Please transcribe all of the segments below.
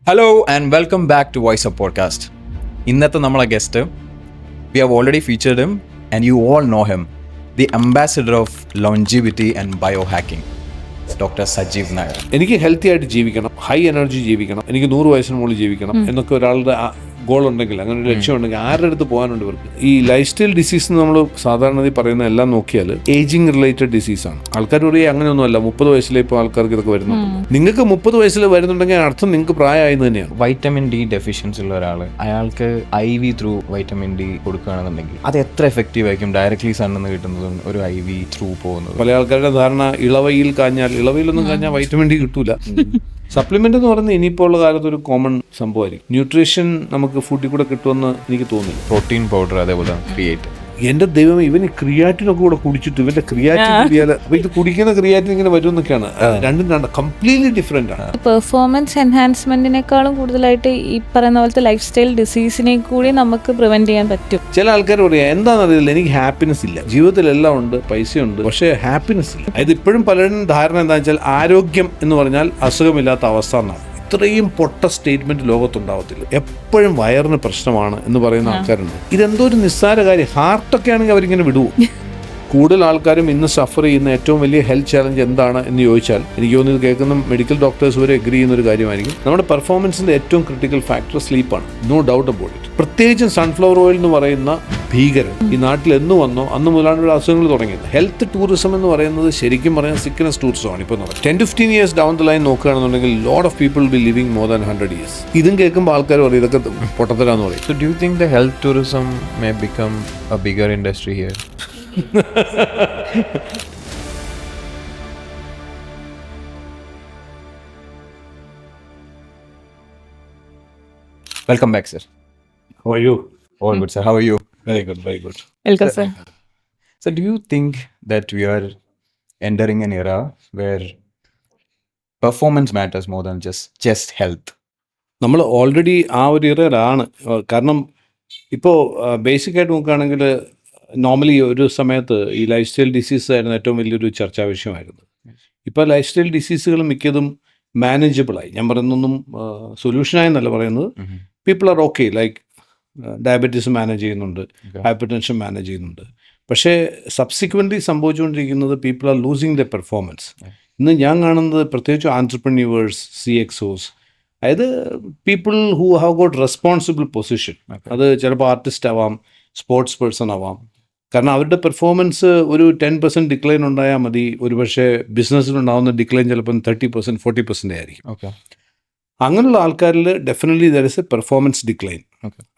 Hello and welcome back to voice of podcast. ഇന്നത്തെ നമ്മളെ guest we have already featured him and you all know him, the ambassador of longevity and bio hacking, doctor Sajeev Nair. എനിക്ക് healthy ആയിട്ട് ജീവിക്കണം, high energy ജീവിക്കണം, എനിക്ക് 100 വയസ്സിന് മുകളിൽ ജീവിക്കണം എന്നൊക്കെ ഒരാളുടെ ഗോൾ ഉണ്ടെങ്കിൽ, അങ്ങനെ ഒരു ലക്ഷ്യം ഉണ്ടെങ്കിൽ ആരുടെ അടുത്ത് പോകാനുണ്ട് ഇവർക്ക്? ഈ ലൈഫ് സ്റ്റൈൽ ഡിസീസ് നമ്മൾ സാധാരണ പറയുന്ന എല്ലാം നോക്കിയാൽ ഏജിങ് റിലേറ്റഡ് ഡിസീസാണ്. ആൾക്കാർ പറയും അങ്ങനെയൊന്നുമല്ല, 30 വയസ്സിലെ ഇപ്പോൾ ആൾക്കാർക്ക് ഇതൊക്കെ വരുന്നുണ്ട്. നിങ്ങൾക്ക് 30 വയസ്സിൽ വരുന്നുണ്ടെങ്കിൽ അർത്ഥം നിങ്ങൾക്ക് പ്രായമായെന്ന് തന്നെയാണ്. വൈറ്റമിൻ ഡി ഡെഫിഷ്യൻസി ഉള്ള ഒരാൾ, അയാൾക്ക് IV ത്രൂ വൈറ്റമിൻ ഡി കൊടുക്കുകയാണെന്നുണ്ടെങ്കിൽ അത് എത്ര എഫക്റ്റീവ് ആയിരിക്കും ഡയറക്ട്ലി സണ്ണിൽ നിന്ന് കിട്ടുന്നതും ഒരു IV ത്രൂ പോകുന്നത്? പല ആൾക്കാരുടെ ധാരണ ഇളവയിൽ കാഞ്ഞാൽ, ഇളവയിലൊന്നും കാഞ്ഞാൽ വൈറ്റമിൻ ഡി കിട്ടൂല. സപ്ലിമെന്റ് എന്ന് പറയുന്നത് ഇനിയിപ്പോൾ ഉള്ള കാലത്ത് ഒരു കോമൺ സംഭവമായിരിക്കും. ന്യൂട്രീഷൻ നമുക്ക് ഫുഡിൽ കൂടെ കിട്ടുമെന്ന് എനിക്ക് തോന്നുന്നു. പ്രോട്ടീൻ പൗഡർ അതേപോലെ ക്രിയേറ്റ്. എന്റെ ദൈവം, ഇവന് ക്രിയാറ്റിനൊക്കെ കൂടെ കുടിച്ചിട്ട് ഇവന്റെ ക്രിയാറ്റിൻ കുടിയാല് അപ്പൊ ഇത് കുടിക്കുന്ന ക്രിയാറ്റിൻ ഇങ്ങനെ വരുമെന്നൊക്കെയാണ്. രണ്ടും കംപ്ലീറ്റ്ലി ഡിഫറെന്റ് ആണ്. പെർഫോമൻസ് എൻഹാൻസ്മെന്റിനേക്കാളും കൂടുതലായിട്ട് ഈ പറയുന്ന പോലത്തെ ലൈഫ് സ്റ്റൈൽ ഡിസീസിനെ കൂടി നമുക്ക് പ്രിവെന്റ് ചെയ്യാൻ പറ്റും. ചില ആൾക്കാർ പറയാം എന്താണെന്നറിയില്ല, എനിക്ക് ഹാപ്പിനെസ് ഇല്ല, ജീവിതത്തിൽ എല്ലാം ഉണ്ട്, പൈസയുണ്ട്, പക്ഷേ ഹാപ്പിനെസ് ഇല്ല. അത് ഇപ്പോഴും പലരും ധാരണ എന്താണെന്ന് വെച്ചാൽ ആരോഗ്യം എന്ന് പറഞ്ഞാൽ അസുഖമില്ലാത്ത അവസ്ഥ എന്നാണ്. ഇത്രയും പൊട്ട സ്റ്റേറ്റ്മെന്റ് ലോകത്തുണ്ടാവത്തില്ല. എപ്പോഴും വയറിന് പ്രശ്നമാണ് എന്ന് പറയുന്ന ആൾക്കാരുണ്ട്. ഇതെന്തോ ഒരു നിസ്സാര കാര്യം. ഹാർട്ടൊക്കെ ആണെങ്കിൽ അവരിങ്ങനെ വിടുവോ? കൂടുതൽ ആൾക്കാരും ഇന്ന് സഫർ ചെയ്യുന്ന ഏറ്റവും വലിയ ഹെൽത്ത് ചാലഞ്ച് എന്താണ് എന്ന് ചോദിച്ചാൽ, എനിക്ക് തോന്നുന്നത് കേൾക്കുന്ന മെഡിക്കൽ ഡോക്ടേഴ്സ് വരെ എഗ്രി ചെയ്യുന്ന ഒരു കാര്യമായിരിക്കും. നമ്മുടെ പെർഫോമൻസിന്റെ ഏറ്റവും ക്രിട്ടിക്കൽ ഫാക്ടർ സ്ലീപ്പാണ്. No doubt about it. പ്രത്യേകിച്ചും സൺഫ്ലവർ ഓയിൽ എന്ന് പറയുന്ന ഭീകരൻ ഈ നാട്ടിൽ എന്ന് വന്നോ അന്ന് മുതലാണ് ഇവിടെ അസുഖങ്ങൾ തുടങ്ങിയത്. ഹെൽത്ത് ടൂറിസം എന്ന് പറയുന്നത് ശരിക്കും പറഞ്ഞാൽ സിക്നസ് ടൂറിസമാണ്. ഇപ്പോൾ 10-15 ഇയേഴ്സ് ഡൗൺ ദ ലൈൻ നോക്കുകയാണെന്നുണ്ടെങ്കിൽ lot of people B living more than 100 years. ഇതും കേൾക്കുമ്പോൾ ആൾക്കാർ പറയും ഇതൊക്കെ പൊട്ടത്തരാന്ന് പറയും. So do you think the health tourism may become a bigger industry here? Welcome back, sir. How are you? All good, sir. How are you? Very good, very good. Welcome sir. So do you think that we are entering an era where performance matters more than just health? നമ്മൾ already ആ ഒരു ഇറയിലാണ്. കാരണം ഇപ്പോൾ ബേസിക്കായിട്ട് നോക്കുകയാണെങ്കിൽ normally ഒരു സമയത്ത് ഈ ലൈഫ് സ്റ്റൈൽ ഡിസീസ് ആയിരുന്നു ഏറ്റവും വലിയൊരു ചർച്ചാ വിഷയമായിരുന്നു. ഇപ്പോൾ ലൈഫ് സ്റ്റൈൽ ഡിസീസുകൾ മിക്കതും മാനേജബിളായി. ഞാൻ പറയുന്നൊന്നും സൊല്യൂഷനായെന്നല്ല പറയുന്നത്. People are okay, like diabetes manage ചെയ്യുന്നുണ്ട്, ഹൈപ്പർ ടെൻഷൻ മാനേജ് ചെയ്യുന്നുണ്ട്. പക്ഷേ സബ്സിക്വൻ്റ്ലി സംഭവിച്ചുകൊണ്ടിരിക്കുന്നത് people are losing the performance. ഇന്ന് ഞാൻ കാണുന്നത് പ്രത്യേകിച്ച് ആൻട്രപ്രന്യൂവേഴ്സ്, CXOs, അതായത് people who have got responsible position. അത് ചിലപ്പോൾ ആർട്ടിസ്റ്റ് ആവാം, സ്പോർട്സ് പേഴ്സൺ ആവാം. കാരണം അവരുടെ പെർഫോമൻസ് ഒരു 10% ഡിക്ലൈൻ ഉണ്ടായാൽ മതി. ഒരുപക്ഷെ ബിസിനസ്സിലുണ്ടാകുന്ന ഡിക്ലൈൻ ചിലപ്പം 30%, 40% ആയിരിക്കും. അങ്ങനെയുള്ള ആൾക്കാരിൽ definitely there is A performance decline.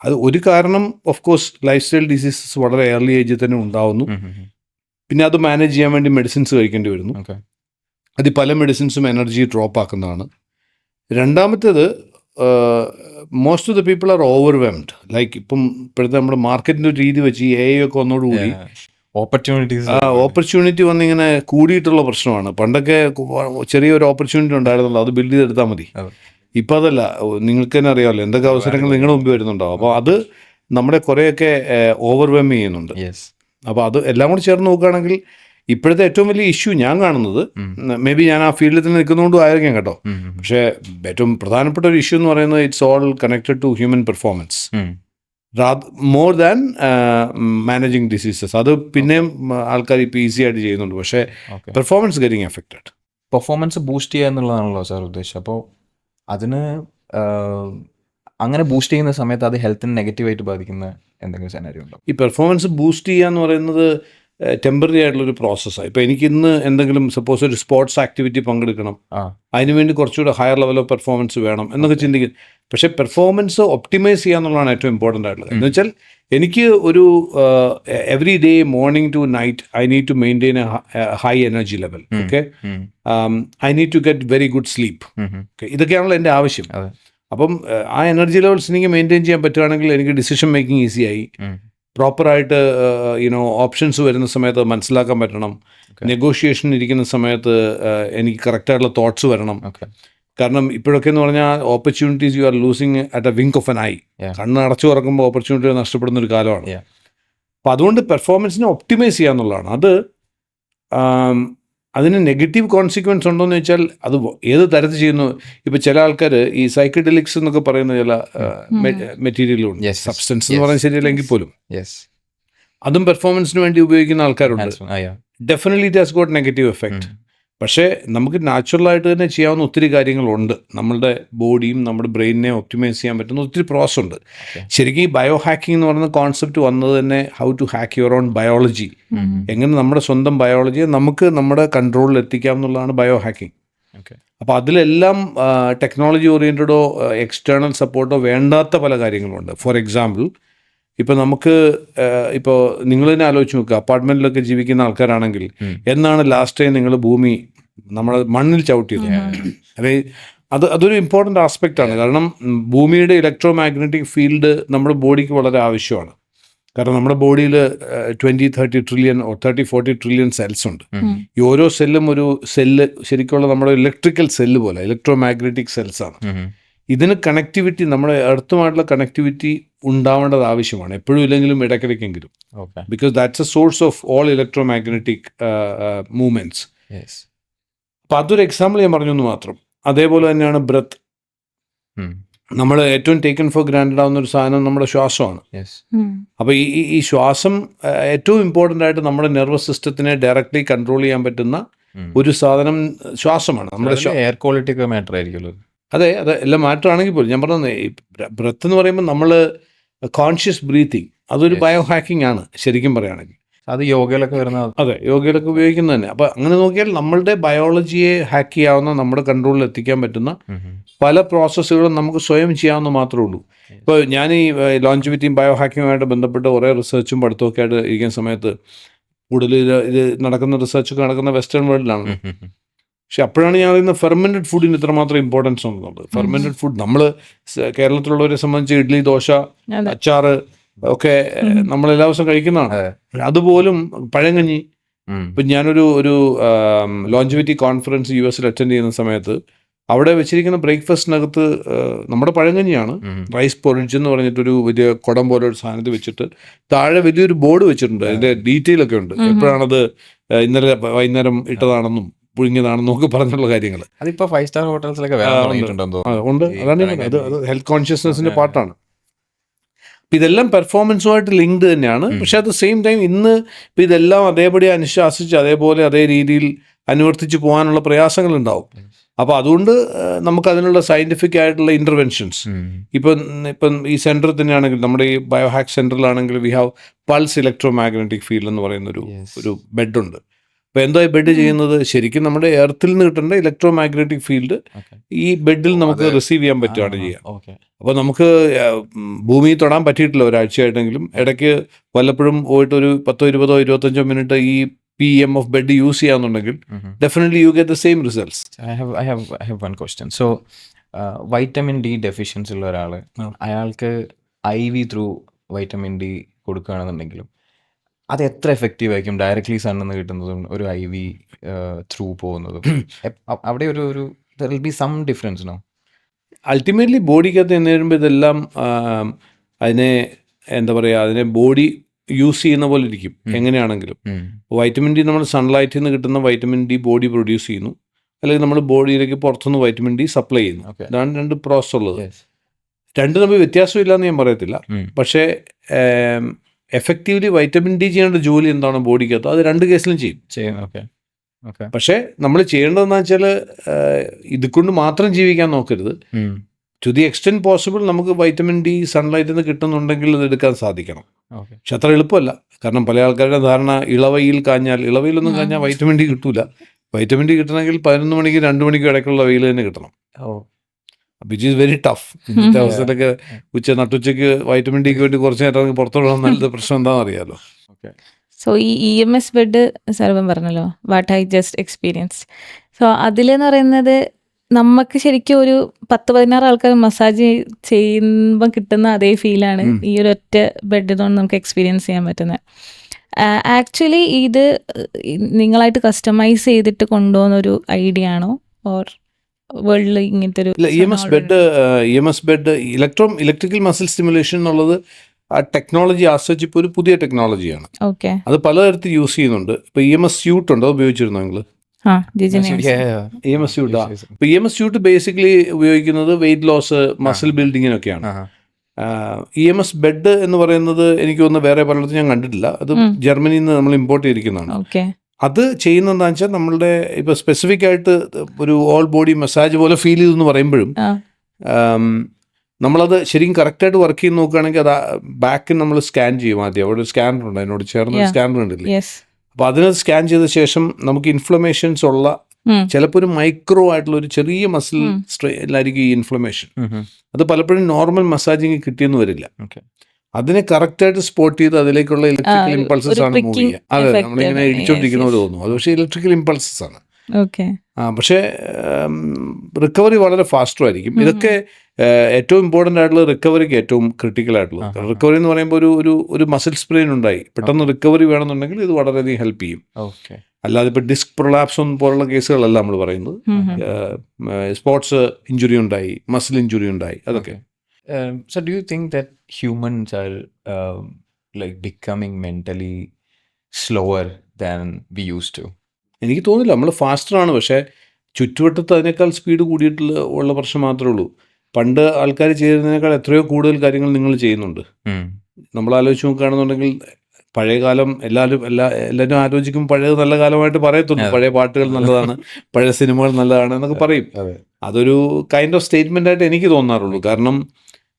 അത് ഒരു കാരണം of course life style diseases വളരെ ഏർലി ഏജിൽ തന്നെ ഉണ്ടാവുന്നു. പിന്നെ അത് മാനേജ് ചെയ്യാൻ വേണ്ടി മെഡിസിൻസ് കഴിക്കേണ്ടി വരുന്നു. അത് പല മെഡിസിൻസും എനർജി ഡ്രോപ്പ് ആക്കുന്നതാണ്. രണ്ടാമത്തേത്, most of the people are overwhelmed. Like ഇപ്പം ഇപ്പോഴത്തെ നമ്മുടെ മാർക്കറ്റിൻ്റെ ഒരു രീതി വെച്ച് ഈ AI ഒക്കെ വന്നതോടുകൂടി ഓപ്പർച്യൂണിറ്റി വന്നിങ്ങനെ കൂടിയിട്ടുള്ള പ്രശ്നമാണ്. പണ്ടൊക്കെ ചെറിയൊരു ഓപ്പർച്യൂണിറ്റി ഉണ്ടായിരുന്നുള്ളൂ, അത് ബിൽഡ് ചെയ്തെടുത്താൽ മതി. ഇപ്പം അതല്ല, നിങ്ങൾക്ക് തന്നെ അറിയാമല്ലോ എന്തൊക്കെ അവസരങ്ങൾ നിങ്ങളുടെ മുമ്പിൽ വരുന്നുണ്ടാവും. അപ്പോൾ അത് നമ്മളെ കുറേയൊക്കെ ഓവർവെൽം ചെയ്യുന്നുണ്ട്. അപ്പോൾ അത് എല്ലാം കൂടി ചേർന്ന് നോക്കുകയാണെങ്കിൽ ഇപ്പോഴത്തെ ഏറ്റവും വലിയ ഇഷ്യൂ ഞാൻ കാണുന്നത്, മേ ബി ഞാൻ ആ ഫീൽഡിൽ തന്നെ നിൽക്കുന്നതുകൊണ്ടും ആയിരിക്കാം കേട്ടോ, പക്ഷേ ഏറ്റവും പ്രധാനപ്പെട്ട ഒരു ഇഷ്യൂ എന്ന് പറയുന്നത് it's all connected to human performance more than managing diseases. അത് പിന്നെയും ആൾക്കാർ ഇപ്പോൾ ഈസി ആയിട്ട് ചെയ്യുന്നുണ്ട്, പക്ഷേ performance getting affected. Performance boost ചെയ്യുക എന്നുള്ളതാണല്ലോ സാർ ഉദ്ദേശം. അപ്പോൾ അതിന് അങ്ങനെ ബൂസ്റ്റ് ചെയ്യുന്ന സമയത്ത് അത് ഹെൽത്തിന് നെഗറ്റീവായിട്ട് ബാധിക്കുന്ന എന്തെങ്കിലും സെനാരിയോ ഉണ്ടോ? ഈ പെർഫോമൻസ് ബൂസ്റ്റ് ചെയ്യുക എന്ന് പറയുന്നത് ടെമ്പററി ആയിട്ടുള്ളൊരു പ്രോസസ്സാണ്. ഇപ്പോൾ എനിക്ക് ഇന്ന് എന്തെങ്കിലും സപ്പോസ് ഒരു സ്പോർട്സ് ആക്ടിവിറ്റി പങ്കെടുക്കണം, അതിനുവേണ്ടി കുറച്ചുകൂടെ ഹയർ ലെവൽ ഓഫ് പെർഫോമൻസ് വേണം എന്നൊക്കെ ചിന്തിക്കും. പക്ഷേ പെർഫോമൻസ് ഒപ്റ്റിമൈസ് ചെയ്യുക എന്നുള്ളതാണ് ഏറ്റവും ഇമ്പോർട്ടൻ്റ് ആയിട്ടുള്ളത്. എന്ന് വെച്ചാൽ എനിക്ക് ഒരു every day morning to night I need to maintain a high energy level. Okay, I need to get very good sleep. Okay, ഇതൊക്കെയാണല്ലോ എൻ്റെ ആവശ്യം. അപ്പം ആ എനർജി ലെവൽസ് എനിക്ക് മെയിൻറ്റെയിൻ ചെയ്യാൻ പറ്റുകയാണെങ്കിൽ എനിക്ക് ഡിസിഷൻ മേക്കിംഗ് ഈസിയായി. പ്രോപ്പറായിട്ട് ഓപ്ഷൻസ് വരുന്ന സമയത്ത് മനസ്സിലാക്കാൻ പറ്റണം. നെഗോഷിയേഷൻ ഇരിക്കുന്ന സമയത്ത് എനിക്ക് കറക്റ്റായിട്ടുള്ള തോട്ട്സ് വരണം. കാരണം ഇപ്പോഴൊക്കെ എന്ന് പറഞ്ഞാൽ opportunities you are losing at A wink of N I. കണ്ണ് അടച്ചു തുറക്കുമ്പോൾ ഓപ്പർച്യൂണിറ്റി നഷ്ടപ്പെടുന്ന ഒരു കാലമാണ്. അപ്പം അതുകൊണ്ട് പെർഫോമൻസിനെ ഒപ്റ്റിമൈസ് ചെയ്യുക എന്നുള്ളതാണ്. അത് അതിന് നെഗറ്റീവ് കോൺസിക്വൻസ് ഉണ്ടോയെന്ന് വെച്ചാൽ അത് ഏത് തരത്തിൽ ചെയ്യുന്നു. ഇപ്പോൾ ചില ആൾക്കാർ ഈ സൈക്കഡെലിക്സ് എന്നൊക്കെ പറയുന്ന ചില മെറ്റീരിയലുണ്ട്, Yes, yes, സബ്സ്റ്റൻസ് എന്ന് yes. പറയുന്നത് ശരിയല്ലെങ്കിൽ പോലും യെസ്, അതും പെർഫോമൻസിന് വേണ്ടി ഉപയോഗിക്കുന്ന ആൾക്കാരുണ്ട്. Definitely it has got negative effect. പക്ഷേ നമുക്ക് നാച്ചുറലായിട്ട് തന്നെ ചെയ്യാവുന്ന ഒത്തിരി കാര്യങ്ങളുണ്ട്. നമ്മളുടെ ബോഡിയും നമ്മുടെ ബ്രെയിനിനെ ഒപ്റ്റിമൈസ് ചെയ്യാൻ പറ്റുന്ന ഒത്തിരി പ്രോസസ് ഉണ്ട്. ശരിക്കും ഈ ബയോ ഹാക്കിംഗ് എന്ന് പറയുന്ന കോൺസെപ്റ്റ് വന്നത് തന്നെ how to hack your own biology, എങ്ങനെ നമ്മുടെ സ്വന്തം ബയോളജിയെ നമുക്ക് നമ്മുടെ കൺട്രോളിൽ എത്തിക്കാം എന്നുള്ളതാണ് ബയോ ഹാക്കിംഗ്. അപ്പോൾ അതിലെല്ലാം ടെക്നോളജി ഓറിയൻറ്റഡോ എക്സ്റ്റേണൽ സപ്പോർട്ടോ വേണ്ടാത്ത പല കാര്യങ്ങളുണ്ട്. ഫോർ എക്സാമ്പിൾ, ഇപ്പോൾ നമുക്ക് ഇപ്പോൾ നിങ്ങൾ തന്നെ ആലോചിച്ച് നോക്കുക, അപ്പാർട്ട്മെൻറ്റിലൊക്കെ ജീവിക്കുന്ന ആൾക്കാരാണെങ്കിൽ എന്നാണ് ലാസ്റ്റ് ടൈം നിങ്ങൾ ഭൂമി നമ്മുടെ മണ്ണിൽ ചവിട്ടിയത്? അതൊരു ഇമ്പോർട്ടൻ്റ് ആസ്പെക്റ്റാണ്. കാരണം ഭൂമിയുടെ ഇലക്ട്രോ മാഗ്നറ്റിക് ഫീൽഡ് നമ്മുടെ ബോഡിക്ക് വളരെ ആവശ്യമാണ്. കാരണം നമ്മുടെ ബോഡിയിൽ 20-30 ട്രില്യൺ 30-40 ട്രില്യൺ സെൽസ് ഉണ്ട്. ഈ ഓരോ സെല്ലും ഒരു സെല്ല് ശരിക്കുള്ള നമ്മുടെ ഇലക്ട്രിക്കൽ സെല്ല് പോലെ ഇലക്ട്രോ മാഗ്നറ്റിക് സെൽസാണ്. ഇതിന് കണക്ടിവിറ്റി, നമ്മുടെ എർത്തുമായിട്ടുള്ള കണക്ടിവിറ്റി ഉണ്ടാവേണ്ടത് ആവശ്യമാണ്, എപ്പോഴും ഇല്ലെങ്കിലും ഇടയ്ക്കിടയ്ക്കെങ്കിലും. Because that's a source of all electro magnetic movements. അപ്പം അതൊരു എക്സാമ്പിൾ ഞാൻ പറഞ്ഞു എന്ന് മാത്രം. അതേപോലെ തന്നെയാണ് ബ്രത്ത്. നമ്മൾ ഏറ്റവും ടേക്കൺ ഫോർ ഗ്രാൻഡഡ് ആവുന്ന ഒരു സാധനം നമ്മുടെ ശ്വാസമാണ്. അപ്പോൾ ഈ ശ്വാസം ഏറ്റവും ഇമ്പോർട്ടൻ്റ് ആയിട്ട് നമ്മുടെ നെർവസ് സിസ്റ്റത്തിനെ ഡയറക്റ്റ്ലി കൺട്രോൾ ചെയ്യാൻ പറ്റുന്ന ഒരു സാധനം ശ്വാസമാണ്. നമ്മുടെ എയർ ക്വാളിറ്റി ഒക്കെ മാറ്റർ ആയിരിക്കുമല്ലോ. അതെ, എല്ലാം മാറ്റർ ആണെങ്കിൽ പോലും ഞാൻ പറഞ്ഞത് ഈ ബ്രത്ത് എന്ന് പറയുമ്പോൾ നമ്മൾ കോൺഷ്യസ് ബ്രീത്തിങ്, അതൊരു ബയോ ഹാക്കിംഗ് ആണ് ശരിക്കും പറയുകയാണെങ്കിൽ. അത് യോഗയിലൊക്കെ വരുന്ന, അതെ, യോഗയിലൊക്കെ ഉപയോഗിക്കുന്നത് തന്നെ. അപ്പോൾ അങ്ങനെ നോക്കിയാൽ നമ്മളുടെ ബയോളജിയെ ഹാക്ക് ചെയ്യാവുന്ന, നമ്മുടെ കൺട്രോളിൽ എത്തിക്കാൻ പറ്റുന്ന പല പ്രോസസ്സുകളും നമുക്ക് സ്വയം ചെയ്യാവുന്ന മാത്രമേ ഉള്ളൂ. ഇപ്പോൾ ഞാൻ ഈ ലോഞ്ചിവിറ്റിയും ബയോ ഹാക്കിങ്ങുമായിട്ട് ബന്ധപ്പെട്ട് കുറേ റിസർച്ചും പഠിത്തമൊക്കെ ആയിട്ട് ഇരിക്കുന്ന സമയത്ത് കൂടുതൽ ഇത് നടക്കുന്ന റിസർച്ചൊക്കെ നടക്കുന്ന വെസ്റ്റേൺ വേൾഡിലാണ്. പക്ഷെ അപ്പോഴാണ് ഞാൻ പറയുന്നത് ഫെർമെൻറ്റഡ് ഫുഡിന് ഇത്രമാത്രം ഇമ്പോർട്ടൻസ് ഉള്ളത്. ഫെർമെൻറ്റഡ് ഫുഡ് നമ്മൾ കേരളത്തിലുള്ളവരെ സംബന്ധിച്ച് ഇഡ്ഡലി, ദോശ, അച്ചാറ് ഒക്കെ നമ്മൾ എല്ലാ ദിവസവും കഴിക്കുന്നതാണ്. അതുപോലും പഴങ്കഞ്ഞി. ഇപ്പം ഞാനൊരു ലോഞ്ചിവിറ്റി കോൺഫറൻസ് US അറ്റൻഡ് ചെയ്യുന്ന സമയത്ത് അവിടെ വെച്ചിരിക്കുന്ന ബ്രേക്ക്ഫാസ്റ്റിനകത്ത് നമ്മുടെ പഴങ്കഞ്ഞിയാണ്. റൈസ് പൊറിഡ്ജ് എന്ന് പറഞ്ഞിട്ടൊരു വലിയ കുടം പോലെ ഒരു സാധനത്തിൽ വെച്ചിട്ട് താഴെ വലിയൊരു ബോർഡ് വെച്ചിട്ടുണ്ട്, അതിൻ്റെ ഡീറ്റെയിൽ ഒക്കെ ഉണ്ട്, എപ്പോഴാണത് ഇന്നലെ വൈകുന്നേരം ഇട്ടതാണെന്നും പുഴുങ്ങിയതാണെന്നും ഒക്കെ പറഞ്ഞുള്ള കാര്യങ്ങൾ. അതിപ്പോൾ 5-star ഹോട്ടൽസിലൊക്കെ ഉണ്ട്. അതാണ് അത് ഹെൽത്ത് കോൺഷ്യസ്നെസ്സിൻ്റെ പാർട്ടാണ്. അപ്പം ഇതെല്ലാം പെർഫോമൻസുമായിട്ട് ലിങ്ക്ഡ് തന്നെയാണ്. പക്ഷെ അറ്റ് ദ സെയിം ടൈം ഇന്ന് ഇപ്പം ഇതെല്ലാം അതേപടി അനുശാസിച്ച് അതേപോലെ അതേ രീതിയിൽ അനുവർത്തിച്ച് പോകാനുള്ള പ്രയാസങ്ങളുണ്ടാവും. അപ്പോൾ അതുകൊണ്ട് നമുക്ക് അതിനുള്ള സയൻറ്റിഫിക് ആയിട്ടുള്ള ഇൻ്റർവെൻഷൻസ് ഇപ്പം ഈ സെൻറ്ററിൽ തന്നെയാണെങ്കിൽ, നമ്മുടെ ഈ ബയോഹാക്ക് സെൻറ്ററിലാണെങ്കിൽ we have pulse electro magnetic field എന്ന് പറയുന്ന ഒരു ബെഡുണ്ട്. അപ്പോൾ എന്താ ഈ ബെഡ് ചെയ്യുന്നത്? ശരിക്കും നമ്മുടെ എർത്തിൽ നിന്ന് കിട്ടേണ്ട ഇലക്ട്രോ മാഗ്നറ്റിക് ഫീൽഡ് ഈ ബെഡിൽ നമുക്ക് റിസീവ് ചെയ്യാൻ പറ്റുകയാണ് ചെയ്യുക. അപ്പോൾ നമുക്ക് ഭൂമി തൊടാൻ പറ്റിയിട്ടില്ല ഒരാഴ്ചയായിട്ടെങ്കിലും. ഇടയ്ക്ക് വല്ലപ്പോഴും പോയിട്ട് ഒരു 10-20-25 മിനിറ്റ് ഈ PEMF ബെഡ് യൂസ് ചെയ്യാന്നുണ്ടെങ്കിൽ definitely you get the same results. I have one question. So vitamin D deficiency ഉള്ള ഒരാൾ, അയാൾക്ക് IV ത്രൂ വൈറ്റമിൻ ഡി കൊടുക്കുകയാണെന്നുണ്ടെങ്കിലും അത് എത്ര എഫക്റ്റീവ് ആയിരിക്കും? ഡയറക്ട്ലി സണ്ണിൽ നിന്ന് കിട്ടുന്നതും ഒരു IV ത്രൂ പോകുന്നതും അവിടെ ഒരു there will be some difference, no? Ultimately ബോഡിക്കകത്ത് എന്ന് വരുമ്പോൾ ഇതെല്ലാം അതിനെ എന്താ പറയുക, അതിനെ ബോഡി യൂസ് ചെയ്യുന്ന പോലെ ഇരിക്കും എങ്ങനെയാണെങ്കിലും. വൈറ്റമിൻ ഡി നമ്മൾ സൺലൈറ്റിൽ നിന്ന് കിട്ടുന്ന വൈറ്റമിൻ ഡി ബോഡി പ്രൊഡ്യൂസ് ചെയ്യുന്നു, അല്ലെങ്കിൽ നമ്മൾ ബോഡിയിലേക്ക് പുറത്തുനിന്ന് വൈറ്റമിൻ ഡി സപ്ലൈ ചെയ്യുന്നു. അതാണ് രണ്ട് പ്രോസസ് ഉള്ളത്. രണ്ട് തമ്മിൽ വ്യത്യാസമില്ല എന്ന് ഞാൻ പറയത്തില്ല. പക്ഷേ എഫക്റ്റീവ്ലി വൈറ്റമിൻ ഡി ചെയ്യേണ്ട ജോലി എന്താണ് ബോഡിക്കകത്ത്, അത് രണ്ട് കേസിലും ചെയ്യും. പക്ഷേ നമ്മൾ ചെയ്യേണ്ടതെന്ന് വെച്ചാൽ ഇത് കൊണ്ട് മാത്രം ജീവിക്കാൻ നോക്കരുത്. ടു ദി എക്സ്റ്റെൻറ്റ് പോസിബിൾ നമുക്ക് വൈറ്റമിൻ ഡി സൺലൈറ്റിൽ നിന്ന് കിട്ടുന്നുണ്ടെങ്കിൽ അത് എടുക്കാൻ സാധിക്കണം. പക്ഷെ അത്ര എളുപ്പമല്ല. കാരണം പല ആൾക്കാരുടെ ധാരണ ഇളവയിൽ കാഞ്ഞാൽ, ഇളവയിലൊന്നും കാഞ്ഞാൽ വൈറ്റമിൻ ഡി കിട്ടൂല. വൈറ്റമിൻ ഡി കിട്ടണമെങ്കിൽ 11 മണിക്ക് 2 മണിക്കും ഇടയ്ക്കുള്ള വെയിൽ തന്നെ കിട്ടണം. Which is very tough. ഇന്നത്തെ അവസ്ഥയിലൊക്കെ നട്ടുച്ചയ്ക്ക് വൈറ്റമിൻ ഡിക്ക് വേണ്ടി കുറച്ച് നേരം പുറത്തോടാൻ നല്ല പ്രശ്നം എന്താണെന്ന് അറിയാമല്ലോ. സോ ഈ EMS ബെഡ് സർവം പറഞ്ഞല്ലോ, what I just experience. So അതിലെന്ന് പറയുന്നത് നമുക്ക് ശരിക്കും ഒരു 10-16 ആൾക്കാർ മസാജ് ചെയ്യുമ്പോൾ കിട്ടുന്ന അതേ ഫീലാണ് ഈ ഒരു ഒറ്റ ബെഡ് കൊണ്ട് നമുക്ക് എക്സ്പീരിയൻസ് ചെയ്യാൻ പറ്റുന്നത്. ആക്ച്വലി ഇത് നിങ്ങളായിട്ട് കസ്റ്റമൈസ് ചെയ്തിട്ട് കൊണ്ടുപോകുന്ന ഒരു ഐഡിയ ആണോ, ഓർ വേൾഡിൽ ഇങ്ങനത്തെ ഒരു EMS bed electrical muscle stimulation എന്നുള്ളത് ആ ടെക്നോളജി ആശ്രയിച്ച് ഇപ്പോൾ ഒരു പുതിയ ടെക്നോളജിയാണ്. ഓക്കെ, അത് പലതരത്തിൽ യൂസ് ചെയ്യുന്നുണ്ട്. ഇപ്പോൾ EMS സ്യൂട്ട് ഉണ്ടോ, ഉപയോഗിച്ചിരുന്നോ നിങ്ങൾ? ആ ജിജിനെ EMS സ്യൂട്ടാ. ഇപ്പോൾ EMS സ്യൂട്ട് ബേസിക്കലി ഉപയോഗിക്കുന്നത് വെയിറ്റ് ലോസ്, മസിൽ ബിൽഡിങ്ങിനൊക്കെയാണ്. EMS ബെഡ് എന്ന് പറയുന്നത് എനിക്ക് തോന്നുന്നു വേറെ പലയിടത്തും ഞാൻ കണ്ടിട്ടില്ല. അത് ജർമ്മനിയിൽ നിന്ന് നമ്മൾ ഇമ്പോർട്ട് ചെയ്തിരിക്കുന്നതാണ്. ഓക്കെ. അത് ചെയ്യുന്നത് എന്താണെന്ന് വെച്ചാൽ നമ്മളുടെ ഇപ്പോൾ സ്പെസിഫിക് ആയിട്ട് ഒരു ഓൾ ബോഡി മസാജ് പോലെ ഫീൽ ചെയ്തെന്ന് പറയുമ്പോഴും നമ്മളത് ശരിക്കും കറക്റ്റായിട്ട് വർക്ക് ചെയ്ത് നോക്കുകയാണെങ്കിൽ അത് ബാക്കിൽ നമ്മൾ സ്കാൻ ചെയ്യും. ആദ്യം അവിടെ ഒരു സ്കാനർ ഉണ്ട്, അതിനോട് ചേർന്ന് സ്കാനർ ഉണ്ടല്ലേ. അപ്പോൾ അതിനകത്ത് സ്കാൻ ചെയ്ത ശേഷം നമുക്ക് ഇൻഫ്ലമേഷൻസ് ഉള്ള ചിലപ്പോൾ ഒരു മൈക്രോ ആയിട്ടുള്ള ഒരു ചെറിയ മസിൽ സ്ട്രെയിനിലായിരിക്കും ഈ ഇൻഫ്ലമേഷൻ. അത് പലപ്പോഴും നോർമൽ മസാജിങ് കിട്ടിയെന്ന് വരില്ല. അതിനെ കറക്റ്റായിട്ട് സ്പോട്ട് ചെയ്ത് അതിലേക്കുള്ള ഇലക്ട്രിക്കൽ ഇമ്പൾസസ് ആണ് മൂവ് ചെയ്യുക. അതെ, നമ്മളിങ്ങനെ ഇടിച്ചോണ്ടിരിക്കുന്ന പോലെ തോന്നും. അത് പക്ഷേ ഇലക്ട്രിക്കൽ ഇമ്പൾസസ് ആണ്. പക്ഷേ റിക്കവറി വളരെ ഫാസ്റ്റർ ആയിരിക്കും. ഇതൊക്കെ ഏറ്റവും ഇമ്പോർട്ടൻ്റ് ആയിട്ടുള്ള റിക്കവറിക്ക് ഏറ്റവും ക്രിട്ടിക്കൽ ആയിട്ടുള്ളത്. റിക്കവറി എന്ന് പറയുമ്പോൾ ഒരു മസിൽ സ്പ്രെയിൻ ഉണ്ടായി പെട്ടെന്ന് റിക്കവറി വേണമെന്നുണ്ടെങ്കിൽ ഇത് വളരെയധികം ഹെൽപ്പ് ചെയ്യും. അല്ലാതെ ഇപ്പോൾ ഡിസ്ക് പ്രൊലാപ്സ് പോലുള്ള കേസുകളല്ല നമ്മൾ പറയുന്നത്. സ്പോർട്സ് ഇഞ്ചുറി ഉണ്ടായി, മസിൽ ഇഞ്ചുറി ഉണ്ടായി, അതൊക്കെ. So do you think that humans are like becoming mentally slower than we used to? എനിക്ക് തോന്നില്ല, നമ്മൾ ഫാസ്റ്ററാണ്. പക്ഷേ ചുറ്റുവട്ടത്ത് അതിനേക്കാൾ സ്പീഡ് കൂടിയിട്ടുള്ള ഉള്ള പ്രശ്നം മാത്രമേ ഉള്ളൂ. പണ്ട് ആൾക്കാർ ചെയ്യുന്നതിനേക്കാൾ എത്രയോ കൂടുതൽ കാര്യങ്ങൾ നിങ്ങൾ ചെയ്യുന്നുണ്ട്. നമ്മൾ ആലോചിച്ച് നോക്കുകയാണെന്നുണ്ടെങ്കിൽ പഴയകാലം എല്ലാവരും ആലോചിക്കുമ്പോൾ പഴയത് നല്ല കാലമായിട്ട് പറയത്തുള്ളൂ. പഴയ പാട്ടുകൾ നല്ലതാണ്, പഴയ സിനിമകൾ നല്ലതാണ് എന്നൊക്കെ പറയും. അതൊരു കൈൻഡ് ഓഫ് സ്റ്റേറ്റ്മെൻ്റ് ആയിട്ട് എനിക്ക് തോന്നാറുള്ളൂ. കാരണം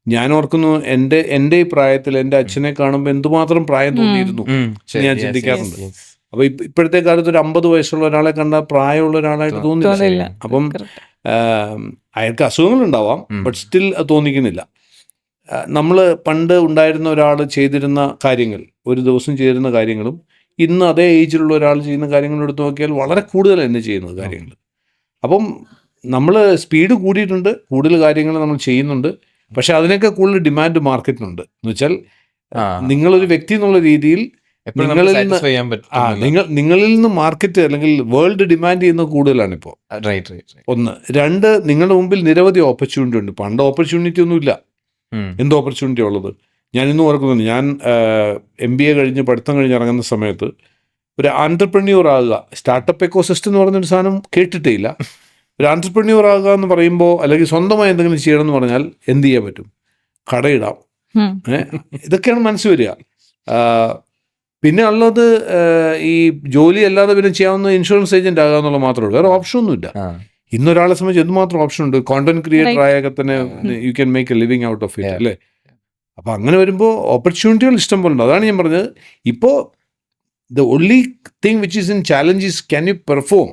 ഞാൻ ഓർക്കുന്നു എൻ്റെ ഈ പ്രായത്തിൽ എൻ്റെ അച്ഛനെ കാണുമ്പോൾ എന്തുമാത്രം പ്രായം തോന്നിയിരുന്നു ഞാൻ ചിന്തിക്കാറുണ്ട്. അപ്പോൾ ഇപ്പോഴത്തെ കാലത്ത് ഒരു 50 വയസ്സുള്ള ഒരാളെ കണ്ടാൽ പ്രായമുള്ള ഒരാളായിട്ട് തോന്നില്ല. അപ്പം അയാൾക്ക് അസുഖങ്ങളുണ്ടാവാം, ബട്ട് സ്റ്റിൽ അത് തോന്നിക്കുന്നില്ല. നമ്മൾ പണ്ട് ഉണ്ടായിരുന്ന ഒരാൾ ചെയ്തിരുന്ന കാര്യങ്ങൾ, ഒരു ദിവസം ചെയ്തിരുന്ന കാര്യങ്ങളും ഇന്ന് അതേ ഏജിലുള്ള ഒരാൾ ചെയ്യുന്ന കാര്യങ്ങളും എടുത്ത് നോക്കിയാൽ വളരെ കൂടുതൽ തന്നെ ചെയ്യുന്നത് കാര്യങ്ങൾ. അപ്പം നമ്മൾ സ്പീഡ് കൂടിയിട്ടുണ്ട്, കൂടുതൽ കാര്യങ്ങൾ നമ്മൾ ചെയ്യുന്നുണ്ട്. പക്ഷെ അതിനൊക്കെ കൂടുതൽ ഡിമാൻഡ് മാർക്കറ്റിനുണ്ട്. എന്ന് വെച്ചാൽ നിങ്ങളൊരു വ്യക്തി എന്നുള്ള രീതിയിൽ നിങ്ങളിൽ നിന്ന് മാർക്കറ്റ് അല്ലെങ്കിൽ വേൾഡ് ഡിമാൻഡ് ചെയ്യുന്നത് കൂടുതലാണ് ഇപ്പോൾ. ഒന്ന്. രണ്ട്, നിങ്ങളുടെ മുമ്പിൽ നിരവധി ഓപ്പർച്യൂണിറ്റി ഉണ്ട്. പണ്ട് ഓപ്പർച്യൂണിറ്റി ഒന്നുമില്ല. എന്ത് ഓപ്പർച്യൂണിറ്റി ഉള്ളത്? ഞാൻ ഇന്നും ഓർക്കുന്നുണ്ട്. ഞാൻ MBA കഴിഞ്ഞ് പഠിത്തം കഴിഞ്ഞ് ഇറങ്ങുന്ന സമയത്ത് ഒരു ആൻറ്റർപ്രന്യൂർ ആകുക, സ്റ്റാർട്ടപ്പ് എക്കോസിസ്റ്റം എന്ന് പറഞ്ഞൊരു സാധനം കേട്ടിട്ടേ ഇല്ല. ഒരു ആൻറ്റർപ്രന്യൂർ ആകുക എന്ന് പറയുമ്പോൾ, അല്ലെങ്കിൽ സ്വന്തമായി എന്തെങ്കിലും ചെയ്യണം എന്ന് പറഞ്ഞാൽ എന്ത് ചെയ്യാൻ പറ്റും? കടയിടാം. ഇതൊക്കെയാണ് മനസ്സ് വരിക. പിന്നെ ഉള്ളത് ഈ ജോലി അല്ലാതെ പിന്നെ ചെയ്യാവുന്ന ഇൻഷുറൻസ് ഏജന്റ് ആകുക എന്നുള്ള മാത്രമേ ഉള്ളൂ. വേറെ ഓപ്ഷൻ ഒന്നുമില്ല. ഇന്നൊരാളെ സംബന്ധിച്ച് എന്തുമാത്രം ഓപ്ഷൻ ഉണ്ട്. കോണ്ടന്റ് ക്രിയേറ്റർ ആയൊക്കെ തന്നെ you can make A living out of it, അല്ലേ? അപ്പം അങ്ങനെ വരുമ്പോൾ ഓപ്പർച്യൂണിറ്റികൾ ഇഷ്ടം പോലെ ഉണ്ട്. അതാണ് ഞാൻ പറഞ്ഞത്. ഇപ്പോൾ the only thing which is in challenge is can you perform.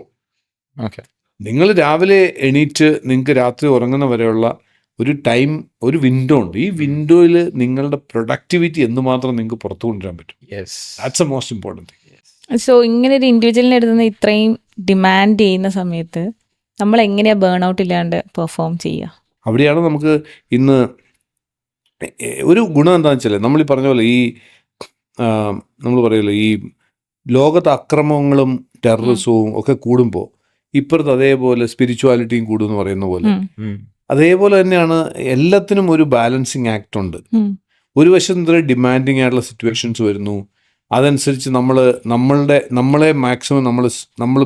നിങ്ങൾ രാവിലെ എണീറ്റ് നിങ്ങൾക്ക് രാത്രി ഉറങ്ങുന്ന വരെയുള്ള ഒരു ടൈം, ഒരു വിൻഡോ ഉണ്ട്. ഈ വിൻഡോയിൽ നിങ്ങളുടെ പ്രൊഡക്ടിവിറ്റി എന്തുമാത്രം നിങ്ങൾക്ക് പുറത്തു കൊണ്ടുവരാൻ പറ്റും. That's A most important thing. So ഇങ്ങനെ ഒരു ഇൻഡിവിജ്വലിനെ എടുത്തുന്ന ഇത്രയും ഡിമാൻഡ് ചെയ്യുന്ന സമയത്ത് നമ്മൾ എങ്ങനെയാണ് ബേൺ ഔട്ട് ഇല്ലാണ്ട് പെർഫോം ചെയ്യുക? അവിടെയാണ് നമുക്ക് ഇന്ന് ഒരു ഗുണം എന്താണെന്ന് വെച്ചാൽ, നമ്മൾ ഈ പറഞ്ഞ പോലെ ഈ നമ്മൾ പറയുമല്ലോ, ഈ ലോകത്ത് അക്രമങ്ങളും ടെററിസവും ഒക്കെ കൂടുമ്പോൾ ഇപ്പുറത്ത് അതേപോലെ സ്പിരിച്വാലിറ്റിയും കൂടുമെന്ന് പറയുന്ന പോലെ, അതേപോലെ തന്നെയാണ് എല്ലാത്തിനും ഒരു ബാലൻസിങ് ആക്ട് ഉണ്ട്. ഒരു വശം ഡിമാൻഡിങ് ആയിട്ടുള്ള സിറ്റുവേഷൻസ് വരുന്നു. അതനുസരിച്ച് നമ്മളെ മാക്സിമം നമ്മൾ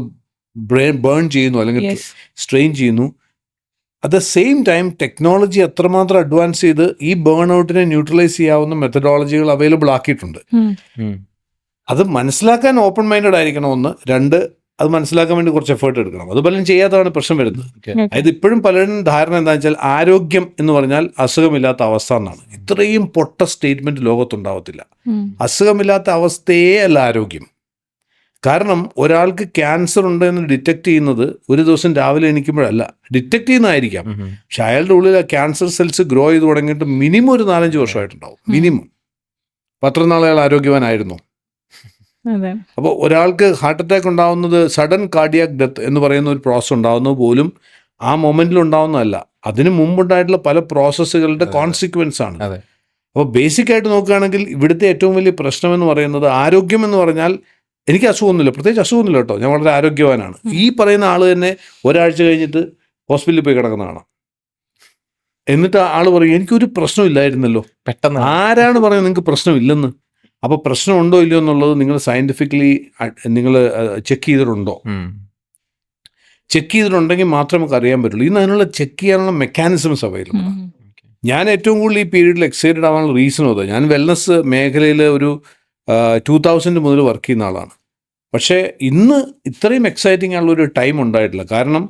ബേൺ ചെയ്യുന്നു, അല്ലെങ്കിൽ സ്ട്രെയിൻ ചെയ്യുന്നു. At the same time technology അത്രമാത്രം അഡ്വാൻസ് ചെയ്ത് ഈ ബേൺ ഔട്ടിനെ ന്യൂട്രലൈസ് ചെയ്യാവുന്ന മെത്തഡോളജികൾ അവൈലബിൾ ആക്കിയിട്ടുണ്ട്. അത് മനസ്സിലാക്കാൻ ഓപ്പൺ മൈൻഡഡ് ആയിരിക്കണം. ഒന്ന്. രണ്ട്, അത് മനസ്സിലാക്കാൻ വേണ്ടി കുറച്ച് എഫേർട്ട് എടുക്കണം. അത് പലരും ചെയ്യാത്തതാണ് പ്രശ്നം വരുന്നത്. അതായത് ഇപ്പോഴും പലരും ധാരണ എന്താണെന്ന് വെച്ചാൽ ആരോഗ്യം എന്ന് പറഞ്ഞാൽ അസുഖമില്ലാത്ത അവസ്ഥ എന്നാണ്. ഇത്രയും പൊട്ട സ്റ്റേറ്റ്മെന്റ് ലോകത്തുണ്ടാവത്തില്ല. അസുഖമില്ലാത്ത അവസ്ഥയേ അല്ല ആരോഗ്യം. കാരണം ഒരാൾക്ക് ക്യാൻസർ ഉണ്ടെന്ന് ഡിറ്റക്ട് ചെയ്യുന്നത് ഒരു ദിവസം രാവിലെ എണീക്കുമ്പോഴല്ല. ഡിറ്റക്ട് ചെയ്യുന്നതായിരിക്കാം, പക്ഷെ അയാളുടെ ഉള്ളിൽ ആ ക്യാൻസർ സെൽസ് ഗ്രോ ചെയ്ത് തുടങ്ങിയിട്ട് മിനിമം ഒരു 4-5 വർഷമായിട്ടുണ്ടാവും. മിനിമം. അത്ര നാളെ അയാൾ ആരോഗ്യവാനായിരുന്നു. അപ്പോൾ ഒരാൾക്ക് ഹാർട്ട് അറ്റാക്ക് ഉണ്ടാവുന്നത്, സഡൻ കാർഡിയാക് ഡെത്ത് എന്ന് പറയുന്ന ഒരു പ്രോസസ് ഉണ്ടാവുന്നത് പോലും ആ മൊമെന്റിൽ ഉണ്ടാവുന്നതല്ല, അതിന് മുമ്പുണ്ടായിട്ടുള്ള പല പ്രോസസ്സുകളുടെ കോൺസിക്വൻസ് ആണ്. അപ്പോൾ ബേസിക് ആയിട്ട് നോക്കുകയാണെങ്കിൽ ഇവിടുത്തെ ഏറ്റവും വലിയ പ്രശ്നം എന്ന് പറയുന്നത്, ആരോഗ്യം എന്ന് പറഞ്ഞാൽ എനിക്ക് അസുഖമൊന്നുമില്ല, പ്രത്യേകിച്ച് അസുഖമൊന്നുമില്ല കേട്ടോ, ഞാൻ വളരെ ആരോഗ്യവാനാണ്. ഈ പറയുന്ന ആൾ തന്നെ ഒരാഴ്ച കഴിഞ്ഞിട്ട് ഹോസ്പിറ്റലിൽ പോയി കിടക്കുന്നതാണ്. എന്നിട്ട് ആൾ പറയും എനിക്കൊരു പ്രശ്നമില്ലായിരുന്നല്ലോ. പെട്ടെന്ന് ആരാണ് പറയുന്നത് നിങ്ങൾക്ക് പ്രശ്നമില്ലെന്ന്? അപ്പോൾ പ്രശ്നമുണ്ടോ ഇല്ലയോ എന്നുള്ളത് നിങ്ങൾ സയൻറ്റിഫിക്കലി നിങ്ങൾ ചെക്ക് ചെയ്തിട്ടുണ്ടോ? ചെക്ക് ചെയ്തിട്ടുണ്ടെങ്കിൽ മാത്രമേ നമുക്ക് അറിയാൻ പറ്റുള്ളൂ. ഇന്ന് അതിനുള്ള ചെക്ക് ചെയ്യാനുള്ള മെക്കാനിസംസ് അവൈലബിൾ. ഞാൻ ഏറ്റവും കൂടുതൽ ഈ പീരീഡിൽ എക്സൈറ്റഡ് ആവാനുള്ള റീസണും അത്. ഞാൻ വെൽനസ് മേഖലയിൽ ഒരു 2000 മുതൽ വർക്ക് ചെയ്യുന്ന ആളാണ്. പക്ഷേ ഇന്ന് ഇത്രയും എക്സൈറ്റിംഗ് ആയുള്ള ഒരു ടൈം ഉണ്ടായിട്ടില്ല. കാരണം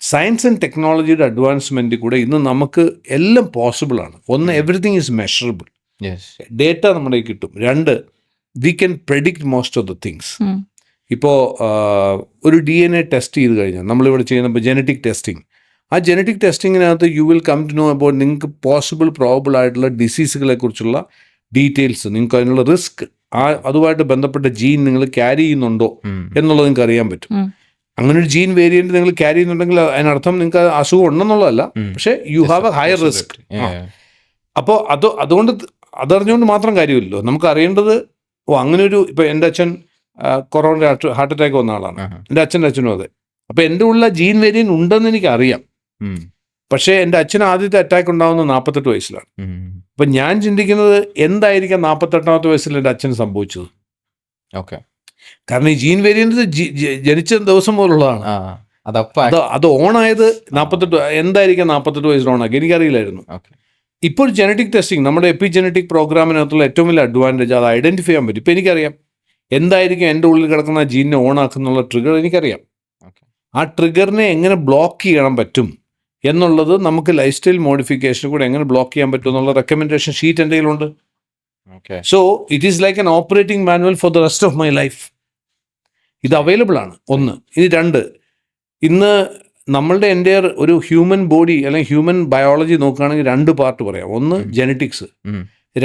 സയൻസ് ആൻഡ് ടെക്നോളജിയുടെ അഡ്വാൻസ്മെൻറ്റിൽ കൂടെ ഇന്ന് നമുക്ക് എല്ലാം പോസിബിളാണ്. ഒന്ന്, എവറിത്തിങ് ഈസ് മെഷറബിൾ. ഡേറ്റ നമ്മുടെ കയ്യിൽ കിട്ടും. 2, we can predict most of the things. ഇപ്പോൾ ഒരു DNA ടെസ്റ്റ് ചെയ്ത് കഴിഞ്ഞാൽ നമ്മളിവിടെ ചെയ്യുന്ന ജനറ്റിക് ടെസ്റ്റിംഗ്, ആ ജനറ്റിക് ടെസ്റ്റിങ്ങിനകത്ത് you will come to know about നിങ്ങൾക്ക് പ്രോബിൾ ആയിട്ടുള്ള ഡിസീസുകളെ കുറിച്ചുള്ള ഡീറ്റെയിൽസ്, നിങ്ങൾക്ക് അതിനുള്ള റിസ്ക്, അതുമായിട്ട് ബന്ധപ്പെട്ട ജീൻ നിങ്ങൾ ക്യാരി ചെയ്യുന്നുണ്ടോ എന്നുള്ളത് നിങ്ങൾക്ക് അറിയാൻ പറ്റും. അങ്ങനെ ഒരു ജീൻ വേരിയന്റ് നിങ്ങൾ ക്യാരി ചെയ്യുന്നുണ്ടെങ്കിൽ അതിനർത്ഥം നിങ്ങൾക്ക് അസുഖം ഉണ്ടെന്നുള്ളതല്ല, പക്ഷേ you have A higher risk. അപ്പോൾ അതുകൊണ്ട് അതറിഞ്ഞുകൊണ്ട് മാത്രം കാര്യമില്ലല്ലോ. നമുക്ക് അറിയേണ്ടത് അങ്ങനെ ഒരു, ഇപ്പോൾ എൻ്റെ അച്ഛൻ കൊറോണ ഹാർട്ട് അറ്റാക്ക് വന്ന ആളാണ്. എൻ്റെ അച്ഛനും അതെ. അപ്പോൾ എൻ്റെ ഉള്ള ജീൻ വേരിയന്റ് ഉണ്ടെന്ന് എനിക്ക് അറിയാം. പക്ഷേ എൻ്റെ അച്ഛന് ആദ്യത്തെ അറ്റാക്ക് ഉണ്ടാകുന്നത് 48 വയസ്സിലാണ്. അപ്പം ഞാൻ ചിന്തിക്കുന്നത് എന്തായിരിക്കാം 48ാമത്തെ വയസ്സിൽ എൻ്റെ അച്ഛന് സംഭവിച്ചത്. ഓക്കെ. കാരണം ഈ ജീൻ വേരിയന്റ് ജനിച്ച ദിവസം പോലുള്ളതാണ്. അത് ഓണായത് 48, എന്തായിരിക്കാം 48 വയസ്സിൽ ഓണാക്കി എനിക്കറിയില്ലായിരുന്നു. ഇപ്പോൾ ജനറ്റിക് ടെസ്റ്റിംഗ്, നമ്മുടെ എപ്പിജനറ്റിക് പ്രോഗ്രാമിനകത്തുള്ള ഏറ്റവും വലിയ അഡ്വാൻറ്റേജ് അത് ഐഡൻറ്റിഫൈ ചെയ്യാൻ പറ്റും. ഇപ്പോൾ എനിക്കറിയാം എന്തായിരിക്കും എൻ്റെ ഉള്ളിൽ കിടക്കുന്ന ജീനിനെ ഓണാക്കുന്നുള്ള ട്രിഗർ എനിക്കറിയാം. ആ ട്രിഗറിനെ എങ്ങനെ ബ്ലോക്ക് ചെയ്യാൻ പറ്റും എന്നുള്ളത് നമുക്ക് ലൈഫ് സ്റ്റൈൽ മോഡിഫിക്കേഷൻ കൂടെ എങ്ങനെ ബ്ലോക്ക് ചെയ്യാൻ പറ്റും എന്നുള്ള റെക്കമെൻഡേഷൻ ഷീറ്റ് എൻ്റെ കയ്യിലുണ്ട്. So it is like an operating manual for the rest of my life. ഇത് അവൈലബിൾ ആണ്. 1. ഇനി 2, ഇന്ന് നമ്മളുടെ എൻ്റെ ഒരു ഹ്യൂമൻ ബോഡി അല്ലെങ്കിൽ ഹ്യൂമൻ ബയോളജി നോക്കുകയാണെങ്കിൽ 2 പാർട്ട് പറയാം. 1 ജനറ്റിക്സ്,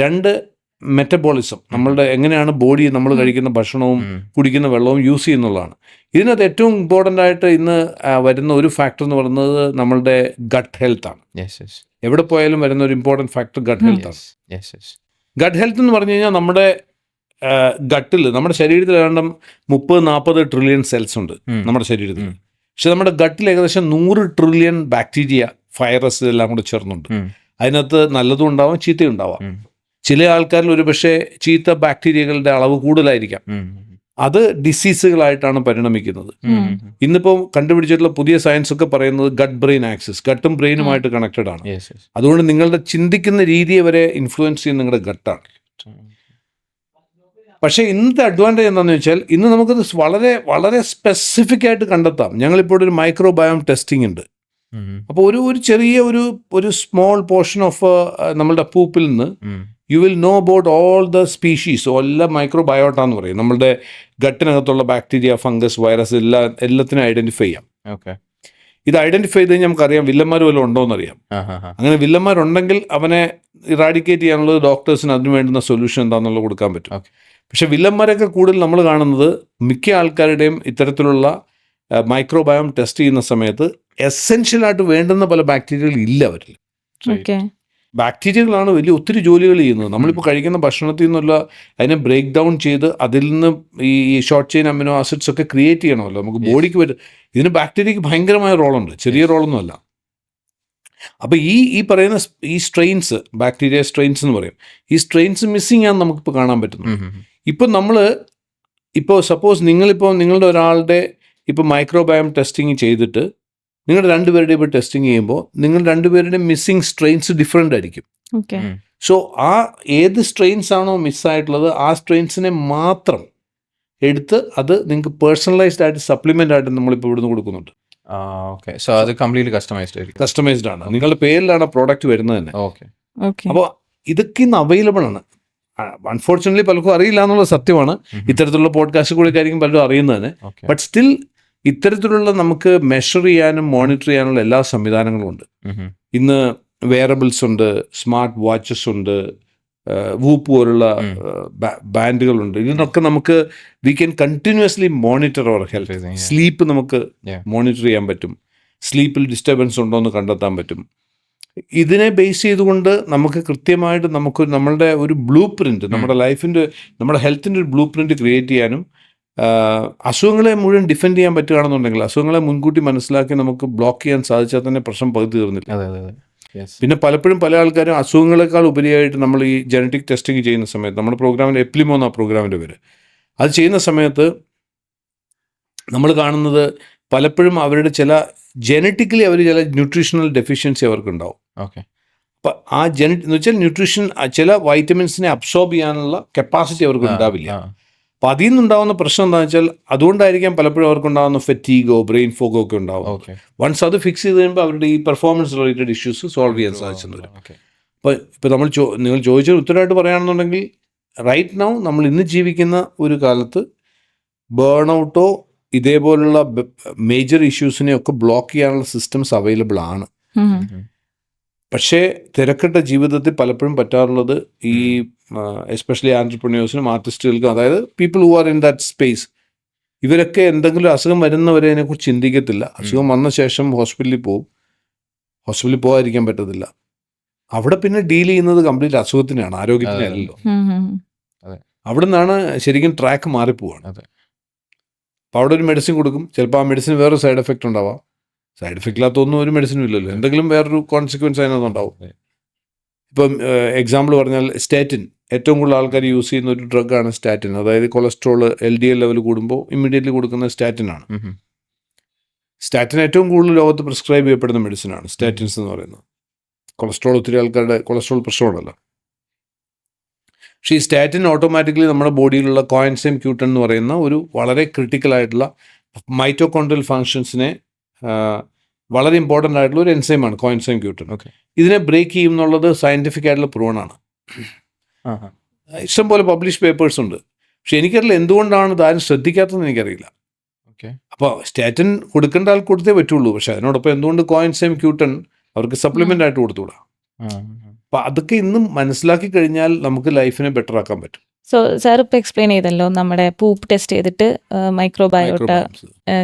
2 മെറ്റബോളിസം, നമ്മളുടെ എങ്ങനെയാണ് ബോഡി നമ്മൾ കഴിക്കുന്ന ഭക്ഷണവും കുടിക്കുന്ന വെള്ളവും യൂസ് ചെയ്യുന്നുള്ളതാണ്. ഇതിനകത്ത് ഏറ്റവും ഇമ്പോർട്ടൻ്റ് ആയിട്ട് ഇന്ന് വരുന്ന ഒരു ഫാക്ടർ എന്ന് പറയുന്നത് നമ്മളുടെ ഗട്ട് ഹെൽത്ത് ആണ്. എവിടെ പോയാലും വരുന്ന ഒരു ഇമ്പോർട്ടൻറ്റ് ഫാക്ടർ ഗട്ട് ഹെൽത്ത് ആണ്. ഗട്ട് ഹെൽത്ത് എന്ന് പറഞ്ഞു കഴിഞ്ഞാൽ നമ്മുടെ ഗട്ടിൽ, നമ്മുടെ ശരീരത്തിൽ ഏതാണ്ട് 30-40 ട്രില്യൺ സെൽസ് ഉണ്ട് നമ്മുടെ ശരീരത്തിൽ. പക്ഷെ നമ്മുടെ ഗട്ടിൽ ഏകദേശം 100 ട്രില്യൺ ബാക്ടീരിയ, വൈറസ് എല്ലാം കൂടെ ചേർന്നുണ്ട്. അതിനകത്ത് നല്ലതും ഉണ്ടാവാം, ചീത്തയും ഉണ്ടാവാം. ചില ആൾക്കാരിൽ ഒരു പക്ഷേ ചീത്ത ബാക്ടീരിയകളുടെ അളവ് കൂടുതലായിരിക്കാം. അത് ഡിസീസുകളായിട്ടാണ് പരിണമിക്കുന്നത്. ഇന്നിപ്പോൾ കണ്ടുപിടിച്ചിട്ടുള്ള പുതിയ സയൻസ് ഒക്കെ പറയുന്നത് ഗട്ട് ബ്രെയിൻ ആക്സിസ്, ഗട്ടും ബ്രെയിനുമായിട്ട് കണക്റ്റഡ് ആണ്. അതുകൊണ്ട് നിങ്ങളുടെ ചിന്തിക്കുന്ന രീതിയെ വരെ ഇൻഫ്ലുവൻസ് ചെയ്യുന്ന നിങ്ങളുടെ ഗട്ടാണ്. പക്ഷേ ഇന്നത്തെ അഡ്വാൻറ്റേജ് എന്താണെന്ന് വെച്ചാൽ ഇന്ന് നമുക്കത് വളരെ വളരെ സ്പെസിഫിക് ആയിട്ട് കണ്ടെത്താം. ഞങ്ങളിപ്പോൾ ഒരു മൈക്രോബയോം ടെസ്റ്റിംഗ് ഉണ്ട്. അപ്പോൾ ഒരു ചെറിയ ഒരു സ്മോൾ പോർഷൻ ഓഫ് നമ്മളുടെ പൂപ്പിൽ നിന്ന് you will know about all the species. എല്ലാം മൈക്രോബയോട്ട എന്ന് പറയും. നമ്മളുടെ ഗട്ടിനകത്തുള്ള ബാക്ടീരിയ, ഫംഗസ്, വൈറസ് എല്ലാത്തിനും ഐഡൻറ്റിഫൈ ചെയ്യാം. ഇത് ഐഡൻറ്റിഫൈ ചെയ്ത് കഴിഞ്ഞാൽ നമുക്കറിയാം വില്ലന്മാർ വല്ലതും ഉണ്ടോ എന്നറിയാം. അങ്ങനെ വില്ലന്മാരുണ്ടെങ്കിൽ അവനെ ഇറാഡിക്കേറ്റ് ചെയ്യാനുള്ളത് ഡോക്ടേഴ്സിന് അതിന് വേണ്ടുന്ന സൊല്യൂഷൻ എന്താണെന്നുള്ളത് കൊടുക്കാൻ പറ്റും. പക്ഷെ വില്ലന്മാരൊക്കെ കൂടുതൽ നമ്മൾ കാണുന്നത് മിക്ക ആൾക്കാരുടെയും ഇത്തരത്തിലുള്ള മൈക്രോബയോം ടെസ്റ്റ് ചെയ്യുന്ന സമയത്ത് എസെൻഷ്യലായിട്ട് വേണ്ടുന്ന പല ബാക്ടീരിയകൾ ഇല്ല അവരിൽ. ബാക്ടീരിയകളാണ് ഒത്തിരി ജോലികൾ ചെയ്യുന്നത്. നമ്മളിപ്പോൾ കഴിക്കുന്ന ഭക്ഷണത്തിൽ നിന്നുള്ള അതിനെ ബ്രേക്ക് ഡൗൺ ചെയ്ത് അതിൽ നിന്ന് ഈ ഷോർട്ട് ചെയിൻ അമിനോ ആസിഡ്സ് ഒക്കെ ക്രിയേറ്റ് ചെയ്യണമല്ലോ നമുക്ക് ബോഡിക്ക് പറ്റും. ഇതിന് ബാക്ടീരിയക്ക് ഭയങ്കരമായ റോളുണ്ട്, ചെറിയ റോളൊന്നുമല്ല. അപ്പോൾ ഈ പറയുന്ന ഈ സ്ട്രെയിൻസ്, ബാക്ടീരിയ സ്ട്രെയിൻസ് എന്ന് പറയും, ഈ സ്ട്രെയിൻസ് മിസ്സിങ് ആണ് നമുക്കിപ്പോൾ കാണാൻ പറ്റുന്നത്. ഇപ്പോൾ സപ്പോസ് നിങ്ങളുടെ ഒരാളുടെ ഇപ്പോൾ മൈക്രോബയോം ടെസ്റ്റിങ് ചെയ്തിട്ട് നിങ്ങളുടെ 2 പേരുടെയും ഇപ്പോൾ ടെസ്റ്റിംഗ് ചെയ്യുമ്പോൾ നിങ്ങൾ 2 പേരുടെയും മിസ്സിങ് സ്ട്രെയിൻസ് ഡിഫറെൻ്റ് ആയിരിക്കും. സോ ആ ഏത് സ്ട്രെയിൻസ് ആണോ മിസ്സായിട്ടുള്ളത് ആ സ്ട്രെയിൻസിനെ മാത്രം എടുത്ത് അത് നിങ്ങൾക്ക് പേഴ്സണലൈസ്ഡ് ആയിട്ട് സപ്ലിമെൻ്റ് ആയിട്ട് നമ്മളിപ്പോൾ ഇവിടുന്ന് കൊടുക്കുന്നുണ്ട്. സോ അത് കംപ്ലീറ്റ്ലി കസ്റ്റമൈസ്ഡ് ആണ്. നിങ്ങളുടെ പേരിലാണ് പ്രോഡക്റ്റ് വരുന്നത് തന്നെ. അപ്പോൾ ഇതൊക്കെ ഇന്ന് അവൈലബിൾ ആണ്. അൺഫോർച്യുനേറ്റ്ലി പലർക്കും അറിയില്ല എന്നുള്ളത് സത്യമാണ്. ഇത്തരത്തിലുള്ള പോഡ്കാസ്റ്റ് കൂടെ ആയിരിക്കും പലരും അറിയുന്നതിന്. ബട്ട് സ്റ്റിൽ ഇത്തരത്തിലുള്ള നമുക്ക് മെഷർ ചെയ്യാനും മോണിറ്റർ ചെയ്യാനുള്ള എല്ലാ സംവിധാനങ്ങളും ഉണ്ട്. ഇന്ന് വെയറബിൾസ് ഉണ്ട്, സ്മാർട്ട് വാച്ചസ് ഉണ്ട്, വൂപ്പ് പോലുള്ള ബാൻഡുകളുണ്ട്. ഇതിനൊക്കെ നമുക്ക് we can continuously monitor our health. Sleep നമുക്ക് മോണിറ്റർ ചെയ്യാൻ പറ്റും. സ്ലീപ്പിൽ ഡിസ്റ്റർബൻസ് ഉണ്ടോ എന്ന് കണ്ടെത്താൻ പറ്റും. ഇതിനെ ബേസ് ചെയ്തുകൊണ്ട് നമുക്ക് കൃത്യമായിട്ട് നമ്മളുടെ ഒരു ബ്ലൂ പ്രിൻറ്റ്, നമ്മുടെ ലൈഫിൻ്റെ, നമ്മുടെ ഹെൽത്തിൻ്റെ ഒരു ബ്ലൂ പ്രിൻറ്റ് ക്രിയേറ്റ് ചെയ്യാനും അസുഖങ്ങളെ മുഴുവൻ ഡിഫെൻഡ് ചെയ്യാൻ പറ്റുകയാണെന്നുണ്ടെങ്കിൽ, അസുഖങ്ങളെ മുൻകൂട്ടി മനസ്സിലാക്കി നമുക്ക് ബ്ലോക്ക് ചെയ്യാൻ സാധിച്ചാൽ തന്നെ പ്രശ്നം പകുതി തീർന്നില്ല. പിന്നെ പലപ്പോഴും പല ആൾക്കാരും അസുഖങ്ങളെക്കാൾ ഉപരിയായിട്ട് നമ്മൾ ഈ ജനറ്റിക് ടെസ്റ്റിംഗ് ചെയ്യുന്ന സമയത്ത്, നമ്മുടെ പ്രോഗ്രാമിൻ്റെ എപ്ലിമോ എന്ന പ്രോഗ്രാമിൻ്റെ പേര്, അത് ചെയ്യുന്ന സമയത്ത് നമ്മൾ കാണുന്നത് പലപ്പോഴും അവരുടെ ചില ജനറ്റിക്കലി അവർ ചില ന്യൂട്രീഷണൽ ഡെഫിഷ്യൻസി അവർക്കുണ്ടാവും. ഓക്കെ. അപ്പം ആ എന്ന് വെച്ചാൽ ന്യൂട്രീഷൻ ചില വൈറ്റമിൻസിനെ അബ്സോർബ് ചെയ്യാനുള്ള കപ്പാസിറ്റി അവർക്ക് ഉണ്ടാവില്ല. അപ്പം അതിൽ നിന്നുണ്ടാകുന്ന പ്രശ്നം എന്താണെന്ന് വെച്ചാൽ അതുകൊണ്ടായിരിക്കാം പലപ്പോഴും അവർക്കുണ്ടാകുന്ന ഫെറ്റീഗോ ബ്രെയിൻ ഫോഗോ ഒക്കെ ഉണ്ടാവും. വൺസ് അത് ഫിക്സ് ചെയ്ത് കഴിയുമ്പോൾ അവരുടെ ഈ പെർഫോമൻസ് റിലേറ്റഡ് ഇഷ്യൂസ് സോൾവ് ചെയ്യാൻ സാധിച്ചെന്ന് വരും. അപ്പോൾ ഇപ്പോൾ നിങ്ങൾ ചോദിച്ചത് ഉത്തരമായിട്ട് പറയുകയാണെന്നുണ്ടെങ്കിൽ റൈറ്റ് നൗ നമ്മൾ ഇന്ന് ജീവിക്കുന്ന ഒരു കാലത്ത് ബേൺ ഔട്ടോ ഇതേപോലുള്ള മേജർ ഇഷ്യൂസിനെയൊക്കെ ബ്ലോക്ക് ചെയ്യാനുള്ള സിസ്റ്റംസ് അവൈലബിൾ ആണ്. പക്ഷേ തിരക്കിട്ട ജീവിതത്തിൽ പലപ്പോഴും പറ്റാറുള്ളത് ഈ എസ്പെഷ്യലി ആൻറ്റർപ്രന്യൂഴ്സിനും ആർട്ടിസ്റ്റുകൾക്കും, അതായത് people who are in that space, ഇവരൊക്കെ എന്തെങ്കിലും അസുഖം വരുന്നവരെ അതിനെക്കുറിച്ച് ചിന്തിക്കത്തില്ല. അസുഖം വന്ന ശേഷം ഹോസ്പിറ്റലിൽ പോകും, ഹോസ്പിറ്റലിൽ പോകാതിരിക്കാൻ പറ്റത്തില്ല. അവിടെ പിന്നെ ഡീൽ ചെയ്യുന്നത് കംപ്ലീറ്റ് അസുഖത്തിനാണ്, ആരോഗ്യത്തിനല്ലല്ലോ. അവിടെ നിന്നാണ് ശരിക്കും ട്രാക്ക് മാറിപ്പോവാണ്. അപ്പോൾ അവിടെ ഒരു മെഡിസിൻ കൊടുക്കും, ചിലപ്പോൾ ആ മെഡിസിൻ വേറെ സൈഡ് എഫക്റ്റ് ഉണ്ടാവാം. സൈഡ് എഫക്റ്റ് ഇല്ലാത്തൊന്നും ഒരു മെഡിസിനും ഇല്ലല്ലോ, എന്തെങ്കിലും വേറൊരു കോൺസിക്വൻസ് അതിനകത്തുണ്ടാവും. ഇപ്പം എക്സാമ്പിൾ പറഞ്ഞാൽ സ്റ്റാറ്റിൻ, ഏറ്റവും കൂടുതൽ ആൾക്കാർ യൂസ് ചെയ്യുന്ന ഒരു ഡ്രഗാണ് സ്റ്റാറ്റിൻ. അതായത് കൊളസ്ട്രോൾ LDL ലെവൽ കൂടുമ്പോൾ ഇമ്മീഡിയറ്റ്ലി കൊടുക്കുന്ന സ്റ്റാറ്റിനാണ്. സ്റ്റാറ്റിൻ ഏറ്റവും കൂടുതൽ ലോകത്ത് പ്രിസ്ക്രൈബ് ചെയ്യപ്പെടുന്ന മെഡിസിനാണ് സ്റ്റാറ്റിൻസ് എന്ന് പറയുന്നത്. കൊളസ്ട്രോൾ, ഒത്തിരി ആൾക്കാരുടെ കൊളസ്ട്രോൾ പ്രശ്നമുണ്ടല്ലോ. പക്ഷേ ഈ സ്റ്റാറ്റിൻ ഓട്ടോമാറ്റിക്കലി നമ്മുടെ ബോഡിയിലുള്ള കോഎൻസൈം Q10 എന്ന് പറയുന്ന ഒരു വളരെ ക്രിട്ടിക്കലായിട്ടുള്ള മൈറ്റോകോൺഡ്രിയൽ ഫങ്ഷൻസിനെ വളരെ ഇമ്പോർട്ടൻ്റ് ആയിട്ടുള്ള ഒരു എൻസൈമാണ് കോഎൻസൈം Q10. ഇതിനെ ബ്രേക്ക് ചെയ്യും എന്നുള്ളത് സയൻറ്റിഫിക് ആയിട്ടുള്ള പ്രൂവൺ ആണ്. ഇഷ്ടംപോലെ പബ്ലിഷ് പേപ്പേഴ്സ് ഉണ്ട്. പക്ഷെ എനിക്കറിയില്ല എന്തുകൊണ്ടാണ് ഇതാരും ശ്രദ്ധിക്കാത്തതെന്ന് എനിക്കറിയില്ല. അപ്പോൾ സ്റ്റാറ്റിൻ കൊടുക്കേണ്ട ആൾക്ക് കൊടുത്തേ പറ്റുള്ളൂ. പക്ഷെ അതിനോടൊപ്പം എന്തുകൊണ്ട് കോഎൻസൈം Q10 അവർക്ക് സപ്ലിമെൻ്റ് ആയിട്ട് കൊടുത്തുകൂടാ? അപ്പം അതൊക്കെ ഇന്നും മനസ്സിലാക്കി കഴിഞ്ഞാൽ നമുക്ക് ലൈഫിനെ ബെറ്റർ ആക്കാൻ പറ്റും. സോ സാർ ഇപ്പോൾ എക്സ്പ്ലെയിൻ ചെയ്തല്ലോ നമ്മുടെ പൂപ്പ് ടെസ്റ്റ് ചെയ്തിട്ട് മൈക്രോബയോട്ട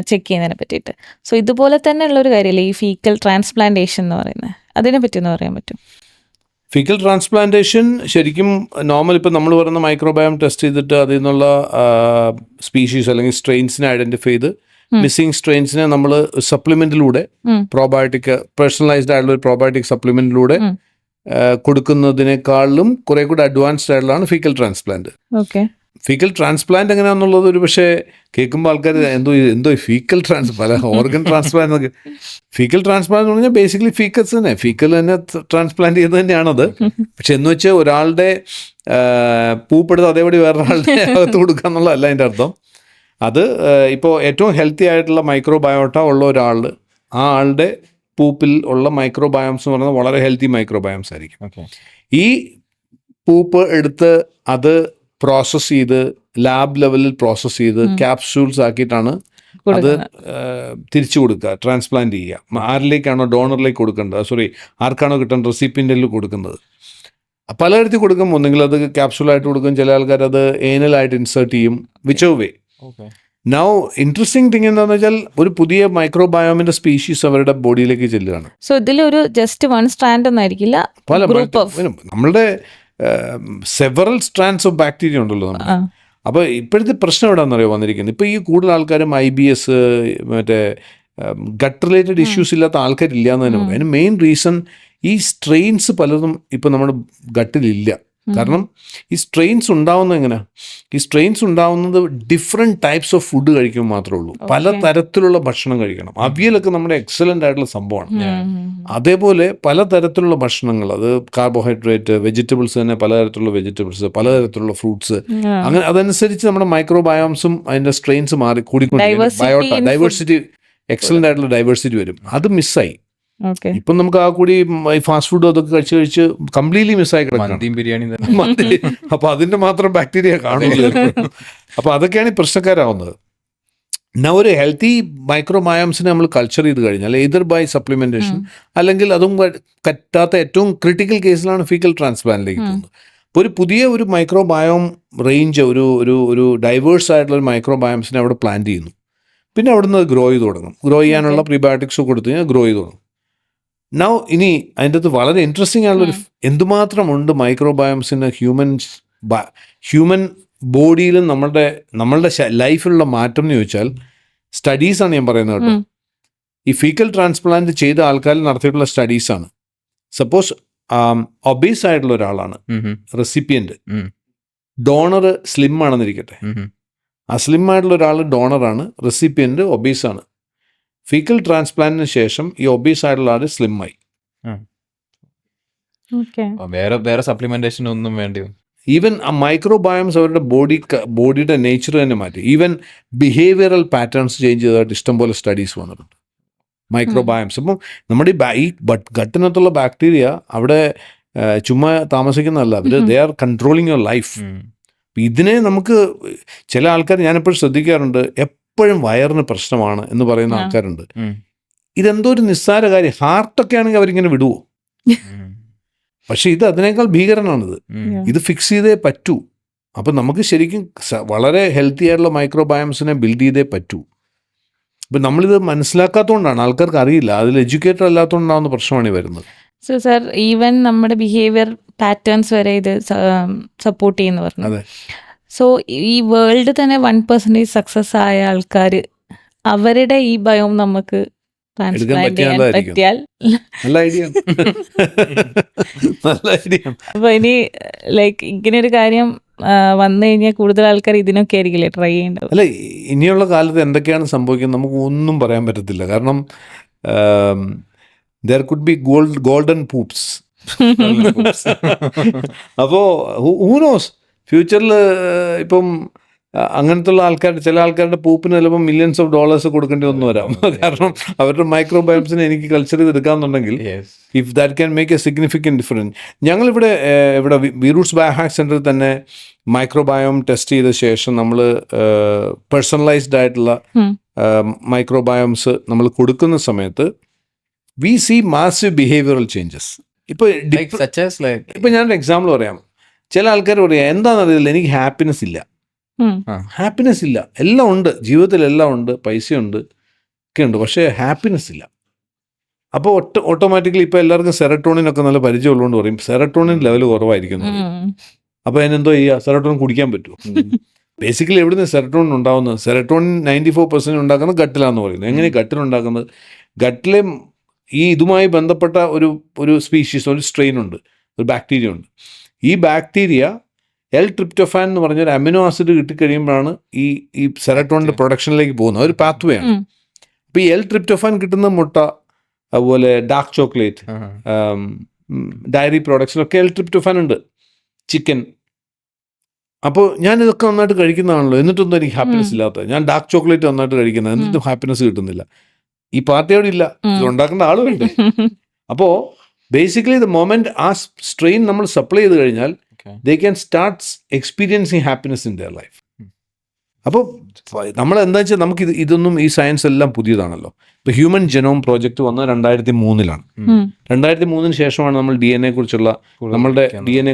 ചെക്ക് ചെയ്യുന്നതിനെ പറ്റിയിട്ട്. സോ ഇതുപോലെ തന്നെ ഉള്ളൊരു കാര്യമല്ലേ ഈ ഫീക്കൽ ട്രാൻസ്പ്ലാന്റേഷൻ എന്ന് പറയുന്നത്, അതിനെ പറ്റി ഒന്ന് പറയാൻ പറ്റും? ഫീക്കൽ ട്രാൻസ്പ്ലാന്റേഷൻ ശരിക്കും നോർമൽ ഇപ്പോൾ നമ്മൾ പറയുന്ന മൈക്രോബയോം ടെസ്റ്റ് ചെയ്തിട്ട് അതിൽ നിന്നുള്ള സ്പീഷീസ് അല്ലെങ്കിൽ സ്ട്രെയിൻസിനെ ഐഡൻറ്റിഫൈ ചെയ്ത് മിസ്സിംഗ് സ്ട്രെയിൻസിനെ നമ്മൾ സപ്ലിമെൻറ്റിലൂടെ പ്രോബയോട്ടിക് പേഴ്സണലൈസ്ഡ് ആയിട്ടുള്ള ഒരു പ്രോബയോട്ടിക് സപ്ലിമെൻറ്റിലൂടെ കൊടുക്കുന്നതിനേക്കാളും കുറെ കൂടെ അഡ്വാൻസ്ഡ് ആയിട്ടുള്ളതാണ് ഫീക്കൽ ട്രാൻസ്പ്ലാന്റ്. ഫീക്കൽ ട്രാൻസ്പ്ലാന്റ് എങ്ങനെയാണെന്നുള്ളത് ഒരു പക്ഷേ കേൾക്കുമ്പോൾ ആൾക്കാർ എന്തോ ഫീക്കൽ പല ഓർഗൻ ട്രാൻസ്പ്ലാന്റ് എന്നൊക്കെ. ഫീക്കൽ ട്രാൻസ്പ്ലാന്റ് എന്ന് പറഞ്ഞാൽ ബേസിക്കലി ഫീക്കൽസ് തന്നെ, ഫീക്കൽ തന്നെ ട്രാൻസ്പ്ലാന്റ് ചെയ്ത് തന്നെയാണത്. പക്ഷെ എന്ന് വെച്ചാൽ ഒരാളുടെ പൂപ്പെടുത്ത് അതേപടി വേറൊരാളുടെ അകത്ത് കൊടുക്കുക എന്നുള്ളതല്ല അതിൻ്റെ അർത്ഥം. അത് ഇപ്പോൾ ഏറ്റവും ഹെൽത്തി ആയിട്ടുള്ള മൈക്രോബയോട്ട ഉള്ള ഒരാൾ, ആ ആളുടെ പൂപ്പിൽ ഉള്ള മൈക്രോബയോംസ് എന്ന് പറയുന്നത് വളരെ ഹെൽത്തി മൈക്രോബയോംസ് ആയിരിക്കും. ഈ പൂപ്പ് എടുത്ത് അത് പ്രോസസ്സ് ചെയ്ത് ലാബ് ലെവലിൽ പ്രോസസ്സ് ചെയ്ത് ക്യാപ്സ്യൂൾസ് ആക്കിയിട്ടാണ് അത് തിരിച്ചു കൊടുക്കുക, ട്രാൻസ്പ്ലാന്റ് ചെയ്യുക. ആരിലേക്കാണോ ഡോണറിലേക്ക് കൊടുക്കേണ്ടത്, ആർക്കാണോ കിട്ടേണ്ടത് റെസിപ്പിയന്റിൽ കൊടുക്കുന്നത്. പലതരത്തിൽ കൊടുക്കും. ഒന്നെങ്കിൽ അത് ക്യാപ്സ്യൂളായിട്ട് കൊടുക്കും, ചില ആൾക്കാർ അത് ഏനലായിട്ട് ഇൻസേർട്ട് ചെയ്യും, which way. Now interesting thing എന്താണെന്ന് വെച്ചാൽ ഒരു പുതിയ മൈക്രോബയോമിന്റെ സ്പീഷീസ് അവരുടെ ബോഡിയിലേക്ക് ചെല്ലുകയാണ്. സോ ഇതിലൊരു ജസ്റ്റ് വൺ സ്ട്രാൻഡ് ഒന്നും ആയിരിക്കില്ല, നമ്മളുടെ സെവറൽ സ്ട്രാൻഡ്സ് ഓഫ് ബാക്ടീരിയ ഉണ്ടല്ലോ നമ്മൾ. അപ്പോൾ ഇപ്പോഴത്തെ പ്രശ്നം എവിടെയാണെന്നറിയോ വന്നിരിക്കുന്നത്? ഇപ്പോൾ ഈ കൂടുതൽ ആൾക്കാരും IBS മറ്റേ ഗട്ട് റിലേറ്റഡ് ഇഷ്യൂസ് ഇല്ലാത്ത ആൾക്കാരില്ല എന്ന് തന്നെ പറയും. അതിന് മെയിൻ റീസൺ ഈ സ്ട്രെയിൻസ് പലതും ഇപ്പോൾ നമ്മുടെ ഗട്ടിലില്ല. കാരണം ഈ സ്ട്രെയിൻസ് ഉണ്ടാവുന്നത് എങ്ങനെയാണ്? ഈ സ്ട്രെയിൻസ് ഉണ്ടാവുന്നത് ഡിഫറെൻറ്റ് ടൈപ്സ് ഓഫ് ഫുഡ് കഴിക്കുമ്പോൾ മാത്രമേ ഉള്ളൂ. പല തരത്തിലുള്ള ഭക്ഷണം കഴിക്കണം. അവിയലൊക്കെ നമ്മുടെ എക്സലൻ്റ് ആയിട്ടുള്ള സംഭവമാണ്. അതേപോലെ പലതരത്തിലുള്ള ഭക്ഷണങ്ങൾ, അത് കാർബോഹൈഡ്രേറ്റ്, വെജിറ്റബിൾസ് തന്നെ പലതരത്തിലുള്ള വെജിറ്റബിൾസ്, പലതരത്തിലുള്ള ഫ്രൂട്ട്സ്, അങ്ങനെ അതനുസരിച്ച് നമ്മുടെ മൈക്രോബയോംസും അതിൻ്റെ സ്ട്രെയിൻസ് മാറി കൂടിക്കൊണ്ട് ഡൈവേഴ്സിറ്റി, എക്സലൻ്റ് ആയിട്ടുള്ള ഡൈവേഴ്സിറ്റി വരും. അത് മിസ്സായി. ഇപ്പം നമുക്ക് ആ കൂടി ഈ ഫാസ്റ്റ് ഫുഡ് അതൊക്കെ കഴിച്ച് കംപ്ലീറ്റ്ലി മിസ്സായി കിടക്കണം. അപ്പൊ അതിന്റെ മാത്രം ബാക്ടീരിയ കാണുള്ളൂ. അപ്പൊ അതൊക്കെയാണ് ഈ പ്രശ്നക്കാരാവുന്നത്. ഒരു ഹെൽത്തി മൈക്രോബയോംസിനെ നമ്മൾ കൾച്ചർ ചെയ്ത് കഴിഞ്ഞാൽ എയ്തർ ബൈ സപ്ലിമെന്റേഷൻ അല്ലെങ്കിൽ അതും പറ്റാത്ത ഏറ്റവും ക്രിട്ടിക്കൽ കേസിലാണ് ഫീക്കൽ ട്രാൻസ്പ്ലാന്റിലേക്ക് പോകുന്നത്. അപ്പോൾ ഒരു പുതിയ ഒരു മൈക്രോബയോം റേഞ്ച്, ഒരു ഡൈവേഴ്സ് ആയിട്ടുള്ള ഒരു മൈക്രോബയോംസിനെ അവിടെ പ്ലാൻ ചെയ്യുന്നു. പിന്നെ അവിടെ നിന്ന് ഗ്രോ ചെയ്ത് തുടങ്ങും. ഗ്രോ ചെയ്യാനുള്ള പ്രീബയോട്ടിക്സ് കൊടുത്തു കഴിഞ്ഞാൽ ഗ്രോ ചെയ്ത് തുടങ്ങും. നൗ ഇനി അതിൻ്റെ അകത്ത് വളരെ ഇൻട്രസ്റ്റിംഗ് ആയിട്ടുള്ളൊരു എന്തുമാത്രമുണ്ട് മൈക്രോബയോംസിന് ഹ്യൂമൻ ബോഡിയിലും നമ്മളുടെ ലൈഫിലുള്ള മാറ്റം എന്ന് ചോദിച്ചാൽ സ്റ്റഡീസാണ് ഞാൻ പറയുന്നത് കേട്ടോ. ഈ ഫീക്കൽ ട്രാൻസ്പ്ലാന്റ് ചെയ്ത ആൾക്കാരിൽ നടത്തിയിട്ടുള്ള സ്റ്റഡീസാണ്. സപ്പോസ് ഒബീസ് ആയിട്ടുള്ള ഒരാളാണ് റെസിപ്പിയന്റ്, ഡോണർ സ്ലിം ആണെന്നിരിക്കട്ടെ. ആ സ്ലിം ആയിട്ടുള്ള ഒരാൾ ഡോണറാണ്, റെസിപ്പിയന്റ് ഒബീസാണ്. ഫീക്കൽ ട്രാൻസ്പ്ലാന്റിന് ശേഷം ഈ ഒബീസ് ആയിട്ടുള്ള ആൾ സ്ലിമ്മായി. ഓക്കെ. വേറെ സപ്ലിമെന്റേഷൻ ഒന്നും വേണ്ടി ഈവൻ ആ മൈക്രോബയോംസ് അവരുടെ ബോഡിയുടെ നേച്ചർ തന്നെ മാറ്റി. ഈവൻ ബിഹേവിയറൽ പാറ്റേൺസ് ചേഞ്ച് ചെയ്തതായിട്ട് ഇഷ്ടംപോലെ സ്റ്റഡീസ് വന്നിട്ടുണ്ട് മൈക്രോബയോംസ്. അപ്പം നമ്മുടെ ഈ ഗട്ടിനകത്തുള്ള ബാക്ടീരിയ അവിടെ ചുമ്മാ താമസിക്കുന്നതല്ല, അവർ they are controlling your life. ഇതിനെ നമുക്ക് ചില ആൾക്കാർ ഞാനെപ്പോഴും ശ്രദ്ധിക്കാറുണ്ട്, എപ്പോഴും വയറിന് പ്രശ്നമാണ് എന്ന് പറയുന്ന ആൾക്കാരുണ്ട്. ഇതെന്തോ ഒരു നിസ്സാര കാര്യം, ഹാർട്ടൊക്കെ ആണെങ്കിൽ അവരിങ്ങനെ വിടുവോ? പക്ഷെ ഇത് അതിനേക്കാൾ ഭീകരനാണിത്. ഇത് ഫിക്സ് ചെയ്തേ പറ്റൂ. അപ്പം നമുക്ക് ശരിക്കും വളരെ ഹെൽത്തി ആയിട്ടുള്ള മൈക്രോബയോംസിനെ ബിൽഡ് ചെയ്തേ പറ്റൂ. ഇപ്പം നമ്മളിത് മനസ്സിലാക്കാത്തതുകൊണ്ടാണ്, ആൾക്കാർക്ക് അറിയില്ല, അതിൽ എഡ്യൂക്കേറ്റഡ് അല്ലാത്തതുകൊണ്ടാവുന്ന പ്രശ്നമാണ് ഈ വരുന്നത്. സോ സർ, ഈവൻ നമ്മുടെ ബിഹേവിയർ പാറ്റേൺസ് വരെ ഇത് സപ്പോർട്ട് ചെയ്യുന്നു പറഞ്ഞു. അതെ. സോ ഈ വേൾഡ് തന്നെ 1% സക്സസ് ആയ ആൾക്കാർ, അവരുടെ ഈ ബയോം നമുക്ക് ട്രാൻസ്പ്ലാന്റ് ചെയ്യാൻ പറ്റിയാൽ നല്ല ഐഡിയ. നല്ല ഐഡിയ. അപ്പൊ ഇനി ലൈക്ക് ഇങ്ങനെ ഒരു കാര്യം വന്നു കഴിഞ്ഞാൽ കൂടുതൽ ആൾക്കാർ ഇതിനൊക്കെ ആയിരിക്കില്ലേ ട്രൈ ചെയ്യേണ്ടത്? അല്ല, ഇനിയുള്ള കാലത്ത് എന്തൊക്കെയാണ് സംഭവിക്കുന്നത് നമുക്ക് ഒന്നും പറയാൻ പറ്റത്തില്ല. കാരണം there could be golden poops. അപ്പോൾ who knows, ഫ്യൂച്ചറിൽ ഇപ്പം അങ്ങനത്തുള്ള ആൾക്കാർ, ചില ആൾക്കാരുടെ പൂപ്പിന് ചിലപ്പോൾ $millions കൊടുക്കേണ്ടി വന്നു വരാം. കാരണം അവരുടെ മൈക്രോബയോംസിനെ എനിക്ക് കൾച്ചർ ചെയ്തെടുക്കാമെന്നുണ്ടെങ്കിൽ if that can make a significant difference. ഞങ്ങളിവിടെ ഇവിടെ വീറൂട്ട്സ് ബയോഹാക്ക് സെൻറ്ററിൽ തന്നെ മൈക്രോബയോം ടെസ്റ്റ് ചെയ്ത ശേഷം നമ്മൾ പേഴ്സണലൈസ്ഡ് ആയിട്ടുള്ള മൈക്രോബയോംസ് നമ്മൾ കൊടുക്കുന്ന സമയത്ത് we see massive behavioral changes. ഇപ്പോൾ ഞാനൊരു എക്സാമ്പിൾ പറയാം. ചില ആൾക്കാർ പറയാം, എന്താണെന്നറിയില്ല, എനിക്ക് ഹാപ്പിനെസ് ഇല്ല. ഹാപ്പിനെസ് ഇല്ല, എല്ലാം ഉണ്ട് ജീവിതത്തിൽ, എല്ലാം ഉണ്ട്, പൈസയുണ്ട്, ഒക്കെ ഉണ്ട്, പക്ഷേ ഹാപ്പിനെസ് ഇല്ല. അപ്പോൾ ഓട്ടോമാറ്റിക്കലി ഇപ്പോൾ എല്ലാവർക്കും സെറട്ടോണിനൊക്കെ നല്ല പരിചയമുള്ളതുകൊണ്ട് പറയും സെറട്ടോണിൻ ലെവൽ കുറവായിരിക്കും. അപ്പോൾ അതിനെന്തോ ചെയ്യുക, സെറട്ടോണിൻ കുടിക്കാൻ പറ്റുമോ? ബേസിക്കലി എവിടുന്ന് സെറട്ടോണിൻ ഉണ്ടാകുന്നത്? സെറട്ടോണിൻ 94% ഉണ്ടാക്കുന്നത് ഗട്ടിലാന്ന് പറയുന്നത്. എങ്ങനെ ഗട്ടിലുണ്ടാക്കുന്നത്? ഗട്ടിലെ ഈ ഇതുമായി ബന്ധപ്പെട്ട ഒരു സ്പീഷീസ്, ഒരു സ്ട്രെയിൻ ഉണ്ട്, ഒരു ബാക്ടീരിയ ഉണ്ട്. ഈ ബാക്ടീരിയ L-tryptophan എന്ന് പറഞ്ഞൊരു അമിനോ ആസിഡ് കിട്ടിക്കഴിയുമ്പോഴാണ് ഈ സെറട്ടോണിൻ്റെ പ്രൊഡക്ഷനിലേക്ക് പോകുന്നത്. ഒരു പാത്വേ ആണ്. അപ്പോൾ ഈ L-tryptophan കിട്ടുന്ന മുട്ട, അതുപോലെ ഡാർക്ക് ചോക്ലേറ്റ്, ഡയറി പ്രോഡക്ട്സിലൊക്കെ L-tryptophan ഉണ്ട്, ചിക്കൻ. അപ്പോൾ ഞാനിതൊക്കെ നന്നായിട്ട് കഴിക്കുന്നതാണല്ലോ, എന്നിട്ടൊന്നും എനിക്ക് ഹാപ്പിനെസ് ഇല്ലാത്തത്. ഞാൻ ഡാർക്ക് ചോക്ലേറ്റ് നന്നായിട്ട് കഴിക്കുന്നത്, എന്നിട്ടും ഹാപ്പിനെസ് കിട്ടുന്നില്ല. ഈ പാർട്ടിയോട് ഇല്ല, ഇത് ഉണ്ടാക്കേണ്ട ആൾ വേണ്ടേ? അപ്പോൾ ബേസിക്കലി ദ മൊമെന്റ് ആ സ്ട്രെയിൻ നമ്മൾ സപ്ലൈ ചെയ്ത് കഴിഞ്ഞാൽ they can start experiencing happiness in their life. അപ്പോൾ നമ്മൾ എന്താ വെച്ചാൽ നമുക്ക് ഇതൊന്നും ഈ സയൻസ് എല്ലാം പുതിയതാണല്ലോ. ഇപ്പോൾ ഹ്യൂമൻ ജനോം പ്രോജക്റ്റ് വന്നത് 2003 2003 ശേഷമാണ് നമ്മൾ DNA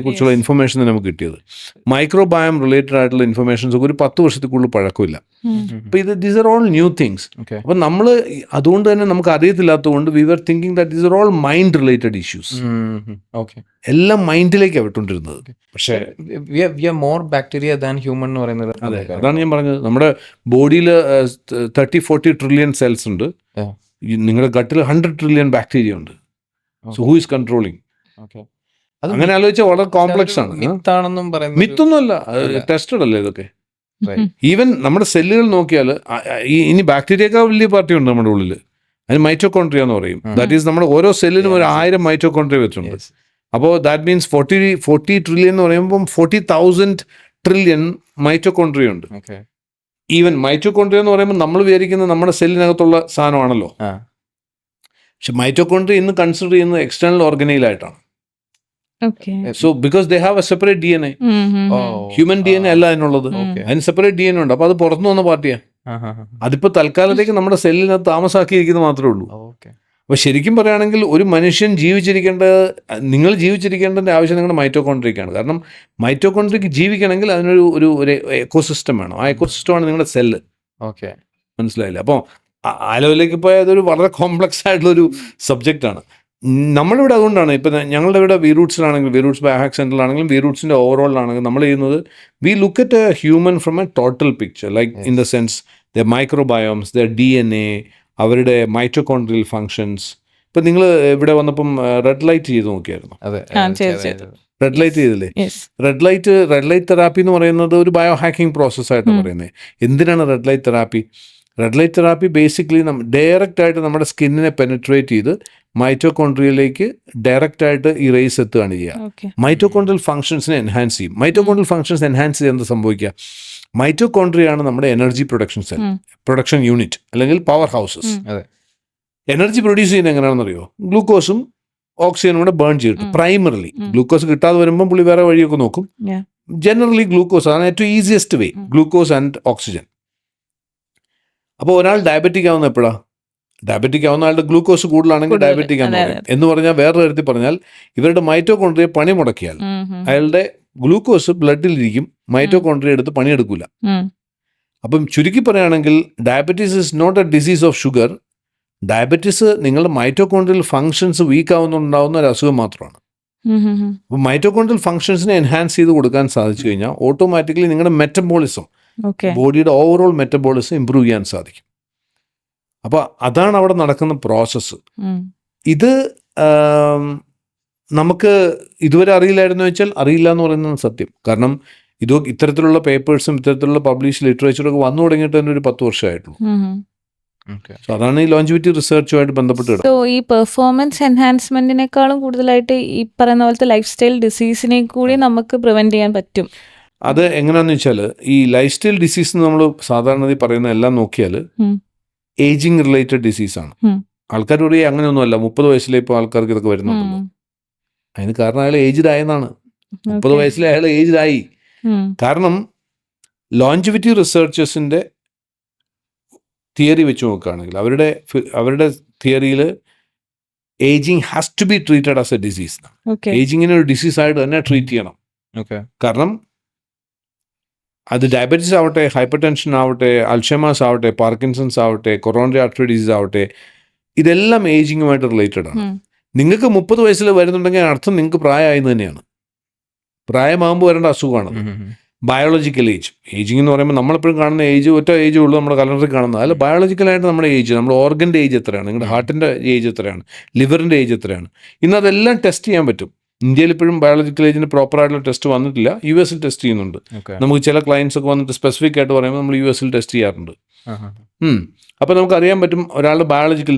കുറിച്ചുള്ള ഇൻഫർമേഷൻ നമുക്ക് കിട്ടിയത്. മൈക്രോബയോം റിലേറ്റഡ് ആയിട്ടുള്ള ഇൻഫർമേഷൻസ് ഒക്കെ ഒരു 10 വർഷത്തിൽ കൂടുതൽ പഴക്കമില്ല. അപ്പോൾ these are all new things. അപ്പോൾ നമ്മൾ അതുകൊണ്ട് തന്നെ നമുക്ക് അറിയത്തില്ലാത്തതുകൊണ്ട് we were thinking that these are all mind related issues. എല്ലാം മൈൻഡിലേക്കാണ് വിട്ടുകൊണ്ടിരുന്നത്. പക്ഷേ മോർ ബാക്ടീരിയ ദാൻ ഹ്യൂമൻ എന്ന് പറയുന്നത്. അതെ, അതാണ് ഞാൻ പറഞ്ഞത്. നമ്മുടെ ബോഡിയിൽ 30-40 ട്രില്യൺ സെൽസ് ഉണ്ട്. നിങ്ങളുടെ ഗട്ടിൽ 100 ട്രില്യൺ ബാക്ടീരിയ ഉണ്ട്. So who is controlling? അങ്ങനെ ആലോചിച്ചാൽ വളരെ കോംപ്ലക്സ് ആണ്. മിത്തൊന്നുമല്ല, ടെസ്റ്റഡ് അല്ലേ ഇതൊക്കെ. ഈവൻ നമ്മുടെ സെല്ലുകൾ നോക്കിയാൽ ഇനി ബാക്ടീരിയക്കാൾ വലിയ പാർട്ടി ഉണ്ട് നമ്മുടെ ഉള്ളിൽ. അതിന് മൈറ്റോകോൺട്രിയ എന്ന് പറയും. ദാറ്റ് ഈസ് നമ്മുടെ ഓരോ സെല്ലിനും ഒരു 1000 മൈറ്റോകോൺട്രിയ വെച്ചിട്ടുണ്ട്. അപ്പോൾ ദാറ്റ് മീൻസ് 40 ട്രില്യൺ എന്ന് പറയുമ്പം 40,000 ട്രില്യൺ മൈറ്റോകോൺട്രിയ ഉണ്ട്. ഈവൻ മൈറ്റോകോൺട്രിയ എന്ന് പറയുമ്പോൾ നമ്മൾ വിചാരിക്കുന്നത് നമ്മുടെ സെല്ലിനകത്തുള്ള സാധനമാണല്ലോ. പക്ഷെ മൈറ്റോകോൺട്രിയ ഇന്ന് കൺസിഡർ ചെയ്യുന്നത് എക്സ്റ്റേണൽ ഓർഗനൈലായിട്ടാണ്. So because they have a separate DNA. Human DNA അല്ല അതിനുള്ളത്, അതിന് സെപ്പറേറ്റ് DNA ഉണ്ട്. അപ്പോൾ അത് പുറത്തുനിന്ന് വന്ന പാർട്ടിയാണ്. അതിപ്പോൾ തൽക്കാലത്തേക്ക് നമ്മുടെ സെല്ലിനകത്ത് താമസാക്കിയിരിക്കുന്നത് മാത്രമേ ഉള്ളൂ. അപ്പോൾ ശരിക്കും പറയുകയാണെങ്കിൽ ഒരു മനുഷ്യൻ നിങ്ങൾ ജീവിച്ചിരിക്കേണ്ടതിൻ്റെ ആവശ്യം നിങ്ങളുടെ മൈറ്റോകോൺട്രിയക്കാണ്. കാരണം മൈറ്റോകോൺട്രിയക്ക് ജീവിക്കണമെങ്കിൽ അതിനൊരു എക്കോസിസ്റ്റം വേണം. ആ എക്കോസിസ്റ്റമാണ് നിങ്ങളുടെ സെല്ല്. മനസ്സിലായില്ലേ? അപ്പോൾ ആ ലെവലിലേക്ക് പോയാൽ അതൊരു വളരെ കോംപ്ലക്സ് ആയിട്ടുള്ളൊരു സബ്ജക്റ്റാണ്. നമ്മളിവിടെ അതുകൊണ്ടാണ് ഇപ്പം ഞങ്ങളുടെ ഇവിടെ വീറൂട്ട്സിലാണെങ്കിലും, വീറൂട്ട്സ് ബയോഹാക്ക് സെൻറ്ററിലാണെങ്കിലും, വീറൂട്ട്സിൻ്റെ ഓവറോളിലാണെങ്കിലും നമ്മൾ ചെയ്യുന്നത് we look at A human from A total picture, like in the sense the microbiomes, the DNA, അവരുടെ മൈറ്റോകോൺട്രിയൽ ഫങ്ഷൻസ്. ഇപ്പം നിങ്ങൾ ഇവിടെ വന്നപ്പം റെഡ് ലൈറ്റ് ചെയ്ത് നോക്കിയായിരുന്നു? റെഡ് ലൈറ്റ് ചെയ്തില്ലേ? റെഡ് ലൈറ്റ് തെറാപ്പി എന്ന് പറയുന്നത് ഒരു ബയോ ഹാക്കിംഗ് പ്രോസസ്സായിട്ട് പറയുന്നത്. എന്തിനാണ് red light therapy? Red light therapy basically direct ആയിട്ട് നമ്മുടെ സ്കിന്നിനെ പെനട്രേറ്റ് ചെയ്ത് മൈറ്റോകോൺട്രിയയിലേക്ക് ഡയറക്റ്റ് ആയിട്ട് ഈ റേസ് എത്തുകയാണ് ചെയ്യുക. ഓക്കെ. മൈറ്റോകോൺട്രിയൽ ഫംഗ്ഷൻസിനെ എൻഹാൻസ് ചെയ്യും. മൈറ്റോകോൺട്രിയൽ ഫംഗ്ഷൻസ് എൻഹാൻസ് ചെയ്യുന്നത് സംഭവിക്കുക, മൈറ്റോകോൺട്രിയാണ് നമ്മുടെ energy production cell, production unit അല്ലെങ്കിൽ പവർ ഹൗസസ്. അതെ. എനർജി പ്രൊഡ്യൂസ് ചെയ്യുന്നത് എങ്ങനെയാണെന്ന് അറിയോ? ഗ്ലൂക്കോസും ഓക്സിജനും കൂടെ ബേൺ ചെയ്തിട്ട് പ്രൈമറിലി ഗ്ലൂക്കോസ് കിട്ടാതെ വരുമ്പോൾ പുള്ളി വേറെ വഴിയൊക്കെ നോക്കും. Yeah. ജനറലി ഗ്ലൂക്കോസ് ആണ് ഏറ്റവും easiest way, glucose and oxygen. അപ്പോൾ ഒരാൾ ഡയബറ്റിക് ആവുന്ന എപ്പോഴാണ്? ഡയബറ്റിക് ആവുന്ന ആളുടെ ഗ്ലൂക്കോസ് കൂടുതലാണെങ്കിൽ ഡയബറ്റിക് ആണെന്ന് പറയും. എന്ന് പറഞ്ഞാൽ വേറെ തരത്തിൽ പറഞ്ഞാൽ ഇവരുടെ മൈറ്റോകോൺട്രിയ പണി മുടക്കിയാൽ അയാളുടെ ഗ്ലൂക്കോസ് ബ്ലഡിലിരിക്കും, മൈറ്റോകോൺട്രിയ എടുത്ത് പണിയെടുക്കില്ല. അപ്പം ചുരുക്കി പറയുകയാണെങ്കിൽ diabetes is not a disease of sugar. Diabetes നിങ്ങളുടെ മൈറ്റോകോൺട്രിയൽ ഫംഗ്ഷൻസ് വീക്ക് ആവുന്നുണ്ടാവുന്ന ഒരു അസുഖം മാത്രമാണ്. അപ്പോൾ മൈറ്റോകോൺട്രിയൽ ഫംഗ്ഷൻസിനെ എൻഹാൻസ് ചെയ്ത് കൊടുക്കാൻ സാധിച്ചു കഴിഞ്ഞാൽ ഓട്ടോമാറ്റിക്കലി നിങ്ങളുടെ മെറ്റബോളിസം, ബോഡിയുടെ ഓവറോൾ മെറ്റബോളിസം ഇമ്പ്രൂവ് ചെയ്യാൻ സാധിക്കും. അപ്പോൾ അതാണ് അവിടെ നടക്കുന്ന പ്രോസസ്സ്. ഇത് നമുക്ക് ഇതുവരെ അറിയില്ലായിരുന്നു വെച്ചാൽ അറിയില്ല എന്ന് പറയുന്നത് സത്യം. കാരണം ഇത്തരത്തിലുള്ള പേപ്പേഴ്സും ഇത്തരത്തിലുള്ള പബ്ലിഷ് ലിറ്ററേച്ചറൊക്കെ വന്നു തുടങ്ങിയിട്ട് തന്നെ ഒരു 10 വർഷമായിട്ടുള്ളൂ. സോ അതാണ് ഈ ലോഞ്ചിവിറ്റി റിസർച്ചുമായിട്ട് ബന്ധപ്പെട്ട്. സോ ഈ പെർഫോമൻസ് എൻഹാൻസ്മെന്റിനേക്കാളും കൂടുതലായിട്ട് ഈ പറയുന്ന പോലത്തെ ലൈഫ് സ്റ്റൈൽ ഡിസീസിനെ കൂടി നമുക്ക് പ്രിവെന്റ് ചെയ്യാൻ പറ്റും. അത് എങ്ങനെയാണെന്ന് വെച്ചാൽ ഈ ലൈഫ് സ്റ്റൈൽ ഡിസീസ് നമ്മൾ സാധാരണ പറയുന്ന എല്ലാം നോക്കിയാൽ ഏജിങ് റിലേറ്റഡ് ഡിസീസാണ്. ആൾക്കാർ പറയും അങ്ങനെയൊന്നുമല്ല, 30 വയസ്സിലെ ഇപ്പോൾ ആൾക്കാർക്ക് ഇതൊക്കെ വരുന്നുണ്ടല്ലോ. അതിന് കാരണം അയാൾ ഏജ്ഡ് ആയെന്നാണ്. 30 വയസ്സിലെ അയാൾ ഏജ്ഡ് ആയി. കാരണം ലോഞ്ചിവിറ്റി റിസർച്ചേഴ്സിൻ്റെ തിയറി വെച്ച് നോക്കുകയാണെങ്കിൽ അവരുടെ തിയറിയിൽ ageing has to be treated as a disease. ഏജിങ്ങിനെ ഒരു ഡിസീസായിട്ട് തന്നെ ട്രീറ്റ് ചെയ്യണം. കാരണം അത് ഡയബറ്റീസ് ആവട്ടെ, ഹൈപ്പർ ടെൻഷൻ ആവട്ടെ, അൽഷൈമേഴ്സ് ആവട്ടെ, പാർക്കിൻസൺസ് ആവട്ടെ, കൊറോണറി ആർട്ടറി ഡിസീസ് ആവട്ടെ, ഇതെല്ലാം ഏജിങ്ങുമായിട്ട് റിലേറ്റഡ് ആണ്. നിങ്ങൾക്ക് 30 വയസ്സിൽ വരുന്നുണ്ടെങ്കിൽ അർത്ഥം നിങ്ങൾക്ക് പ്രായമായെന്ന് തന്നെയാണ്. പ്രായമാകുമ്പോൾ വരേണ്ട അസുഖമാണ്. ബയോളജിക്കൽ ഏജിങ് എന്ന് പറയുമ്പോൾ നമ്മളെപ്പോഴും കാണുന്ന ഏജ് ഒറ്റ ഏജേ ഉള്ളൂ നമ്മുടെ കലണ്ടറിൽ കാണുന്നത്. അതിൽ ബയോളജിക്കലായിട്ട് നമ്മുടെ ഏജ്, നമ്മുടെ ഓർഗൻ്റെ ഏജ് എത്രയാണ്, നിങ്ങളുടെ ഹാർട്ടിൻ്റെ ഏജ് എത്രയാണ്, ലിവറിൻ്റെ ഏജ് എത്രയാണ്, ഇന്ന് അതെല്ലാം ടെസ്റ്റ് ചെയ്യാൻ പറ്റും. ഇന്ത്യയിൽ ഇപ്പോഴും ബയോളജിക്കൽ ഏജിന് പ്രോപ്പറായിട്ടുള്ള ടെസ്റ്റ് വന്നിട്ടില്ല. US ടെസ്റ്റ് ചെയ്യുന്നുണ്ട്. നമുക്ക് ചില ക്ലയൻസ് ഒക്കെ വന്നിട്ട് സ്പെസിഫിക് ആയിട്ട് പറയുമ്പോൾ നമ്മൾ US ടെസ്റ്റ് ചെയ്യാറുണ്ട്. അപ്പോൾ നമുക്കറിയാൻ പറ്റും ഒരാളുടെ ബയോളജിക്കൽ,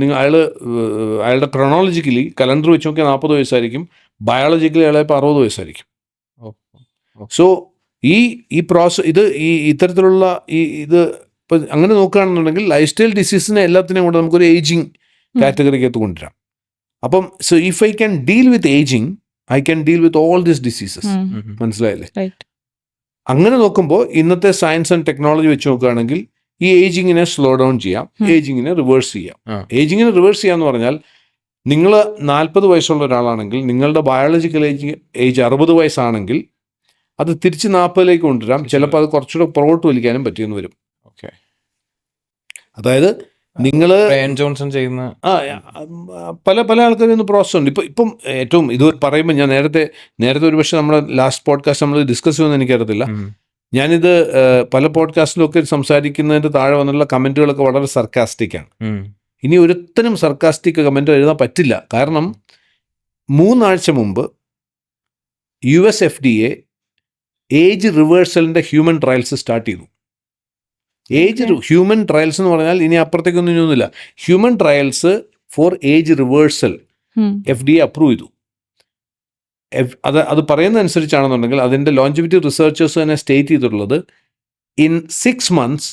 അയാളുടെ ക്രോണോളജിക്കലി കലണ്ടർ വെച്ച് നോക്കിയാൽ 40 വയസ്സായിരിക്കും, ബയോളജിക്കലി അയാളെ ഇപ്പോൾ 60 വയസ്സായിരിക്കും. സോ ഈ പ്രോസസ് ഇത്തരത്തിലുള്ള ഇത് ഇപ്പം അങ്ങനെ നോക്കുകയാണെന്നുണ്ടെങ്കിൽ ലൈഫ് സ്റ്റൈൽ ഡിസീസിനെ എല്ലാത്തിനെയും കൊണ്ട് നമുക്കൊരു ഏജിങ് കാറ്റഗറിക്കകത്ത് കൊണ്ടുവരാം. അപ്പം so if I can deal with ageing I can deal with all these diseases. മനസ്സിലായില്ലേ? അങ്ങനെ നോക്കുമ്പോൾ ഇന്നത്തെ സയൻസ് ആൻഡ് ടെക്നോളജി വെച്ച് നോക്കുകയാണെങ്കിൽ ഈ ഏജിങ്ങിനെ സ്ലോ ഡൗൺ ചെയ്യാം, ഏജിങ്ങിനെ റിവേഴ്സ് ചെയ്യാം. ഏജിങ്ങിനെ റിവേഴ്സ് ചെയ്യാന്ന് പറഞ്ഞാൽ നിങ്ങൾ 40 വയസ്സുള്ള ഒരാളാണെങ്കിൽ നിങ്ങളുടെ ബയോളജിക്കൽ ഏജ് 60 വയസ്സാണെങ്കിൽ അത് തിരിച്ച് 40ലേക്ക് കൊണ്ടുവരാം. ചിലപ്പോൾ അത് കുറച്ചുകൂടെ പുറകോട്ട് വലിക്കാനും പറ്റിയെന്ന് വരും. അതായത് നിങ്ങൾ ജോൺസൺ ചെയ്യുന്ന പല ആൾക്കാരും പ്രോസസ് ഉണ്ട്. ഇപ്പം ഏറ്റവും ഇത് പറയുമ്പോൾ ഞാൻ നേരത്തെ ഒരു പക്ഷേ നമ്മുടെ ലാസ്റ്റ് പോഡ്കാസ്റ്റ് നമ്മൾ ഡിസ്കസ് ചെയ്യുമെന്ന് എനിക്കറിയത്തില്ല. ഞാനിത് പല പോഡ്കാസ്റ്റിലൊക്കെ സംസാരിക്കുന്നതിൻ്റെ താഴെ വന്നുള്ള കമൻറ്റുകളൊക്കെ വളരെ സർക്കാസ്റ്റിക്കാണ്. ഇനി ഒരുത്തനും സർക്കാസ്റ്റിക് കമൻറ്റ് എഴുതാൻ പറ്റില്ല. കാരണം 3 ആഴ്ച മുമ്പ് US FDA ഏജ് റിവേഴ്സലിൻ്റെ ഹ്യൂമൻ ട്രയൽസ് സ്റ്റാർട്ട് ചെയ്തു. ഹ്യൂമൻ ട്രയൽസ് എന്ന് പറഞ്ഞാൽ ഇനി അപ്പുറത്തേക്കൊന്നും ഒന്നുമില്ല. Human trials for age reversal FDA approve ചെയ്തു. അത് പറയുന്ന അനുസരിച്ചാണെന്നുണ്ടെങ്കിൽ അതിൻ്റെ ലോഞ്ചിവിറ്റി റിസർച്ചേഴ്സ് തന്നെ സ്റ്റേറ്റ് ചെയ്തിട്ടുള്ളത് in 6 months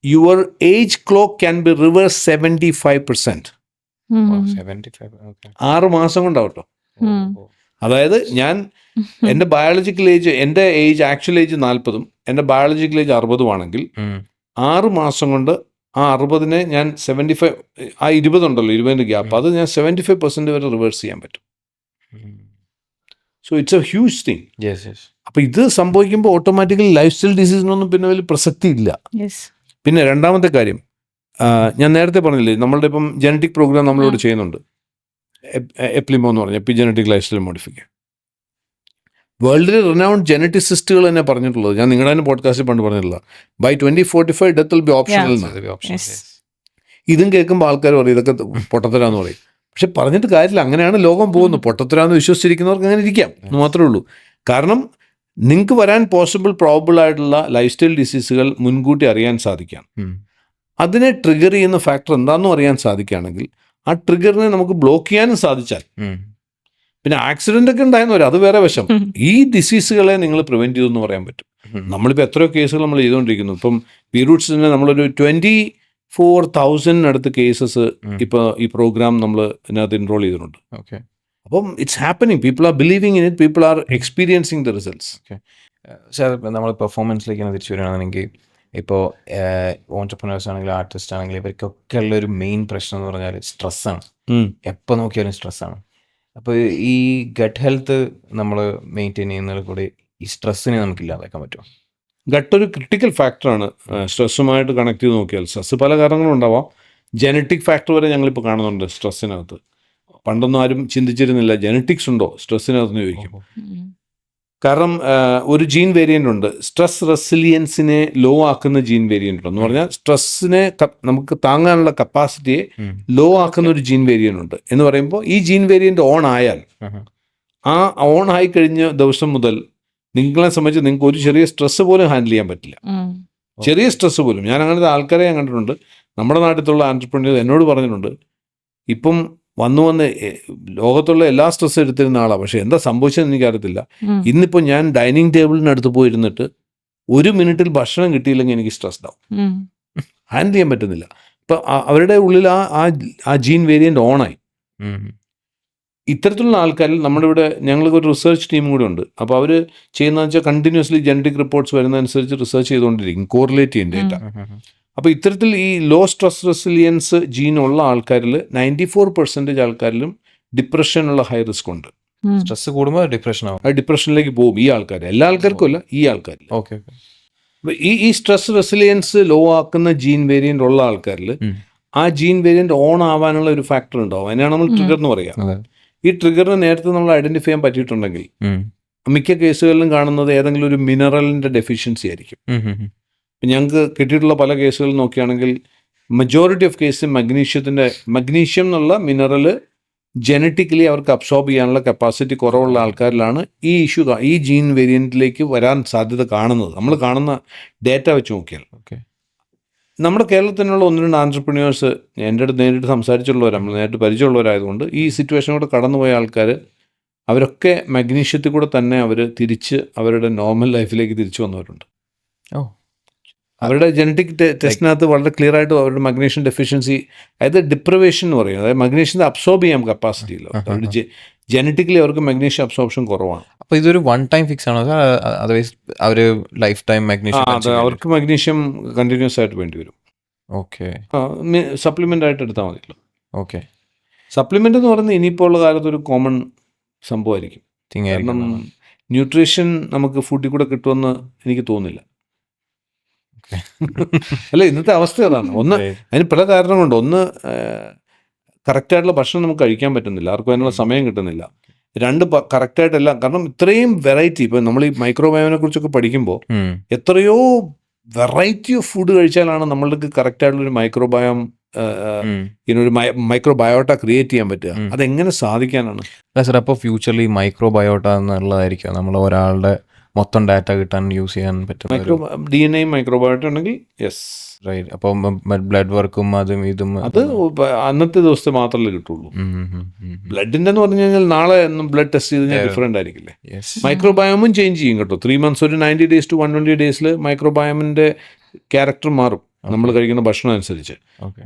your age clock can be reverse 75%. 6 മാസം കൊണ്ടാവട്ടോ. അതായത് എൻ്റെ ബയോളജിക്കൽ ഏജ്, എൻ്റെ ആക്ച്വൽ ഏജ് 40 എൻ്റെ ബയോളജിക്കൽ ഏജ് 60 ആണെങ്കിൽ 6 മാസം കൊണ്ട് ആ 60നെ ഞാൻ 75, ആ 20 ഉണ്ടല്ലോ, 20 ഗ്യാപ്പ്, അത് ഞാൻ 75% വരെ റിവേഴ്സ് ചെയ്യാൻ പറ്റും. So it's A huge thing. അപ്പോൾ ഇത് സംഭവിക്കുമ്പോൾ ഓട്ടോമാറ്റിക്കലി ലൈഫ് സ്റ്റൈൽ ഡിസീസിനൊന്നും പിന്നെ വലിയ പ്രസക്തി ഇല്ല. പിന്നെ രണ്ടാമത്തെ കാര്യം, ഞാൻ നേരത്തെ പറഞ്ഞില്ലേ നമ്മളുടെ ഇപ്പം ജനറ്റിക് പ്രോഗ്രാം നമ്മളിവിടെ ചെയ്യുന്നുണ്ട്. എപ്ലിമോ എന്ന് പറഞ്ഞ എപ്പിജനറ്റിക് ലൈഫ് സ്റ്റൈൽ മോഡിഫിക്കേഷൻ. വേൾഡിലെ റിനൗണ്ട് ജനറ്റിസിസ്റ്റുകൾ തന്നെ പറഞ്ഞിട്ടുള്ളത്, ഞാൻ നിങ്ങളുടെ തന്നെ പോഡ്കാസ്റ്റിൽ പണ്ട് പറഞ്ഞിട്ടുള്ള, by 2045 death will be optional. ഇതും കേൾക്കുമ്പോൾ ആൾക്കാർ പറയും ഇതൊക്കെ പൊട്ടത്തരാന്ന് പറയും. പക്ഷെ പറഞ്ഞിട്ട് കാര്യമില്ല, അങ്ങനെയാണ് ലോകം പോകുന്നത്. പൊട്ടത്തരാന്ന് വിശ്വസിച്ചിരിക്കുന്നവർക്ക് അങ്ങനെ ഇരിക്കാം എന്ന് മാത്രമേ ഉള്ളൂ. കാരണം നിങ്ങൾക്ക് വരാൻ പ്രോബിൾ ആയിട്ടുള്ള ലൈഫ് സ്റ്റൈൽ ഡിസീസുകൾ മുൻകൂട്ടി അറിയാൻ സാധിക്കാം. അതിനെ ട്രിഗർ ചെയ്യുന്ന ഫാക്ടർ എന്താണെന്നും അറിയാൻ സാധിക്കുകയാണെങ്കിൽ ആ ട്രിഗറിനെ നമുക്ക് ബ്ലോക്ക് ചെയ്യാനും സാധിച്ചാൽ, പിന്നെ ആക്സിഡൻ്റ് ഒക്കെ ഉണ്ടായെന്ന് വരും, അത് വേറെ വശം. ഈ ഡിസീസുകളെ നിങ്ങൾ പ്രിവെൻറ്റ് ചെയ്തെന്ന് പറയാൻ പറ്റും. നമ്മളിപ്പോൾ എത്രയോ കേസുകൾ നമ്മൾ ചെയ്തുകൊണ്ടിരിക്കുന്നു. ഇപ്പം വീറൂട്ട്സിന് നമ്മളൊരു 24,000 കേസസ് ഇപ്പോൾ ഈ പ്രോഗ്രാം നമ്മൾ ഇതിനകത്ത് എൻറോൾ ചെയ്തിട്ടുണ്ട്. ഓക്കെ. അപ്പം it's happening, people are believing in it, people are experiencing the results. Okay sir, നമ്മൾ പെർഫോമൻസിലേക്ക് തിരിച്ചു വരികയാണെങ്കിൽ ഇപ്പോൾ ഓൺടർപ്രനേഴ്സ് ആണെങ്കിലും ആർട്ടിസ്റ്റ് ആണെങ്കിലും ഇവർക്കൊക്കെ ഉള്ളൊരു മെയിൻ പ്രശ്നം എന്ന് പറഞ്ഞാൽ സ്ട്രെസ്സാണ്. എപ്പോൾ നോക്കിയാലും സ്ട്രെസ്സാണ്. അപ്പോൾ ഈ ഗട്ട് ഹെൽത്ത് നമ്മൾ മെയിൻറ്റെയിൻ ചെയ്യുന്നതിൽ കൂടി ഈ സ്ട്രെസ്സിനെ നമുക്ക് ഇല്ലാതാക്കാൻ പറ്റുമോ? ഗട്ട് ഒരു ക്രിട്ടിക്കൽ ഫാക്ടറാണ്. സ്ട്രെസ്സുമായിട്ട് കണക്ട് ചെയ്ത് നോക്കിയാൽ സ്ട്രെസ്സ് പല കാരണങ്ങളും ഉണ്ടാവാം. ജനറ്റിക് ഫാക്ടർ വരെ ഞങ്ങളിപ്പോൾ കാണുന്നുണ്ട് സ്ട്രെസ്സിനകത്ത്. പണ്ടൊന്നും ആരും ചിന്തിച്ചിരുന്നില്ല ജനറ്റിക്സ് ഉണ്ടോ സ്ട്രെസ്സിനകത്ത് ചോദിക്കും. കാരണം ഒരു ജീൻ വേരിയൻ്റ് ഉണ്ട്, സ്ട്രെസ് റെസിലിയൻസിനെ ലോ ആക്കുന്ന ജീൻ വേരിയൻ്റ് ഉണ്ട്. എന്ന് പറഞ്ഞാൽ സ്ട്രെസ്സിനെ നമുക്ക് താങ്ങാനുള്ള കപ്പാസിറ്റിയെ ലോ ആക്കുന്ന ഒരു ജീൻ വേരിയൻ്റ് ഉണ്ട്. എന്ന് പറയുമ്പോൾ ഈ ജീൻ വേരിയൻ്റ് ഓൺ ആയാൽ, ആ ഓൺ ആയി കഴിഞ്ഞ ദിവസം മുതൽ നിങ്ങളെ സംബന്ധിച്ച് നിങ്ങൾക്ക് ഒരു ചെറിയ സ്ട്രെസ് പോലും ഹാൻഡിൽ ചെയ്യാൻ പറ്റില്ല. ചെറിയ സ്ട്രെസ് പോലും. ഞാൻ അങ്ങനത്തെ ആൾക്കാരെ ഞാൻ കണ്ടിട്ടുണ്ട്. നമ്മുടെ നാട്ടിലുള്ള ആൻട്രപ്രനേഴ്സ് എന്നോട് പറഞ്ഞിട്ടുണ്ട്, ഇപ്പം വന്ന് ലോകത്തുള്ള എല്ലാ സ്ട്രെസ്സും എടുത്തിരുന്ന ആളാണ്, പക്ഷെ എന്താ സംഭവിച്ചതെന്ന് എനിക്കറിയത്തില്ല. ഇന്നിപ്പോൾ ഞാൻ ഡൈനിങ് ടേബിളിനടുത്ത് പോയിരുന്നിട്ട് 1 മിനിറ്റിൽ ഭക്ഷണം കിട്ടിയില്ലെങ്കിൽ എനിക്ക് സ്ട്രെസ്ഡ് ആവും, ഹാൻഡിൽ ചെയ്യാൻ പറ്റുന്നില്ല. ഇപ്പം അവരുടെ ഉള്ളിൽ ആ ജീൻ വേരിയൻ്റ് ഓണായി. ഇത്തരത്തിലുള്ള ആൾക്കാരിൽ നമ്മുടെ ഇവിടെ ഞങ്ങൾക്ക് ഒരു റിസർച്ച് ടീം കൂടെ ഉണ്ട്. അപ്പോൾ അവർ ചെയ്യുന്നതെന്ന് വെച്ചാൽ കണ്ടിന്യൂസ്ലി ജനറ്റിക് റിപ്പോർട്ട്സ് വരുന്നതനുസരിച്ച് റിസർച്ച് ചെയ്തുകൊണ്ടിരിക്കും, കോറിലേറ്റ് ചെയ്യും ഡേറ്റ. അപ്പോൾ ഇത്തരത്തിൽ ഈ ലോ സ്ട്രെസ് റെസിലിയൻസ് ജീനുള്ള ആൾക്കാരിൽ 94% ആൾക്കാരിലും ഡിപ്രഷനുള്ള ഹൈ റിസ്ക് ഉണ്ട്. സ്ട്രെസ് കൂടുമ്പോൾ ഡിപ്രഷൻ ആവും, ഡിപ്രഷനിലേക്ക് പോകും ഈ ആൾക്കാർ. എല്ലാ ആൾക്കാർക്കും അല്ല, ഈ ആൾക്കാരിൽ. ഓക്കെ. ഈ സ്ട്രെസ് റെസിലിയൻസ് ലോ ആക്കുന്ന ജീൻ വേരിയൻ്റ് ഉള്ള ആൾക്കാരിൽ ആ ജീൻ വേരിയൻ്റ് ഓൺ ആവാനുള്ള ഒരു ഫാക്ടർ ഉണ്ടാവും. അതിനാണ് നമ്മൾ ട്രിഗർ എന്ന് പറയുക. ഈ ട്രിഗറിനെ നേരത്തെ നമ്മൾ ഐഡന്റിഫൈ ചെയ്യാൻ പറ്റിയിട്ടുണ്ടെങ്കിൽ മിക്ക കേസുകളിലും കാണുന്നത് ഏതെങ്കിലും ഒരു മിനറലിൻ്റെ ഡെഫിഷ്യൻസി ആയിരിക്കും. ഞങ്ങൾക്ക് കിട്ടിയിട്ടുള്ള പല കേസുകളിൽ നോക്കുകയാണെങ്കിൽ മജോറിറ്റി ഓഫ് കേസ് മഗ്നീഷ്യം എന്നുള്ള മിനറൽ ജനറ്റിക്കലി അവർക്ക് അബ്സോർബ് ചെയ്യാനുള്ള കപ്പാസിറ്റി കുറവുള്ള ആൾക്കാരിലാണ് ഈ ജീൻ വേരിയൻറ്റിലേക്ക് വരാൻ സാധ്യത കാണുന്നത്. നമ്മൾ കാണുന്ന ഡേറ്റ വെച്ച് നോക്കിയാൽ. നമ്മുടെ കേരളത്തിലുള്ള 1-2 ആൻട്രപ്രന്യേഴ്സ് എൻ്റെ അടുത്ത് നേരിട്ട് സംസാരിച്ചുള്ളവർ, നമ്മൾ നേരിട്ട് പരിചയമുള്ളവരായതുകൊണ്ട് ഈ സിറ്റുവേഷനോട് കടന്നുപോയ ആൾക്കാർ അവരൊക്കെ മഗ്നീഷ്യത്തിൽ കൂടെ തന്നെ അവർ തിരിച്ച് അവരുടെ നോർമൽ ലൈഫിലേക്ക് തിരിച്ചു വന്നവരുണ്ട്. അവരുടെ ജനറ്റിക് ടെസ്റ്റിനകത്ത് വളരെ ക്ലിയർ ആയിട്ട് അവരുടെ മഗ്നീഷ്യം ഡെഫിഷ്യൻസി, അതായത് ഡിപ്രവേഷൻ എന്ന് പറയും, അതായത് മഗ്നീഷ്യത്തെ അബ്സോർബ് ചെയ്യാൻ കപ്പാസിറ്റി ഇല്ല. അവരുടെ ജനറ്റിക്കലി അവർക്ക് മഗ്നീഷ്യം അബ്സോർപ്ഷൻ കുറവാണ്. അപ്പോൾ ഇതൊരു വൺ ടൈം ഫിക്സ് ആണോ സാർ? അതർവൈസ് അവർ ലൈഫ് ടൈം മഗ്നീഷ്യം? അവർക്ക് മഗ്നീഷ്യം കണ്ടിന്യൂസ് ആയിട്ട് വേണ്ടി വരും. ഓക്കെ. സപ്ലിമെൻ്റ് ആയിട്ട് എടുത്താൽ മതിയല്ലോ. ഓക്കെ. സപ്ലിമെൻ്റ് എന്ന് പറയുന്നത് ഇനിയിപ്പോൾ ഉള്ള കാലത്ത് ഒരു കോമൺ സംഭവമായിരിക്കും. കാരണം ന്യൂട്രീഷൻ നമുക്ക് ഫുഡിൽ കൂടെ കിട്ടുമെന്ന് എനിക്ക് തോന്നുന്നില്ല. അല്ല, ഇന്നത്തെ അവസ്ഥ അതാണ്. ഒന്ന്, അതിന് പല കാരണങ്ങളുണ്ട്. ഒന്ന്, കറക്റ്റായിട്ടുള്ള ഭക്ഷണം നമുക്ക് കഴിക്കാൻ പറ്റുന്നില്ല, ആർക്കും അതിനുള്ള സമയം കിട്ടുന്നില്ല. 2, കറക്റ്റായിട്ടെല്ലാം. കാരണം ഇത്രയും വെറൈറ്റി, ഇപ്പം നമ്മൾ ഈ മൈക്രോബയോമിനെ കുറിച്ചൊക്കെ പഠിക്കുമ്പോൾ എത്രയോ വെറൈറ്റി ഓഫ് ഫുഡ് കഴിച്ചാലാണ് നമ്മൾക്ക് കറക്റ്റായിട്ടുള്ളൊരു മൈക്രോബയോം, ഇതിനൊരു മൈക്രോബയോട്ട ക്രിയേറ്റ് ചെയ്യാൻ പറ്റുക. അതെങ്ങനെ സാധിക്കാനാണ്? അല്ല സാർ, അപ്പോൾ ഫ്യൂച്ചറിൽ ഈ മൈക്രോബയോട്ട എന്നുള്ളതായിരിക്കും നമ്മൾ ഒരാളുടെ മൊത്തം ഡാറ്റ കിട്ടാൻ യൂസ് ചെയ്യാൻ പറ്റും. DNA മൈക്രോബയോട്ട ഉണ്ടെങ്കിൽ യെസ്, റൈറ്റ്. അപ്പോൾ ബ്ലഡ് വർക്കും അതും ഇതും അത് അന്നത്തെ ദിവസത്തെ മാത്രമല്ലേ കിട്ടുള്ളൂ. ബ്ലഡിൻ്റെ എന്ന് പറഞ്ഞു കഴിഞ്ഞാൽ നാളെ ബ്ലഡ് ടെസ്റ്റ് ചെയ്ത് കഴിഞ്ഞാൽ ഡിഫറെൻ്റ് ആയിരിക്കില്ലേ. മൈക്രോബയോമും ചേഞ്ച് ചെയ്യും കേട്ടോ. 3 months, ഒരു 90 days to 120 days മൈക്രോബയോമിൻ്റെ ക്യാരക്ടർ മാറും നമ്മൾ കഴിക്കുന്ന ഭക്ഷണം അനുസരിച്ച്.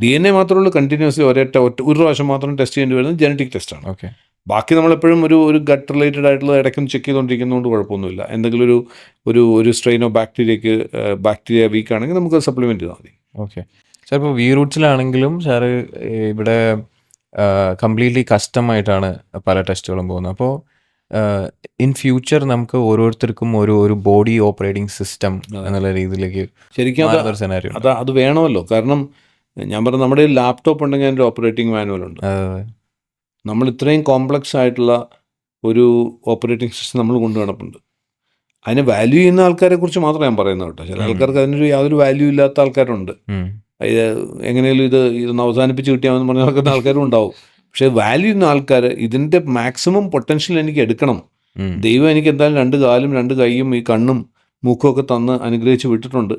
DNA മാത്രമേ ഉള്ളൂ കണ്ടിന്യൂസ്ലി ഒരു പ്രാവശ്യം മാത്രം ടെസ്റ്റ് ചെയ്യേണ്ടി വരുന്നത് ജനറ്റിക് ടെസ്റ്റാണ്. ഓക്കെ. ബാക്കി നമ്മളെപ്പോഴും ഒരു ഗട്ട് റിലേറ്റഡ് ആയിട്ടുള്ള ഇടയ്ക്കൊന്ന് ചെക്ക് ചെയ്തുകൊണ്ടിരിക്കുന്നതുകൊണ്ട് കുഴപ്പമൊന്നുമില്ല. എന്തെങ്കിലും ഒരു സ്ട്രെയിനോ ബാക്ടീരിയ വീക്ക് ആണെങ്കിൽ നമുക്ക് സപ്ലിമെൻറ്റ് ചെയ്താൽ മതി. Okay sir. ഇപ്പോൾ വീറൂട്ട്സിലാണെങ്കിലും സാറ് ഇവിടെ കംപ്ലീറ്റ്ലി കസ്റ്റമായിട്ടാണ് പല ടെസ്റ്റുകളും പോകുന്നത്. അപ്പോൾ ഇൻ ഫ്യൂച്ചർ നമുക്ക് ഓരോരുത്തർക്കും ഒരു ബോഡി ഓപ്പറേറ്റിംഗ് സിസ്റ്റം എന്നുള്ള രീതിയിലേക്ക് ശരിക്കും അത് വേണമല്ലോ. കാരണം ഞാൻ പറഞ്ഞ നമ്മുടെ ലാപ്ടോപ്പ് ഉണ്ടെങ്കിൽ അതിൻ്റെ ഓപ്പറേറ്റിംഗ് മാനുവൽ ഉണ്ട്. നമ്മൾ ഇത്രയും കോംപ്ലക്സ് ആയിട്ടുള്ള ഒരു ഓപ്പറേറ്റിംഗ് സിസ്റ്റം നമ്മൾ കൊണ്ടു നടപ്പുണ്ട്. അതിനെ വാല്യൂ ചെയ്യുന്ന ആൾക്കാരെ കുറിച്ച് മാത്രമേ ഞാൻ പറയുന്നത് കേട്ടോ. ചില ആൾക്കാർക്ക് അതിനൊരു യാതൊരു വാല്യൂ ഇല്ലാത്ത ആൾക്കാരുണ്ട്. എങ്ങനെയാലും ഇതൊന്ന് അവസാനിപ്പിച്ച് കിട്ടിയാമെന്ന് പറഞ്ഞ് നടക്കുന്ന ആൾക്കാരും ഉണ്ടാവും. പക്ഷേ വാല്യൂ ചെയ്യുന്ന ആൾക്കാർ ഇതിൻ്റെ മാക്സിമം പൊട്ടൻഷ്യൽ എനിക്ക് എടുക്കണം, ദൈവം എനിക്ക് എന്തായാലും 2 കാലും 2 കൈയും ഈ കണ്ണും മൂക്കും ഒക്കെ തന്ന് അനുഗ്രഹിച്ച് വിട്ടിട്ടുണ്ട്,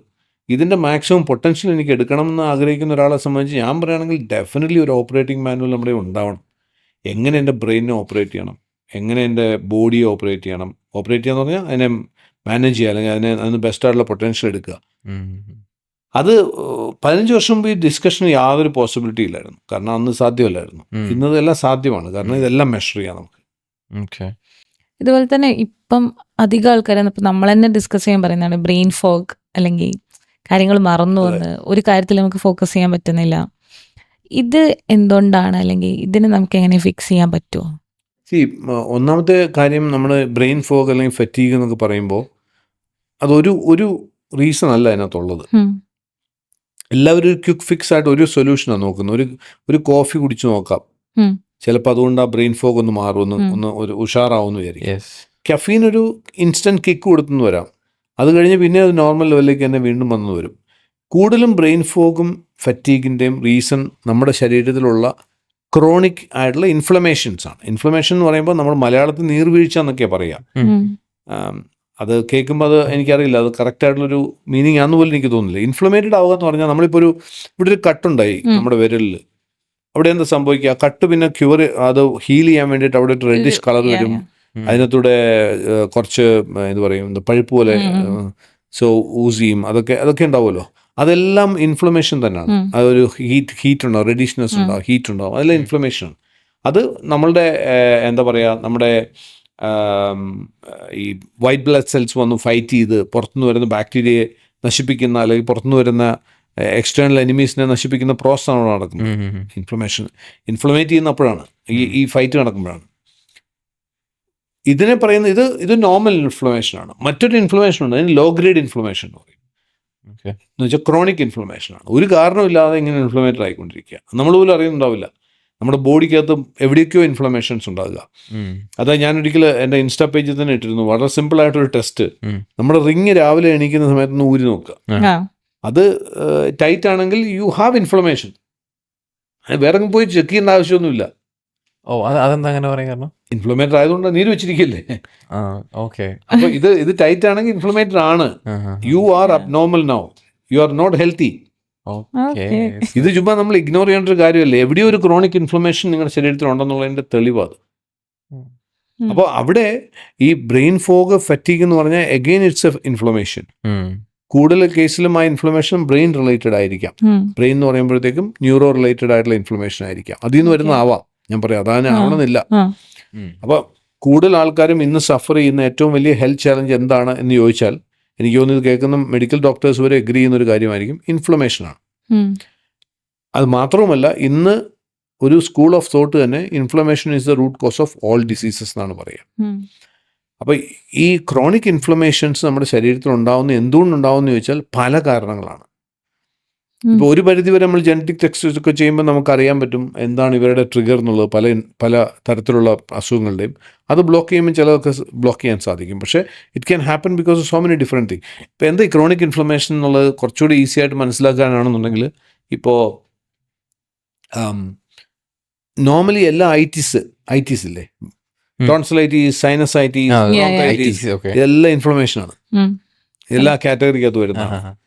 ഇതിൻ്റെ മാക്സിമം പൊട്ടൻഷ്യൽ എനിക്ക് എടുക്കണം എന്ന് ആഗ്രഹിക്കുന്ന ഒരാളെ സംബന്ധിച്ച് ഞാൻ പറയുകയാണെങ്കിൽ ഡെഫിനറ്റ്ലി ഒരു ഓപ്പറേറ്റിംഗ് മാനുവൽ നമ്മുടെ ഉണ്ടാവണം. എങ്ങനെ എൻ്റെ ബ്രെയിനിനെ ഓപ്പറേറ്റ് ചെയ്യണം, എങ്ങനെ എൻ്റെ ബോഡിയെ ഓപ്പറേറ്റ് ചെയ്യണം. ഓപ്പറേറ്റ് ചെയ്യാന്ന് പറഞ്ഞാൽ അതിനെ മാനേജ് ചെയ്യുക, അല്ലെങ്കിൽ അതിന് ബെസ്റ്റായിട്ടുള്ള പൊട്ടൻഷ്യൽ എടുക്കുക. അത് 15 വർഷം മുമ്പ് ഈ ഡിസ്കഷന് യാതൊരു പോസിബിലിറ്റി ഇല്ലായിരുന്നു, കാരണം അന്ന് സാധ്യമല്ലായിരുന്നു. ഇന്നതെല്ലാം സാധ്യമാണ്, കാരണം ഇതെല്ലാം മെഷർ ചെയ്യാം നമുക്ക്. ഇതുപോലെ തന്നെ ഇപ്പം അധികം ആൾക്കാരെ ഇപ്പം നമ്മൾ തന്നെ ഡിസ്കസ് ചെയ്യാൻ പറയുന്നതാണ് ബ്രെയിൻ ഫോഗ്, അല്ലെങ്കിൽ കാര്യങ്ങൾ മറന്നു വന്ന് ഒരു കാര്യത്തിൽ നമുക്ക് ഫോക്കസ് ചെയ്യാൻ പറ്റുന്നില്ല. ഇത് എന്തുകൊണ്ടാണ്, അല്ലെങ്കിൽ ഇതിനെ നമുക്ക് എങ്ങനെ ഫിക്സ് ചെയ്യാൻ പറ്റുമോ? ഒന്നാമത്തെ കാര്യം, നമ്മൾ ബ്രെയിൻ ഫോഗ് അല്ലെങ്കിൽ ഫറ്റീഗ് എന്നൊക്കെ പറയുമ്പോൾ അതൊരു റീസൺ അല്ല അതിനകത്തുള്ളത്. എല്ലാവരും ഒരു ക്വിക്ക് ഫിക്സ് ആയിട്ട് ഒരു സൊല്യൂഷനാണ് നോക്കുന്നത്. ഒരു കോഫി കുടിച്ച് നോക്കാം, ചിലപ്പോൾ അതുകൊണ്ട് ആ ബ്രെയിൻ ഫോഗ് ഒന്ന് മാറുമെന്ന്, ഒന്ന് ഒരു ഉഷാറാവുമെന്ന് വിചാരിക്കും. കഫീൻ ഒരു ഇൻസ്റ്റൻറ്റ് കിക്ക് കൊടുത്തെന്ന് വരാം, അത് കഴിഞ്ഞ് പിന്നെ അത് നോർമൽ ലെവലിലേക്ക് തന്നെ വീണ്ടും വന്നു വരും. കൂടുതലും ബ്രെയിൻ ഫോഗും ഫറ്റീഗിൻ്റെയും റീസൺ നമ്മുടെ ശരീരത്തിലുള്ള ക്രോണിക് ആയിട്ടുള്ള ഇൻഫ്ലമേഷൻസ് ആണ്. ഇൻഫ്ലമേഷൻ എന്ന് പറയുമ്പോൾ നമ്മൾ മലയാളത്തിൽ നീർവീഴ്ച എന്നൊക്കെയാണ് പറയാം. അത് കേൾക്കുമ്പോൾ അത് എനിക്കറിയില്ല അത് കറക്റ്റായിട്ടുള്ളൊരു മീനിങ് ആണെന്ന് പോലും എനിക്ക് തോന്നുന്നില്ല. ഇൻഫ്ലമേറ്റഡ് ആവുക എന്ന് പറഞ്ഞാൽ നമ്മളിപ്പോൾ ഇവിടെ ഒരു കട്ടുണ്ടായി നമ്മുടെ വിരലിൽ, അവിടെ എന്താ സംഭവിക്കുക, കട്ട് പിന്നെ ക്യൂർ അത് ഹീൽ ചെയ്യാൻ വേണ്ടിയിട്ട് അവിടെ ഒരു റെഡിഷ് കളർ വരും, അതിനകത്തൂടെ കുറച്ച് എന്ത് പറയും പഴുപ്പ് പോലെ ഊസിയും അതൊക്കെ ഉണ്ടാവുമല്ലോ. അതെല്ലാം ഇൻഫ്ലമേഷൻ തന്നെയാണ്. അതൊരു ഹീറ്റ് ഉണ്ടാവും, റെഡിഷ്നെസ് ഉണ്ടാവും, ഹീറ്റ് ഉണ്ടാവും, അതെല്ലാം ഇൻഫ്ലമേഷൻ. അത് നമ്മളുടെ എന്താ പറയുക, നമ്മുടെ ഈ വൈറ്റ് ബ്ലഡ് സെൽസ് വന്ന് ഫൈറ്റ് ചെയ്ത് പുറത്തുനിന്ന് വരുന്ന ബാക്ടീരിയയെ നശിപ്പിക്കുന്ന, അല്ലെങ്കിൽ പുറത്തുനിന്ന് വരുന്ന എക്സ്റ്റേണൽ എനിമീസിനെ നശിപ്പിക്കുന്ന പ്രോസസ്സാണ് നടക്കുന്നത്. ഇൻഫ്ലമേറ്റ് ചെയ്യുന്നപ്പോഴാണ് ഈ ഫൈറ്റ് നടക്കുമ്പോഴാണ്. ഇതിനെ പറയുന്നത് ഇത് നോർമൽ ഇൻഫ്ലമേഷനാണ്. മറ്റൊരു ഇൻഫ്ലമേഷൻ ഉണ്ട്, അതിന് ലോ ഗ്രേഡ് ഇൻഫ്ലമേഷൻ എന്ന് പറയും. എന്ന് വെച്ചാൽ ക്രോണിക് ഇൻഫ്ലമേഷനാണ്. ഒരു കാരണമില്ലാതെ ഇങ്ങനെ ഇൻഫ്ലമേറ്റഡ് ആയിക്കൊണ്ടിരിക്കുക, നമ്മൾ പോലും അറിയുന്നുണ്ടാവില്ല. നമ്മുടെ ബോഡിക്കകത്ത് എവിടെയൊക്കെയോ ഇൻഫ്ലമേഷൻസ് ഉണ്ടാകുക. അതായത് ഞാൻ ഒരിക്കലും എൻ്റെ ഇൻസ്റ്റാ പേജിൽ തന്നെ ഇട്ടിരുന്നു, വളരെ സിമ്പിളായിട്ടൊരു ടെസ്റ്റ്. നമ്മുടെ റിങ് രാവിലെ എണീക്കുന്ന സമയത്ത് ഊരി നോക്കുക, അത് ടൈറ്റ് ആണെങ്കിൽ യു ഹാവ് ഇൻഫ്ലമേഷൻ. വേറെ പോയി ചെക്ക് ചെയ്യേണ്ട ആവശ്യമൊന്നുമില്ല. അതെന്താ അങ്ങനെ പറയാൻ കാരണം? ഇൻഫ്ലമേറ്റഡ് ആയതുകൊണ്ട് നീര് വെച്ചിരിക്കല്ലേ. അപ്പൊ ഇത് ടൈറ്റ് ആണെങ്കിൽ ഇൻഫ്ലമേറ്റഡ് ആണ്. You are abnormal now, you are not healthy. ഇത് ചുമ്മാ നമ്മൾ ഇഗ്നോർ ചെയ്യേണ്ട ഒരു കാര്യമല്ലേ. എവിടെയോ ഒരു ക്രോണിക് ഇൻഫ്ലമേഷൻ നിങ്ങളുടെ ശരീരത്തിൽ ഉണ്ടെന്നുള്ളതിന്റെ തെളിവാണ്. അപ്പോൾ അവിടെ ഈ ബ്രെയിൻ ഫോഗ് ഫറ്റീഗ് എന്ന് പറഞ്ഞാൽ അഗെയിൻ ഇറ്റ്സ് എ ഇൻഫ്ലമേഷൻ. കൂടുതൽ കേസിലും ആ ഇൻഫ്ലമേഷൻ ബ്രെയിൻ റിലേറ്റഡ് ആയിരിക്കാം. ബ്രെയിൻ എന്ന് പറയുമ്പോഴത്തേക്കും ന്യൂറോ റിലേറ്റഡ് ആയിട്ടുള്ള ഇൻഫ്ലമേഷൻ ആയിരിക്കാം. അതിൽ നിന്ന് വരുന്നതാവാം, ഞാൻ പറയാം, അതാണ് ആവണമെന്നില്ല. അപ്പോൾ കൂടുതൽ ആൾക്കാരും ഇന്ന് സഫർ ചെയ്യുന്ന ഏറ്റവും വലിയ ഹെൽത്ത് ചാലഞ്ച് എന്താണ് എന്ന് ചോദിച്ചാൽ, എനിക്ക് തോന്നുന്നത് കേൾക്കുന്ന മെഡിക്കൽ ഡോക്ടേഴ്സ് വരെ എഗ്രി ചെയ്യുന്ന ഒരു കാര്യമായിരിക്കും, ഇൻഫ്ലമേഷനാണ്. അത് മാത്രവുമല്ല, ഇന്ന് ഒരു സ്കൂൾ ഓഫ് തോട്ട് തന്നെ inflammation is the root cause of all diseases എന്നാണ് പറയുക. അപ്പോൾ ഈ ക്രോണിക് ഇൻഫ്ലമേഷൻസ് നമ്മുടെ ശരീരത്തിൽ ഉണ്ടാവുന്ന എന്തുകൊണ്ടുണ്ടാവുമെന്ന് ചോദിച്ചാൽ പല കാരണങ്ങളാണ്. ഇപ്പോൾ ഒരു പരിധിവരെ നമ്മൾ ജനറ്റിക് ടെസ്റ്റ് ഒക്കെ ചെയ്യുമ്പോൾ നമുക്കറിയാൻ പറ്റും എന്താണ് ഇവരുടെ ട്രിഗർ എന്നുള്ളത്. പല തരത്തിലുള്ള അസുഖങ്ങളുടെയും അത് ബ്ലോക്ക് ചെയ്യുമ്പോൾ ചിലതൊക്കെ ബ്ലോക്ക് ചെയ്യാൻ സാധിക്കും. പക്ഷേ it can happen because of so many different thing. ഇപ്പോൾ എന്താ ഈ ക്രോണിക് ഇൻഫ്ലമേഷൻ എന്നുള്ളത് കുറച്ചുകൂടി ഈസി ആയിട്ട് മനസ്സിലാക്കാനാണെന്നുണ്ടെങ്കിൽ, ഇപ്പോൾ നോർമലി എല്ലാ ഐറ്റിസ് ഇല്ലേ, ടോൺസിലൈറ്റീസ്, സൈനസൈറ്റീസ്, ഇതെല്ലാം ഇൻഫ്ലമേഷനാണ്. എല്ലാ കാറ്റഗറിക്കകത്ത് വരുന്നതാണ്.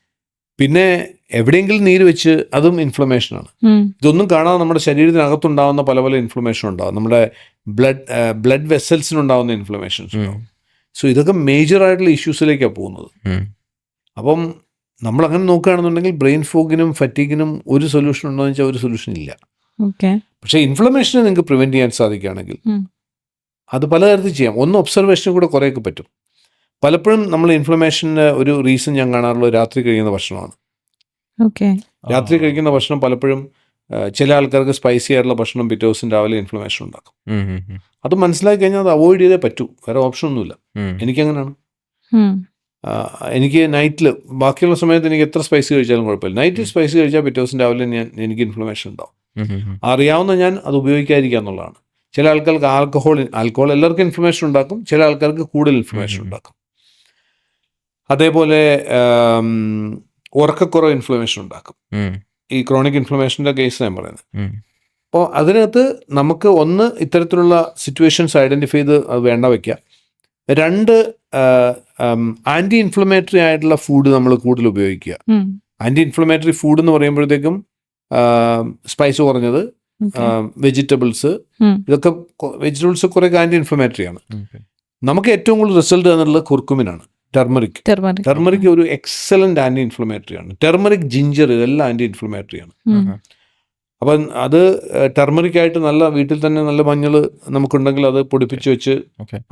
പിന്നെ എവിടെയെങ്കിലും നീര് വെച്ച് അതും ഇൻഫ്ലമേഷനാണ്. ഇതൊന്നും കാണാതെ നമ്മുടെ ശരീരത്തിനകത്തുണ്ടാകുന്ന പല ഇൻഫ്ലമേഷൻ ഉണ്ടാകും. നമ്മുടെ ബ്ലഡ് വെസൽസിനുണ്ടാകുന്ന ഇൻഫ്ലമേഷൻസ് ഉണ്ടാകും. സോ ഇതൊക്കെ മേജറായിട്ടുള്ള ഇഷ്യൂസിലേക്കാണ് പോകുന്നത്. അപ്പം നമ്മളങ്ങനെ നോക്കുകയാണെന്നുണ്ടെങ്കിൽ ബ്രെയിൻ ഫോഗിനും ഫറ്റീഗിനും ഒരു സൊല്യൂഷൻ ഉണ്ടോ എന്ന് വെച്ചാൽ ഒരു സൊല്യൂഷൻ ഇല്ല. പക്ഷേ ഇൻഫ്ലമേഷനെ നിങ്ങൾക്ക് പ്രിവെൻറ്റ് ചെയ്യാൻ സാധിക്കുകയാണെങ്കിൽ അത് പലതരത്തിൽ ചെയ്യാം. ഒന്ന്, ഒബ്സർവേഷനും കൂടെ കുറേയൊക്കെ പറ്റും. പലപ്പോഴും നമ്മൾ ഇൻഫ്ലമേഷന് ഒരു റീസൺ ഞാൻ കാണാറുള്ളത് രാത്രി കഴിക്കുന്ന ഭക്ഷണമാണ്. രാത്രി കഴിക്കുന്ന ഭക്ഷണം പലപ്പോഴും ചില ആൾക്കാർക്ക് സ്പൈസി ആയിട്ടുള്ള ഭക്ഷണം പിറ്റേ ദിവസം രാവിലെ ഇൻഫ്ലമേഷൻ ഉണ്ടാക്കും. അത് മനസ്സിലാക്കി കഴിഞ്ഞാൽ അത് അവോയ്ഡ് ചെയ്തേ പറ്റൂ, വേറെ ഓപ്ഷൻ ഒന്നുമില്ല. എനിക്കങ്ങനെയാണ്. എനിക്ക് നൈറ്റിൽ, ബാക്കിയുള്ള സമയത്ത് എനിക്ക് എത്ര സ്പൈസി കഴിച്ചാലും കുഴപ്പമില്ല. നൈറ്റിൽ സ്പൈസി കഴിച്ചാൽ പിറ്റേ ദിവസം രാവിലെ എനിക്ക് ഇൻഫ്ലമേഷൻ ഉണ്ടാവും. അറിയാവുന്ന ഞാൻ അത് ഉപയോഗിക്കാതിരിക്കുക എന്നുള്ളതാണ്. ചില ആൾക്കാർക്ക് ആൽക്കഹോൾ എല്ലാവർക്കും ഇൻഫ്ലമേഷൻ ഉണ്ടാക്കും, ചില ആൾക്കാർക്ക് കൂടുതൽ ഇൻഫ്ലമേഷൻ ഉണ്ടാക്കും. അതേപോലെ ഉറക്കക്കുറവ് ഇൻഫ്ലമേഷൻ ഉണ്ടാക്കും. ഈ ക്രോണിക് ഇൻഫ്ലമേഷൻ്റെ കേസ് ഞാൻ പറയുന്നത്. അപ്പോൾ അതിനകത്ത് നമുക്ക് ഒന്ന് ഇത്തരത്തിലുള്ള സിറ്റുവേഷൻസ് ഐഡൻറ്റിഫൈ ചെയ്ത് അത് വേണ്ട വയ്ക്കുക. 2 ആൻറ്റി ഇൻഫ്ലമേറ്ററി ആയിട്ടുള്ള ഫുഡ് നമ്മൾ കൂടുതൽ ഉപയോഗിക്കുക. ആൻറ്റി ഇൻഫ്ലമേറ്ററി ഫുഡ് എന്ന് പറയുമ്പോഴത്തേക്കും സ്പൈസ് കുറഞ്ഞത്, വെജിറ്റബിൾസ്, ഇതൊക്കെ വെജിറ്റബിൾസ് കുറേ ആൻറ്റി ഇൻഫ്ലമേറ്ററി ആണ്. നമുക്ക് ഏറ്റവും കൂടുതൽ റിസൾട്ട് തന്നിട്ടുള്ളത് കുർക്കുമിനാണ്, ടെർമറിക് ഒരു എക്സലന്റ് ആൻറ്റി ഇൻഫ്ലമേറ്ററി ആണ്. ടെർമറിക്, ജിഞ്ചർ ഇതെല്ലാം ആൻറ്റി ഇൻഫ്ലമേറ്ററി ആണ്. അപ്പം അത് ടെർമറിക് ആയിട്ട് നല്ല വീട്ടിൽ തന്നെ നല്ല മഞ്ഞൾ നമുക്കുണ്ടെങ്കിൽ അത് പൊടിപ്പിച്ച് വെച്ച്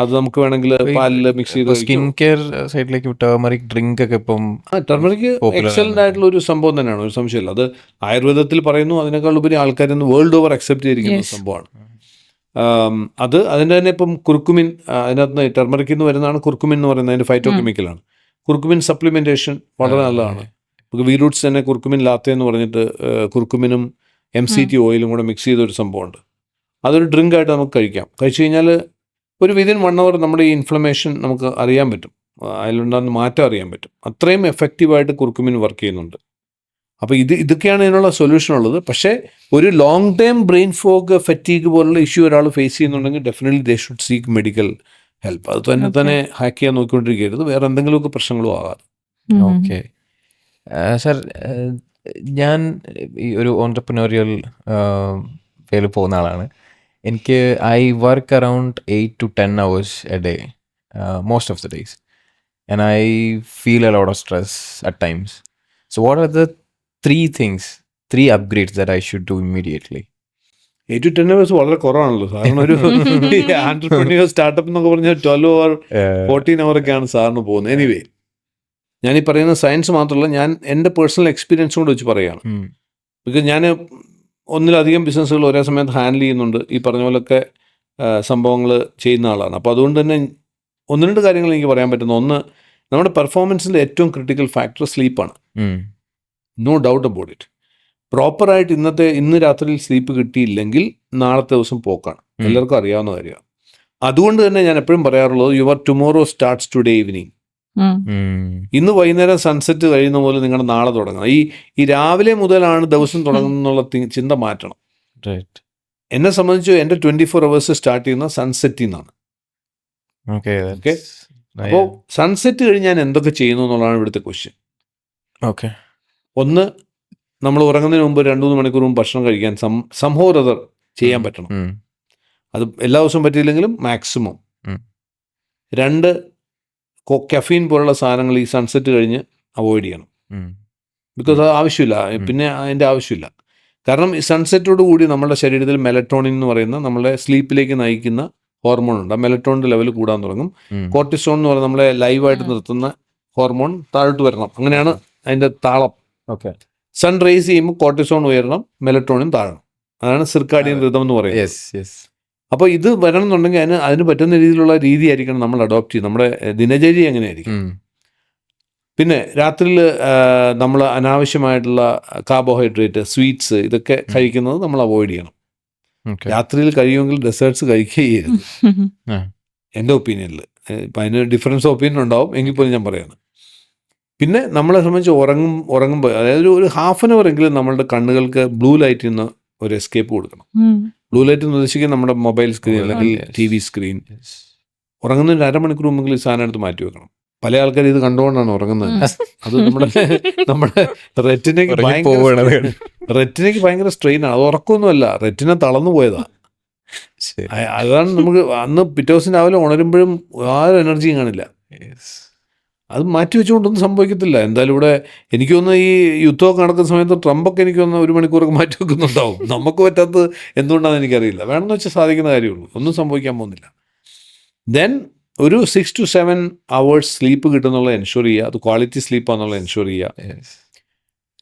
അത് നമുക്ക് വേണമെങ്കിൽ പാലിൽ മിക്സ് ചെയ്ത് സ്കിൻ കെയർ സൈഡിലേക്ക് ടർമറിക് ഡ്രിങ്ക് ഒക്കെ ഇപ്പം ടെർമറിക് എക്സലന്റ് ആയിട്ടുള്ള ഒരു സംഭവം തന്നെയാണ്, ഒരു സംശയമില്ല. അത് ആയുർവേദത്തിൽ പറയുന്നു, അതിനേക്കാൾ ഉപരി ആൾക്കാരിന്ന് വേൾഡ് ഓവർ അക്സെപ്റ്റ് ചെയ്തിരിക്കുന്ന സംഭവമാണ് അത്. അതിൻ്റെ തന്നെ ഇപ്പം കുർക്കുമിൻ, അതിനകത്ത് ടെർമറിക്കിൽ നിന്ന് വരുന്നതാണ് കുർക്കുമിൻ എന്ന് പറയുന്നത്, അതിൻ്റെ ഫൈറ്റോ കെമിക്കലാണ്. കുർക്കുമിൻ സപ്ലിമെൻറ്റേഷൻ വളരെ നല്ലതാണ്. നമുക്ക് വീറൂട്ട്സ് തന്നെ കുർക്കുമിൻ ലാത്തെ എന്ന് പറഞ്ഞിട്ട് കുർക്കുമിനും MCT ഓയിലും കൂടെ മിക്സ് ചെയ്തൊരു സംഭവമുണ്ട്. അതൊരു ഡ്രിങ്ക് ആയിട്ട് നമുക്ക് കഴിക്കാം. കഴിച്ചു കഴിഞ്ഞാൽ ഒരു വിതിൻ 1 hour നമ്മുടെ ഈ ഇൻഫ്ലമേഷൻ നമുക്ക് അറിയാൻ പറ്റും, അതിലുണ്ടാകുന്ന മാറ്റം അറിയാൻ പറ്റും. അത്രയും എഫക്റ്റീവായിട്ട് കുർക്കുമിൻ വർക്ക് ചെയ്യുന്നുണ്ട്. അപ്പോൾ ഇതൊക്കെയാണ് ഇതിനുള്ള സൊല്യൂഷൻ ഉള്ളത്. പക്ഷേ ഒരു long time brain fog, fatigue പോലുള്ള ഇഷ്യൂ ഒരാൾ ഫേസ് ചെയ്യുന്നുണ്ടെങ്കിൽ definitely they should seek medical help. അത് തന്നെ ഹാക്ക് ചെയ്യാൻ നോക്കിക്കൊണ്ടിരിക്കരുത്, വേറെ എന്തെങ്കിലുമൊക്കെ പ്രശ്നങ്ങളും ആകാതെ. ഓക്കെ സർ, ഞാൻ ഈ ഒരു ഓൺടർപ്രനോറിയൽ വേയിൽ പോകുന്ന ആളാണ്. എനിക്ക് I work around 8 to 10 hours a day, most of the days, and I feel a lot of stress at times. So what are the 3 upgrades that I should do immediately? 8 to 10 hours വളരെ കുറവാണല്ലോ സാറിന്. ഒരു ആന്റർപ്രന്യൂർ startup എന്നൊക്കെ പറഞ്ഞാൽ 12 or 14 hour ഒക്കെയാണ് സാറിന് പോകുന്നത്. Anyway, ഞാനീ പറയുന്ന സയൻസ് മാത്രമല്ല, ഞാൻ എൻ്റെ പേഴ്സണൽ എക്സ്പീരിയൻസ് കൊണ്ട് വെച്ച് പറയുകയാണ്. ബിക്കോസ് ഞാൻ ഒന്നിലധികം ബിസിനസ്സുകൾ ഒരേ സമയത്ത് ഹാൻഡിൽ ചെയ്യുന്നുണ്ട്, ഈ പറഞ്ഞ പോലൊക്കെ സംഭവങ്ങൾ ചെയ്യുന്ന ആളാണ്. അപ്പോൾ അതുകൊണ്ട് തന്നെ 1-2 കാര്യങ്ങൾ എനിക്ക് പറയാൻ പറ്റുന്നു. ഒന്ന്, നമ്മുടെ പെർഫോമൻസിൻ്റെ ഏറ്റവും ക്രിട്ടിക്കൽ ഫാക്ടർ സ്ലീപ്പാണ്. No doubt about it. പ്രോപ്പറായിട്ട് ഇന്ന് രാത്രിയിൽ സ്ലീപ്പ് കിട്ടിയില്ലെങ്കിൽ നാളത്തെ ദിവസം പോക്കാണ്, എല്ലാവർക്കും അറിയാവുന്ന കാര്യമാണ്. അതുകൊണ്ട് തന്നെ ഞാൻ എപ്പോഴും പറയാറുള്ളത്, your tomorrow starts today evening. ഇന്ന് വൈകുന്നേരം സൺസെറ്റ് കഴിയുന്ന പോലെ നിങ്ങളുടെ നാളെ തുടങ്ങണം. ഈ രാവിലെ മുതലാണ് ദിവസം തുടങ്ങുന്നുള്ള ചിന്ത മാറ്റണം. എന്നെ സംബന്ധിച്ച് എൻ്റെ 24 hours സ്റ്റാർട്ട് ചെയ്യുന്ന സൺസെറ്റിൽ നിന്നാണ്. ഓക്കെ, അപ്പോൾ സൺസെറ്റ് കഴിഞ്ഞ് ഞാൻ എന്തൊക്കെ ചെയ്യുന്നു എന്നുള്ളതാണ് ഇവിടുത്തെ ക്വസ്റ്റ്യൻ. ഓക്കെ, ഒന്ന്, നമ്മൾ ഉറങ്ങുന്നതിന് മുമ്പ് 2-3 മണിക്കൂർ മുമ്പ് ഭക്ഷണം കഴിക്കാൻ സംഭവം ചെയ്യാൻ പറ്റണം. അത് എല്ലാ ദിവസവും പറ്റിയില്ലെങ്കിലും മാക്സിമം. 2, കഫീൻ പോലുള്ള സാധനങ്ങൾ ഈ സൺസെറ്റ് കഴിഞ്ഞ് അവോയ്ഡ് ചെയ്യണം. ബിക്കോസ് അത് ആവശ്യമില്ല, പിന്നെ അതിൻ്റെ ആവശ്യമില്ല. കാരണം ഈ സൺസെറ്റോട് കൂടി നമ്മുടെ ശരീരത്തിൽ മെലറ്റോണിൻ എന്ന് പറയുന്ന നമ്മളെ സ്ലീപ്പിലേക്ക് നയിക്കുന്ന ഹോർമോൺ ഉണ്ട്. ആ മെലറ്റോണിൻ്റെ ലെവൽ കൂടാൻ തുടങ്ങും. കോർട്ടിസോൺ എന്ന് പറയുന്നത് നമ്മളെ ലൈവായിട്ട് നിർത്തുന്ന ഹോർമോൺ താഴോട്ട് വരണം. അങ്ങനെയാണ് അതിൻ്റെ താളം. ഓക്കെ, സൺ റേസ് ചെയ്യുമ്പോൾ കോർട്ടിസോൺ ഉയരണം, മെലറ്റോണിൻ താഴണം. അതാണ് സിർക്കാഡിയൻ റിതം എന്ന് പറയുന്നത്. അപ്പോൾ ഇത് വരണം എന്നുണ്ടെങ്കിൽ അതിന് പറ്റുന്ന രീതിയിലുള്ള രീതിയായിരിക്കണം നമ്മൾ അഡോപ്റ്റ് ചെയ്യും. നമ്മുടെ ദിനചര്യ എങ്ങനെയായിരിക്കും. പിന്നെ രാത്രിയിൽ നമ്മൾ അനാവശ്യമായിട്ടുള്ള കാർബോഹൈഡ്രേറ്റ്, സ്വീറ്റ്സ് ഇതൊക്കെ കഴിക്കുന്നത് നമ്മൾ അവോയ്ഡ് ചെയ്യണം. രാത്രിയിൽ കഴിയുമെങ്കിൽ ഡെസേർട്ട്സ് കഴിക്കുകയും എൻ്റെ ഒപ്പീനിയനിൽ. ഇപ്പം അതിന് ഡിഫറൻസ് ഒപ്പീനിയൻ ഉണ്ടാവും, എങ്കിൽ പോലും ഞാൻ പറയാണ്. പിന്നെ നമ്മളെ സംബന്ധിച്ച് ഉറങ്ങുമ്പോൾ അതായത് ഒരു 1/2 hour എങ്കിലും നമ്മളുടെ കണ്ണുകൾക്ക് ബ്ലൂ ലൈറ്റിൽ നിന്ന് ഒരു എസ്കേപ്പ് കൊടുക്കണം. ബ്ലൂ ലൈറ്റ് എന്ന് ഉദ്ദേശിക്കുന്നത് നമ്മുടെ മൊബൈൽ സ്ക്രീൻ അല്ലെങ്കിൽ TV സ്ക്രീൻ. ഉറങ്ങുന്നതിന് 1/2 മണിക്കൂർ മുമ്പെങ്കിൽ ഈ സാധനം എടുത്ത് മാറ്റി വെക്കണം. പല ആൾക്കാർ ഇത് കണ്ടുകൊണ്ടാണ് ഉറങ്ങുന്നത്. അത് നമ്മുടെ റെറ്റിനയ്ക്ക് ഭയങ്കര സ്ട്രെയിനാണ്. അത് ഉറക്കമൊന്നുമല്ല, റെറ്റിന തളർന്നു പോയതാണ്. അതാണ് നമുക്ക് അന്ന് പിറ്റേ ദിവസം രാവിലെ ഉണരുമ്പോഴും ആരും എനർജിയും കാണില്ല. അത് മാറ്റി വെച്ചുകൊണ്ടൊന്നും സംഭവിക്കത്തില്ല. എന്തായാലും ഇവിടെ എനിക്ക് തോന്നുന്നു ഈ യുദ്ധമൊക്കെ നടക്കുന്ന സമയത്ത് ട്രംപൊക്കെ എനിക്ക് തോന്നുന്നു 1 മണിക്കൂറൊക്കെ മാറ്റി വെക്കുന്നുണ്ടാവും. നമുക്ക് പറ്റാത്തത് എന്തുകൊണ്ടാണെന്ന് എനിക്കറിയില്ല. വേണമെന്ന് വെച്ചാൽ സാധിക്കുന്ന കാര്യമുള്ളൂ, ഒന്നും സംഭവിക്കാൻ പോകുന്നില്ല. ദെൻ ഒരു 6 to 7 hours സ്ലീപ്പ് കിട്ടുന്നുള്ള എൻഷുർ ചെയ്യുക. അത് ക്വാളിറ്റി സ്ലീപ്പാണെന്നുള്ള എൻഷുർ ചെയ്യുക.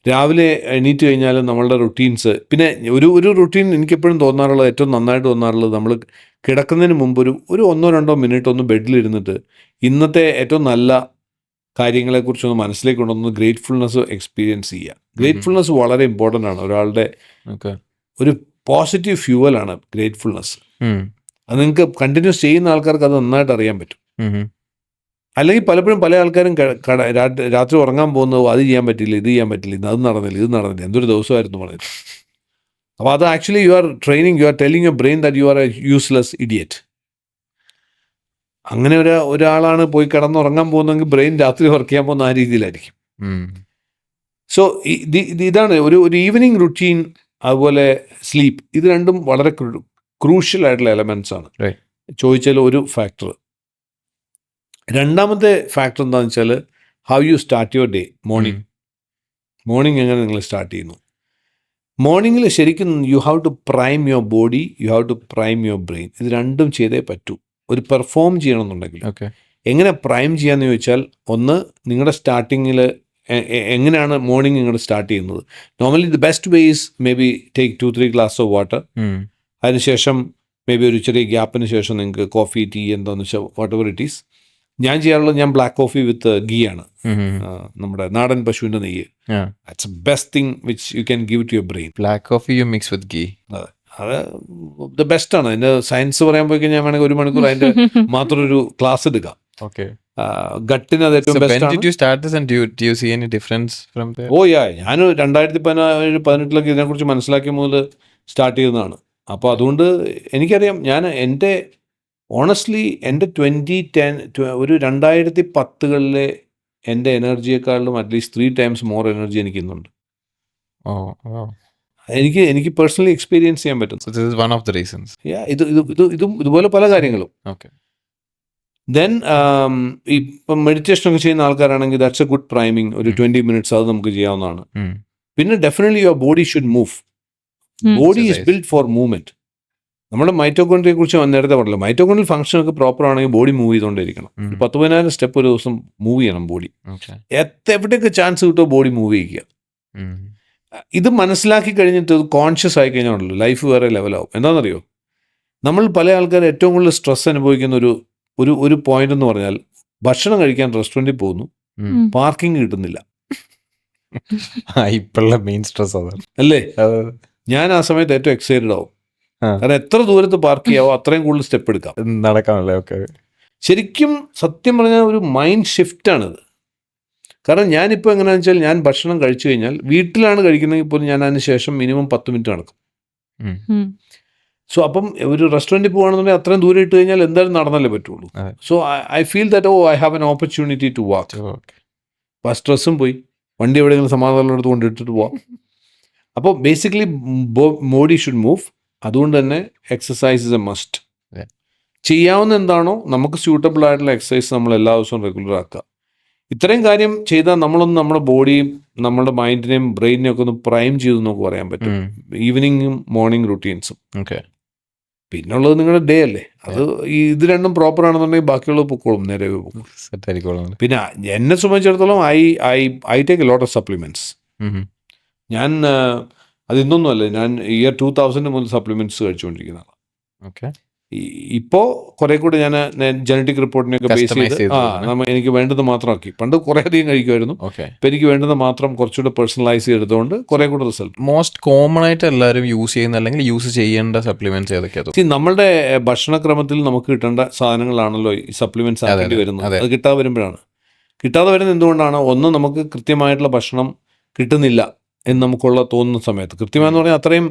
രാവിലെ എണീറ്റ് കഴിഞ്ഞാൽ നമ്മളുടെ റുട്ടീൻസ്, പിന്നെ ഒരു റുട്ടീൻ എനിക്കെപ്പോഴും തോന്നാറുള്ളത്, ഏറ്റവും നന്നായിട്ട് തോന്നാറുള്ളത്, നമ്മൾ കിടക്കുന്നതിന് മുമ്പ് ഒരു 1-2 മിനിറ്റ് ഒന്ന് ബെഡിലിരുന്നിട്ട് ഇന്നത്തെ ഏറ്റവും നല്ല കാര്യങ്ങളെക്കുറിച്ചൊന്ന് മനസ്സിലേക്ക് കൊണ്ടൊന്ന് ഗ്രേറ്റ്ഫുൾനെസ് എക്സ്പീരിയൻസ് ചെയ്യുക. ഗ്രേറ്റ്ഫുൾനെസ് വളരെ ഇമ്പോർട്ടൻ്റ് ആണ്. ഒരാളുടെ ഒരു പോസിറ്റീവ് ഫ്യൂവലാണ് ഗ്രേറ്റ്ഫുൾനെസ്. അത് നിങ്ങൾക്ക് കണ്ടിന്യൂസ് ചെയ്യുന്ന ആൾക്കാർക്ക് അത് നന്നായിട്ട് അറിയാൻ പറ്റും. അല്ലെങ്കിൽ പലപ്പോഴും പല ആൾക്കാരും രാത്രി ഉറങ്ങാൻ പോകുന്നത് അത് ചെയ്യാൻ പറ്റില്ല, ഇത് ചെയ്യാൻ പറ്റില്ല, അത് നടന്നില്ല, എന്തൊരു ദിവസമായിരുന്നു പറയുന്നത്. അപ്പോൾ അത് actually you are training, you are telling your brain that you are A useless idiot. അങ്ങനെ ഒരാളാണ് പോയി കിടന്നുറങ്ങാൻ പോകുന്നതെങ്കിൽ ബ്രെയിൻ രാത്രി വർക്ക് ചെയ്യാൻ പോകുന്ന ആ രീതിയിലായിരിക്കും. സോ ഇതാണ് ഒരു ഈവനിങ് റുട്ടീൻ, അതുപോലെ സ്ലീപ്പ്, ഇത് രണ്ടും വളരെ ക്രൂഷ്യൽ ആയിട്ടുള്ള എലമെന്റ്സ് ആണ്. ചോദിച്ചാൽ ഒരു ഫാക്ടർ. രണ്ടാമത്തെ ഫാക്ടർ എന്താണെന്ന് വെച്ചാൽ how you start your day. Morning എങ്ങനെ നിങ്ങൾ സ്റ്റാർട്ട് ചെയ്യുന്നു. മോർണിംഗിൽ ശരിക്കും you have to prime your body, you have to prime your brain. ഇത് രണ്ടും ചെയ്തേ പറ്റൂ ഒരു പെർഫോം ചെയ്യണമെന്നുണ്ടെങ്കിൽ. എങ്ങനെ പ്രൈം ചെയ്യാന്ന് ചോദിച്ചാൽ, ഒന്ന് നിങ്ങളുടെ സ്റ്റാർട്ടിങ്ങിൽ എങ്ങനെയാണ് മോർണിംഗ് നിങ്ങൾ സ്റ്റാർട്ട് ചെയ്യുന്നത്. Normally the best way is may be take 2-3 glass of water. അതിനുശേഷം മേ ബി ഒരു ചെറിയ ഗ്യാപ്പിന് ശേഷം നിങ്ങൾക്ക് കോഫി, ടീ, എന്താണെന്ന് വെച്ചാൽ വാട്ട് എവർ ഇറ്റ് ഈസ്. ഞാൻ ചെയ്യാറുള്ളത്, ഞാൻ ബ്ലാക്ക് കോഫി വിത്ത് ഗീ ആണ്, നമ്മുടെ നാടൻ പശുവിൻ്റെ നെയ്യ്. It's a best thing which you can give to your brain. Black coffee you mix with ghee. അതെ, അത് ദ ബെസ്റ്റ് ആണ്. അതിൻ്റെ സയൻസ് പറയാൻ പോയി കഴിഞ്ഞാൽ വേണമെങ്കിൽ 1 മണിക്കൂർ അതിൻ്റെ മാത്രം ഒരു ക്ലാസ് എടുക്കാം. ഗട്ടിന് അത് ഏറ്റവും ബെസ്റ്റ് ആണ്. ഓ യാ, ഞാൻ 2017-18 ഇതിനെക്കുറിച്ച് മനസ്സിലാക്കിയ മുതൽ സ്റ്റാർട്ട് ചെയ്യുന്നതാണ്. അപ്പോൾ അതുകൊണ്ട് എനിക്കറിയാം, ഞാൻ എൻ്റെ ഓണസ്റ്റ്ലി എൻ്റെ 2010 എൻ്റെ എനർജിയെക്കാളും അറ്റ്ലീസ്റ്റ് 3 times മോർ എനർജി എനിക്ക് ഇന്നുണ്ട്. എനിക്ക് പേഴ്സണലി എക്സ്പീരിയൻസ് ചെയ്യാൻ പറ്റും. ഇതുപോലെ പല കാര്യങ്ങളും. ദെൻ ഇപ്പം മെഡിറ്റേഷനൊക്കെ ചെയ്യുന്ന ആൾക്കാരാണെങ്കിൽ ദാറ്റ്സ് എ ഗുഡ് പ്രൈമിങ്. ഒരു 20 minutes അത് നമുക്ക് ചെയ്യാവുന്നതാണ്. പിന്നെ definitely your body should move. Body is build four movement. നമ്മുടെ മൈറ്റോകോൺട്രിയെ കുറിച്ച് നേരത്തെ പറഞ്ഞല്ലോ. മൈറ്റോകോൺട്രിയൽ ഫംഗ്ഷൻ ഒക്കെ പ്രോപ്പർ ആണെങ്കിൽ ബോഡി മൂവ് ചെയ്തുകൊണ്ടിരിക്കണം. 10,000 സ്റ്റെപ്പ് ഒരു ദിവസം മൂവ് ചെയ്യണം ബോഡി. എവിടെയൊക്കെ ചാൻസ് കിട്ടുമോ ബോഡി മൂവ് ചെയ്യിക്കുക. ഇത് മനസ്സിലാക്കി കഴിഞ്ഞിട്ട് കോൺഷ്യസ് ആയി കഴിഞ്ഞാണല്ലോ ലൈഫ് വേറെ ലെവലാവും. എന്താണെന്നറിയോ, നമ്മൾ പല ആൾക്കാർ ഏറ്റവും കൂടുതൽ സ്ട്രെസ് അനുഭവിക്കുന്ന ഒരു പോയിന്റ് എന്ന് പറഞ്ഞാൽ, ഭക്ഷണം കഴിക്കാൻ റെസ്റ്റോറൻറ്റിൽ പോകുന്നു, പാർക്കിംഗ് കിട്ടുന്നില്ല. ഇപ്പോഴുള്ള മെയിൻ സ്ട്രെസ് അതാണ് അല്ലേ? ഞാൻ ആ സമയത്ത് ഏറ്റവും എക്സൈറ്റഡ് ആവും. കാരണം എത്ര ദൂരത്ത് പാർക്ക് ചെയ്യാവോ അത്രയും കൂടുതൽ സ്റ്റെപ്പ് എടുക്കാം, നടക്കാമല്ലേ. ശരിക്കും സത്യം പറഞ്ഞാൽ ഒരു മൈൻഡ് ഷിഫ്റ്റാണിത്. കാരണം ഞാനിപ്പോൾ എങ്ങനെയാണെന്ന് വെച്ചാൽ, ഞാൻ ഭക്ഷണം കഴിച്ചു കഴിഞ്ഞാൽ വീട്ടിലാണ് കഴിക്കുന്നതെങ്കിൽ പോലും ഞാൻ അതിന് ശേഷം മിനിമം 10 minute നടക്കും. സോ അപ്പം ഒരു റെസ്റ്റോറൻറ്റിൽ പോകുകയാണെന്നുണ്ടെങ്കിൽ അത്രയും ദൂരം ഇട്ട് കഴിഞ്ഞാൽ എന്തായാലും നടന്നല്ലേ പറ്റുള്ളൂ. So I feel that I have an opportunity to walk. അപ്പോൾ ആ സ്ട്രെസ്സും പോയി, വണ്ടി എവിടെയെങ്കിലും സമാധാനമുള്ളിടത്ത് കൊണ്ടിട്ടിട്ട് പോവാം. അപ്പോൾ ബേസിക്കലി ബോഡി ഷുഡ് മൂവ്. അതുകൊണ്ട് തന്നെ എക്സസൈസ് ഇസ് എ മസ്റ്റ്. ചെയ്യാവുന്ന എന്താണോ നമുക്ക് സ്യൂട്ടബിൾ ആയിട്ടുള്ള എക്സസൈസ് നമ്മൾ എല്ലാ ദിവസവും റെഗുലർ ആക്കുക. ഇത്രയും കാര്യം ചെയ്താൽ നമ്മളൊന്ന് നമ്മുടെ ബോഡിയും നമ്മുടെ മൈൻഡിനെയും ബ്രെയിനെയും ഒക്കെ ഒന്ന് പ്രൈം ചെയ്തു നമുക്ക് പറയാൻ പറ്റും. ഈവനിങ്ങും മോർണിംഗ് റുട്ടീൻസും. പിന്നുള്ളത് നിങ്ങളുടെ ഡേ അല്ലേ, അത് ഇത് രണ്ടും പ്രോപ്പർ ആണെന്നുണ്ടെങ്കിൽ ബാക്കിയുള്ളത് പൊക്കോളും, നേരെ പോകും. പിന്നെ എന്നെ സംബന്ധിച്ചിടത്തോളം I take a lot of supplements. ഞാൻ അതിന്നൊന്നുമല്ല, ഞാൻ ഇയർ 2000 മുതൽ സപ്ലിമെന്റ്സ് കഴിച്ചുകൊണ്ടിരിക്കുന്നതാണ്. ഇപ്പോൾ കുറെ കൂടെ ഞാൻ ജനറ്റിക് റിപ്പോർട്ടിനെയൊക്കെ ബേസ് ചെയ്ത് എനിക്ക് വേണ്ടത് മാത്രമാക്കി. പണ്ട് കുറേ അധികം കഴിക്കുമായിരുന്നു, ഇപ്പം എനിക്ക് വേണ്ടത് മാത്രം കുറച്ചുകൂടെ പേഴ്സണലൈസ് ചെയ്തതുകൊണ്ട് കുറെ കൂടെ റിസൾട്ട്. മോസ്റ്റ് കോമൺ ആയിട്ട് എല്ലാവരും യൂസ് ചെയ്യുന്ന അല്ലെങ്കിൽ യൂസ് ചെയ്യേണ്ട സപ്ലിമെന്റ്സ് ഏതൊക്കെയാണ്? നമ്മളുടെ ഭക്ഷണക്രമത്തിൽ നമുക്ക് കിട്ടേണ്ട സാധനങ്ങളാണല്ലോ ഈ സപ്ലിമെന്റ്സ് ആക്കേണ്ടി വരുന്നത്. അത് കിട്ടാതെ വരുമ്പോഴാണ്. കിട്ടാതെ വരുന്നത് എന്തുകൊണ്ടാണ്? ഒന്ന്, നമുക്ക് കൃത്യമായിട്ടുള്ള ഭക്ഷണം കിട്ടുന്നില്ല എന്ന് നമുക്കുള്ള തോന്നുന്ന സമയത്ത്. കൃത്യമായെന്ന് പറഞ്ഞാൽ അത്രയും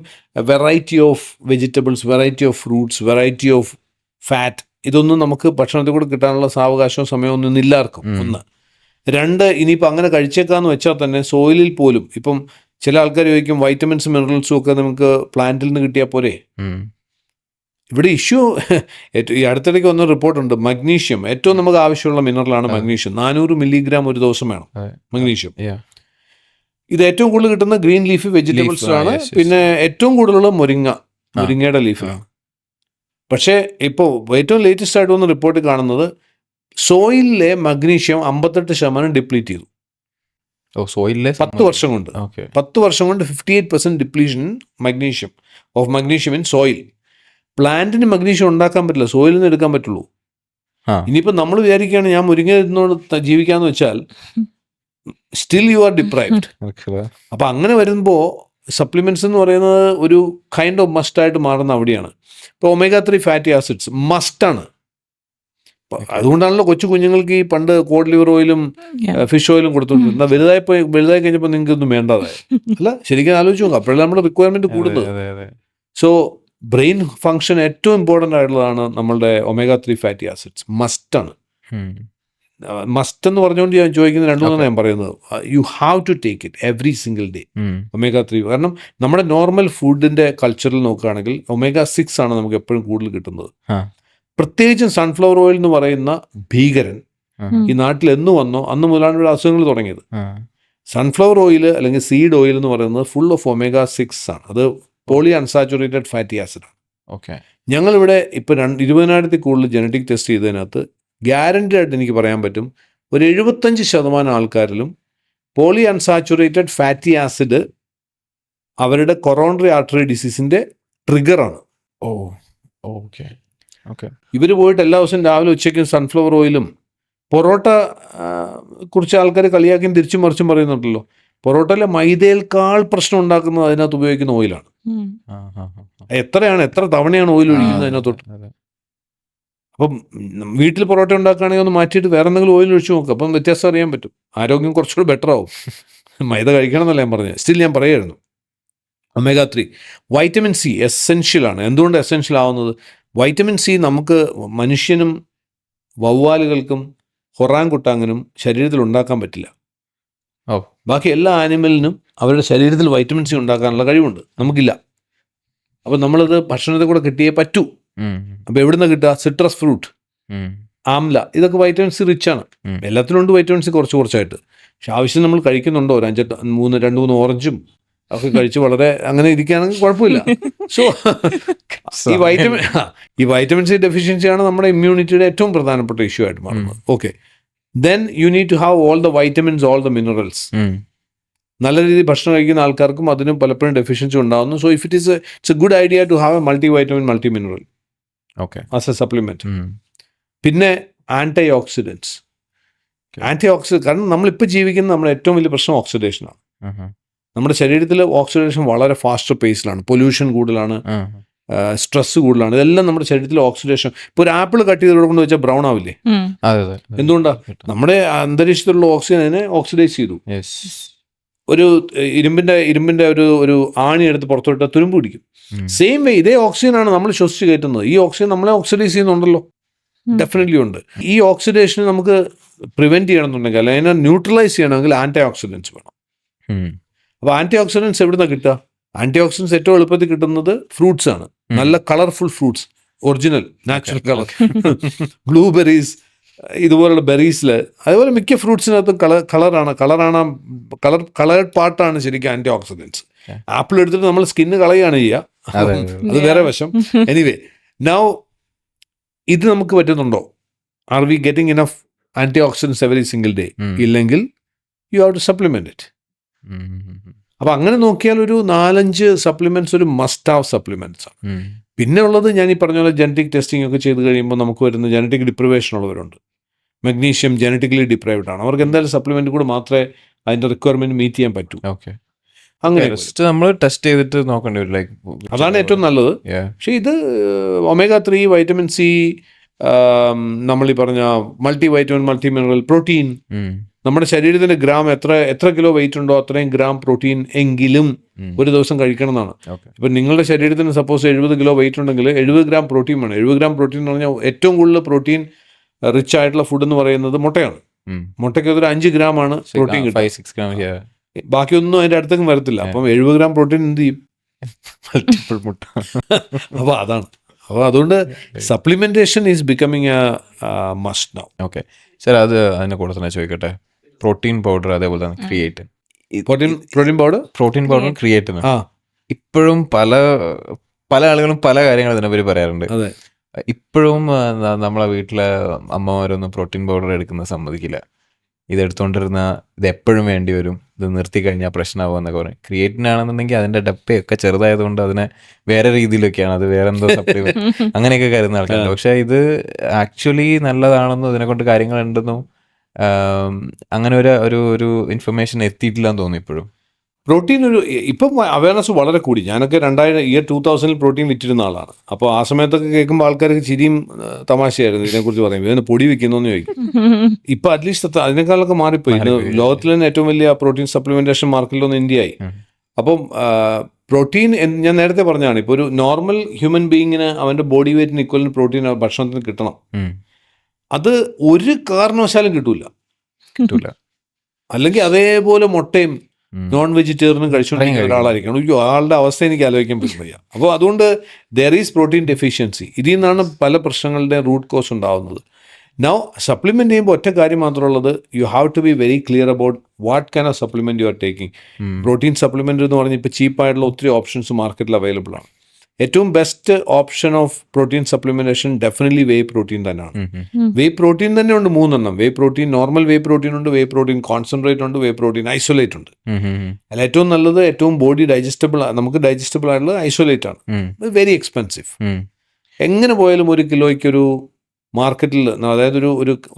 variety of vegetables, variety of fruits, variety of fat, ഇതൊന്നും നമുക്ക് ഭക്ഷണത്തിൽ കൂടെ കിട്ടാനുള്ള സാവകാശവും സമയമൊന്നും ഇല്ലാർക്കും. ഒന്ന്. രണ്ട്, ഇനിയിപ്പോൾ അങ്ങനെ കഴിച്ചേക്കാന്ന് വെച്ചാൽ തന്നെ സോയിലിൽ പോലും ഇപ്പം ചില ആൾക്കാർ ചോദിക്കും വൈറ്റമിൻസും മിനറൽസും ഒക്കെ നമുക്ക് പ്ലാന്റിൽ നിന്ന് കിട്ടിയാൽ പോരെ. ഇവിടെ ഇഷ്യൂ ഈ അടുത്തിടയ്ക്ക് വന്ന റിപ്പോർട്ടുണ്ട്, മഗ്നീഷ്യം ഏറ്റവും നമുക്ക് ആവശ്യമുള്ള മിനറലാണ് മഗ്നീഷ്യം. 400 milligram ഒരു ദിവസം വേണം മഗ്നീഷ്യം. ഇത് ഏറ്റവും കൂടുതൽ കിട്ടുന്ന ഗ്രീൻ ലീഫി വെജിറ്റബിൾസിലാണ്. പിന്നെ ഏറ്റവും കൂടുതലുള്ള മുരിങ്ങയുടെ ലീഫിലാണ്. പക്ഷേ ഇപ്പോൾ ഏറ്റവും ലേറ്റസ്റ്റ് ആയിട്ട് വന്ന റിപ്പോർട്ട് കാണുന്നത് സോയിലിലെ മഗ്നീഷ്യം 58% ഡിപ്ലീറ്റ് ചെയ്തു. 10 വർഷം കൊണ്ട് 58% ഡിപ്ലീഷൻ മഗ്നീഷ്യം ഇൻ സോയിൽ. പ്ലാന്റിന് മഗ്നീഷ്യം ഉണ്ടാക്കാൻ പറ്റില്ല, സോയിലിൽ നിന്ന് എടുക്കാൻ പറ്റുള്ളൂ. ഇനിയിപ്പോൾ നമ്മൾ വിചാരിക്കുകയാണ് ഞാൻ മുരിങ്ങ ഇരുന്നോട് ജീവിക്കാന്ന് വെച്ചാൽ സ്റ്റിൽ യു ആർ ഡിപ്രൈവ്ഡ്. അപ്പം അങ്ങനെ വരുമ്പോൾ സപ്ലിമെന്റ്സ് എന്ന് പറയുന്നത് ഒരു കൈൻഡ് ഓഫ് മസ്റ്റായിട്ട് മാറുന്ന അവിടെയാണ്. ഇപ്പോൾ omega-3 ഫാറ്റി ആസിഡ്സ് മസ്റ്റാണ്. അതുകൊണ്ടാണല്ലോ കൊച്ചു കുഞ്ഞുങ്ങൾക്ക് ഈ പണ്ട് കോഡ് ലിവർ ഓയിലും ഫിഷ് ഓയിലും കൊടുത്തുകൊണ്ടിരുന്നത്. വലുതായി കഴിഞ്ഞപ്പോൾ നിങ്ങൾക്ക് ഒന്നും വേണ്ടതായി അല്ല. ശരിക്കും ആലോചിച്ച് നോക്കാം, അപ്പോഴാണ് നമ്മുടെ റിക്വയർമെന്റ് കൂടുന്നത്. സോ ബ്രെയിൻ ഫങ്ഷൻ ഏറ്റവും ഇമ്പോർട്ടൻ്റ് ആയിട്ടുള്ളതാണ് നമ്മളുടെ omega-3 ഫാറ്റി ആസിഡ്സ്. മസ്റ്റാണ്. മസ്റ്റ് എന്ന് പറഞ്ഞുകൊണ്ട് ഞാൻ ചോദിക്കുന്ന രണ്ടുമൂന്നാണ് ഞാൻ പറയുന്നത്. You have to take it every single day omega-3. കാരണം നമ്മുടെ നോർമൽ ഫുഡിൻ്റെ കൾച്ചറിൽ നോക്കുകയാണെങ്കിൽ omega-6 ആണ് നമുക്ക് എപ്പോഴും കൂടുതൽ കിട്ടുന്നത്. പ്രത്യേകിച്ചും സൺഫ്ലവർ ഓയിൽ എന്ന് പറയുന്ന ഭീകരൻ ഈ നാട്ടിൽ എന്ന് വന്നോ അന്ന് മുതലാണ് ഇവിടെ അസുഖങ്ങൾ തുടങ്ങിയത്. സൺഫ്ലവർ ഓയിൽ അല്ലെങ്കിൽ സീഡ് ഓയിൽ എന്ന് പറയുന്നത് ഫുൾ ഓഫ് omega-6 ആണ്. അത് പോളി അൺസാച്ചുറേറ്റഡ് ഫാറ്റി ആസിഡാണ്. ഞങ്ങളിവിടെ ഇപ്പോൾ 20,000 കൂടുതൽ ജനറ്റിക് ടെസ്റ്റ് ചെയ്തതിനകത്ത് ഗ്യാരണ്ടി ആയിട്ട് എനിക്ക് പറയാൻ പറ്റും ഒരു 75% ആൾക്കാരിലും പോളി അൺസാച്ചുറേറ്റഡ് ഫാറ്റി ആസിഡ് അവരുടെ കൊറോണറി ആർട്ടറി ഡിസീസിൻ്റെ ട്രിഗറാണ്. ഇവർ പോയിട്ട് എല്ലാ ദിവസവും രാവിലെ ഉച്ചയ്ക്കും സൺഫ്ലവർ ഓയിലും പൊറോട്ട കുറിച്ച് ആൾക്കാർ കളിയാക്കി തിരിച്ചും മറിച്ചും പറയുന്നുണ്ടല്ലോ. പൊറോട്ടയിലെ മൈദയേക്കാൾ പ്രശ്നം ഉണ്ടാക്കുന്നത് അതിനകത്ത് ഉപയോഗിക്കുന്ന ഓയിലാണ്. എത്ര തവണയാണ് ഓയിൽ ഒഴിക്കുന്നത് അതിനകത്തോട്ട്. അപ്പം വീട്ടിൽ പൊറോട്ട ഉണ്ടാക്കുകയാണെങ്കിൽ ഒന്ന് മാറ്റിയിട്ട് വേറെ എന്തെങ്കിലും ഓയിൽ ഒഴിച്ച് നോക്കുക. അപ്പം വ്യത്യാസം അറിയാൻ പറ്റും. ആരോഗ്യം കുറച്ചുകൂടി ബെറ്റർ ആവും. മൈദ കഴിക്കണം എന്നല്ല ഞാൻ പറഞ്ഞത്. സ്റ്റിൽ ഞാൻ പറയുമായിരുന്നു omega-3 വൈറ്റമിൻ സി എസെൻഷ്യലാണ്. എന്തുകൊണ്ട് എസെൻഷ്യൽ ആവുന്നത്? വൈറ്റമിൻ സി നമുക്ക് മനുഷ്യനും വവ്വാലുകൾക്കും ഹൊറാങ്കുട്ടാങ്ങിനും ശരീരത്തിൽ ഉണ്ടാക്കാൻ പറ്റില്ല. ബാക്കി എല്ലാ ആനിമലിനും അവരുടെ ശരീരത്തിൽ വൈറ്റമിൻ സി ഉണ്ടാക്കാനുള്ള കഴിവുണ്ട്, നമുക്കില്ല. അപ്പം നമ്മളത് ഭക്ഷണത്തിൽ കൂടെ കിട്ടിയേ പറ്റൂ. അപ്പോൾ എവിടുന്ന കിട്ടുക? സിട്രസ് ഫ്രൂട്ട്, ആംല, ഇതൊക്കെ വൈറ്റമിൻ സി റിച്ച് ആണ്. എല്ലാത്തിനും ഉണ്ട് വൈറ്റമിൻ സി കുറച്ചായിട്ട്. പക്ഷെ ആവശ്യം നമ്മൾ കഴിക്കുന്നുണ്ടോ? ഒരു 2-3 ഓറഞ്ചും ഒക്കെ കഴിച്ച് വളരെ അങ്ങനെ ഇരിക്കുകയാണെങ്കിൽ കുഴപ്പമില്ല. സോ ഈ വൈറ്റമിൻ സി ഡെഫിഷ്യൻസിയാണ് നമ്മുടെ ഇമ്മ്യൂണിറ്റിയുടെ ഏറ്റവും പ്രധാനപ്പെട്ട ഇഷ്യൂ ആയിട്ട് മാറുന്നത്. Okay, then you need to have all the vitamins, all the minerals. നല്ല രീതിയിൽ ഭക്ഷണം കഴിക്കുന്ന ആൾക്കാർക്കും അതിനും പലപ്പോഴും ഡെഫിഷ്യൻസി ഉണ്ടാകുന്നു. So if it's a good idea to have a multi vitamin multi mineral as a supplement. പിന്നെ ആൻറ്റി ഓക്സിഡൻസ്. കാരണം നമ്മളിപ്പോൾ ജീവിക്കുന്ന നമ്മുടെ ഏറ്റവും വലിയ പ്രശ്നം ഓക്സിഡേഷനാണ്. നമ്മുടെ ശരീരത്തിൽ ഓക്സിഡേഷൻ വളരെ ഫാസ്റ്റർ പേസിലാണ്. പൊല്യൂഷൻ കൂടുതലാണ്, സ്ട്രെസ് കൂടുതലാണ്. ഇതെല്ലാം നമ്മുടെ ശരീരത്തിൽ ഓക്സിഡേഷൻ. ഇപ്പോൾ ഒരു ആപ്പിൾ കട്ട് ചെയ്ത് കൊണ്ട് വെച്ചാൽ ബ്രൗൺ ആവില്ലേ? എന്തുകൊണ്ടാണ്? നമ്മുടെ അന്തരീക്ഷത്തിലുള്ള ഓക്സിജനെ ഓക്സിഡൈസ് ചെയ്തു. ഒരു ഇരുമ്പിന്റെ ഒരു ആണി എടുത്ത് പുറത്തോട്ട് തുരുമ്പ് പിടിക്കും. സെയിം വേ ഇതേ ഓക്സിജനാണ് നമ്മൾ ശ്വസിച്ച് കയറ്റുന്നത്. ഈ ഓക്സിജൻ നമ്മളെ ഓക്സിഡൈസ് ചെയ്യുന്നുണ്ടല്ലോ, ഡെഫിനറ്റ്ലി ഉണ്ട്. ഈ ഓക്സിഡേഷന് നമുക്ക് പ്രിവെന്റ് ചെയ്യണമെന്നുണ്ടെങ്കിൽ അല്ലെങ്കിൽ അതിനെ ന്യൂട്രലൈസ് ചെയ്യണമെങ്കിൽ ആന്റി ഓക്സിഡൻസ് വേണം. അപ്പോൾ ആന്റി ഓക്സിഡൻസ് എവിടുന്നാണ് കിട്ടുക? ആന്റി ഓക്സിഡൻസ് ഏറ്റവും എളുപ്പത്തിൽ കിട്ടുന്നത് ഫ്രൂട്ട്സ് ആണ്. നല്ല colourful fruits, original natural colour, blueberries, ഇതുപോലുള്ള ബെറീസിൽ. അതുപോലെ മിക്ക ഫ്രൂട്ട്സിനകത്തും കളേർഡ് പാർട്ടാണ് ശരിക്കും ആന്റി ഓക്സിഡൻസ്. ആപ്പിൾ എടുത്തിട്ട് നമ്മൾ സ്കിന്ന് കളയുകയാണ് ചെയ്യുക, അത് വേറെ വശം. എനിവേ, നൗ ഇത് നമുക്ക് പറ്റുന്നുണ്ടോ? Are we getting enough antioxidants every single day? ഇല്ലെങ്കിൽ you have to supplement it. അപ്പം അങ്ങനെ നോക്കിയാൽ ഒരു 4-5 സപ്ലിമെന്റ്സ് ഒരു മസ്റ്റ് ഹാവ് സപ്ലിമെന്റ്സ് ആണ്. പിന്നെ ഉള്ളത് ഞാൻ ഈ പറഞ്ഞ പോലെ ജനറ്റിക് ടെസ്റ്റിംഗ് ഒക്കെ ചെയ്ത് കഴിയുമ്പോൾ നമുക്ക് വരുന്ന ജനറ്റിക് ഡിപ്രിവേഷൻ ഉള്ളവരുണ്ട്. മഗ്നീഷ്യം ജനറ്റിക്കലി ഡിപ്രൈവ്ഡ് ആണ്. അവർക്ക് എന്തായാലും സപ്ലിമെന്റ് കൂടെ മാത്രമേ അതിന്റെ റിക്വയർമെന്റ് മീറ്റ് ചെയ്യാൻ പറ്റൂ. അങ്ങനെ നമ്മൾ ടെസ്റ്റ് ചെയ്തിട്ട് നോക്കേണ്ടി വരും. ലൈക്ക് അതാണ് ഏറ്റവും നല്ലത്. പക്ഷെ ഇത് omega-3, വൈറ്റമിൻ സി, നമ്മൾ ഈ പറഞ്ഞ multi vitamin multi mineral, protein, നമ്മുടെ ശരീരത്തിന്റെ ഗ്രാം എത്ര കിലോ വെയിറ്റ് ഉണ്ടോ അത്രയും ഗ്രാം പ്രോട്ടീൻ എങ്കിലും ഒരു ദിവസം കഴിക്കണം എന്നാണ്. ഇപ്പം നിങ്ങളുടെ ശരീരത്തിന് സപ്പോസ് 70 കിലോ വെയിറ്റ് ഉണ്ടെങ്കിൽ 70 ഗ്രാം പ്രോട്ടീൻ വേണം. 70 ഗ്രാം പ്രോട്ടീൻ എന്ന് പറഞ്ഞാൽ ഏറ്റവും കൂടുതൽ പ്രോട്ടീൻ റിച്ച് ആയിട്ടുള്ള ഫുഡ് എന്ന് പറയുന്നത് മുട്ടയാണ്. മുട്ടയ്ക്ക് ഒരു 5 ഗ്രാം ആണ് പ്രോട്ടീൻ കിട്ടുക. ബാക്കിയൊന്നും അതിന്റെ അടുത്തേക്കും വരത്തില്ല. അപ്പം 70 ഗ്രാം പ്രോട്ടീൻ എന്ത് ചെയ്യും? മൾട്ടിപ്പിൾ മുട്ട. അപ്പോൾ അതാണ്. അപ്പോൾ അതുകൊണ്ട് supplementation is becoming A must now. Okay sir, അത് അതിനെ കൂടെ തന്നെ ചോദിക്കട്ടെ, പ്രോട്ടീൻ പൗഡർ അതേപോലെ തന്നെ ക്രിയേറ്റിൻ, പ്രോട്ടീൻ പൗഡർ ക്രിയേറ്റിൻ ഇപ്പോഴും പല ആളുകളും പല കാര്യങ്ങൾ ഇതിനെപ്പറ്റി പറയാറുണ്ട്. ഇപ്പോഴും നമ്മളെ വീട്ടിലെ അമ്മമാരൊന്നും പ്രോട്ടീൻ പൗഡർ എടുക്കുന്നത് സമ്മതിക്കില്ല. ഇതെടുത്തോണ്ടിരുന്ന ഇത് എപ്പോഴും വേണ്ടി വരും, ഇത് നിർത്തി കഴിഞ്ഞാൽ പ്രശ്നമാകും എന്നൊക്കെ പറയും. ക്രിയേറ്റിനാണെന്നുണ്ടെങ്കിൽ അതിൻ്റെ ഡപ്പയൊക്കെ ചെറുതായതുകൊണ്ട് അതിനെ വേറെ രീതിയിലൊക്കെയാണ്, അത് വേറെ എന്തോ സപ്ലിമെന്റ് അങ്ങനെയൊക്കെ കരുതുന്ന ആൾക്കാരുണ്ട്. പക്ഷെ ഇത് ആക്ച്വലി നല്ലതാണെന്നും ഇതിനെക്കൊണ്ട് കാര്യങ്ങളുണ്ടെന്നും അങ്ങനെ ഒരു ഇൻഫർമേഷൻ എത്തിയിട്ടില്ല എന്ന് തോന്നുന്നു ഇപ്പോഴും. പ്രോട്ടീൻ ഇപ്പം അവയർനെസ് വളരെ കൂടി. ഞാനൊക്കെ 2000 പ്രോട്ടീൻ വിറ്റിരുന്ന ആളാണ്. അപ്പോൾ ആ സമയത്തൊക്കെ കേൾക്കുമ്പോൾ ആൾക്കാർക്ക് ചിരിയും തമാശയായിരുന്നു ഇതിനെക്കുറിച്ച് പറയുമ്പോൾ. ഇതിന് പൊടി വിൽക്കുന്നതെന്ന് ചോദിക്കും. ഇപ്പം അറ്റ്ലീസ്റ്റ് അതിനേക്കാളൊക്കെ മാറിപ്പോയി. ലോകത്തിൽ തന്നെ ഏറ്റവും വലിയ പ്രോട്ടീൻ സപ്ലിമെന്റേഷൻ മാർക്കറ്റിലൊന്നും ഇന്ത്യയായി. അപ്പം പ്രോട്ടീൻ ഞാൻ നേരത്തെ പറഞ്ഞതാണ്, ഇപ്പോൾ ഒരു നോർമൽ ഹ്യൂമൻ ബീയിങ്ങിന് അവൻ്റെ ബോഡി വെയ്റ്റിന് ഇക്വലൻ പ്രോട്ടീൻ ഭക്ഷണത്തിന് കിട്ടണം. അത് ഒരു കാരണവശാലും കിട്ടൂല. അല്ലെങ്കിൽ അതേപോലെ മുട്ടയും നോൺ വെജിറ്റേറിയനും കഴിച്ചുകൊണ്ടിരിക്കുന്ന ഒരാളായിരിക്കണം. അയ്യോ, ആളുടെ അവസ്ഥ എനിക്ക് ആലോചിക്കാൻ പറ്റില്ല. അപ്പോൾ അതുകൊണ്ട് ദർ ഈസ് പ്രോട്ടീൻ ഡെഫിഷ്യൻസി. ഇതിൽ നിന്നാണ് പല പ്രശ്നങ്ങളുടെ റൂട്ട് കോസ് ഉണ്ടാവുന്നത്. നൗ സപ്ലിമെൻറ്റ് ചെയ്യുമ്പോൾ ഒറ്റ കാര്യം മാത്രമുള്ളത്, you have to be very clear about what kind of supplement you are taking. Protein supplement എന്ന് പറഞ്ഞാൽ ഇപ്പോൾ ചീപ്പായിട്ടുള്ള ഒത്തിരി ഓപ്ഷൻസ് മാർക്കറ്റിൽ അവൈലബിൾ ആണ്. ഏറ്റവും best option of protein supplementation definitely way protein തന്നെയാണ്. വേ പ്രോട്ടീൻ തന്നെ ഉണ്ട് 3 വേ പ്രോട്ടീൻ, നോർമൽ വേ പ്രോട്ടീൻ ഉണ്ട്, വേ പ്രോട്ടീൻ കോൺസെൻട്രേറ്റ് ഉണ്ട്, വേ പ്രോട്ടീൻ ഐസൊലേറ്റ് ഉണ്ട്. അല്ല, ഏറ്റവും നല്ലത്, ഏറ്റവും ബോഡി ഡൈജസ്റ്റബിൾ, നമുക്ക് ഡൈജസ്റ്റബിൾ ആയിട്ടുള്ളത് ഐസൊലേറ്റ് ആണ്. Very expensive. എങ്ങനെ പോയാലും 1 കിലോയ്ക്കൊരു മാർക്കറ്റിൽ, അതായത്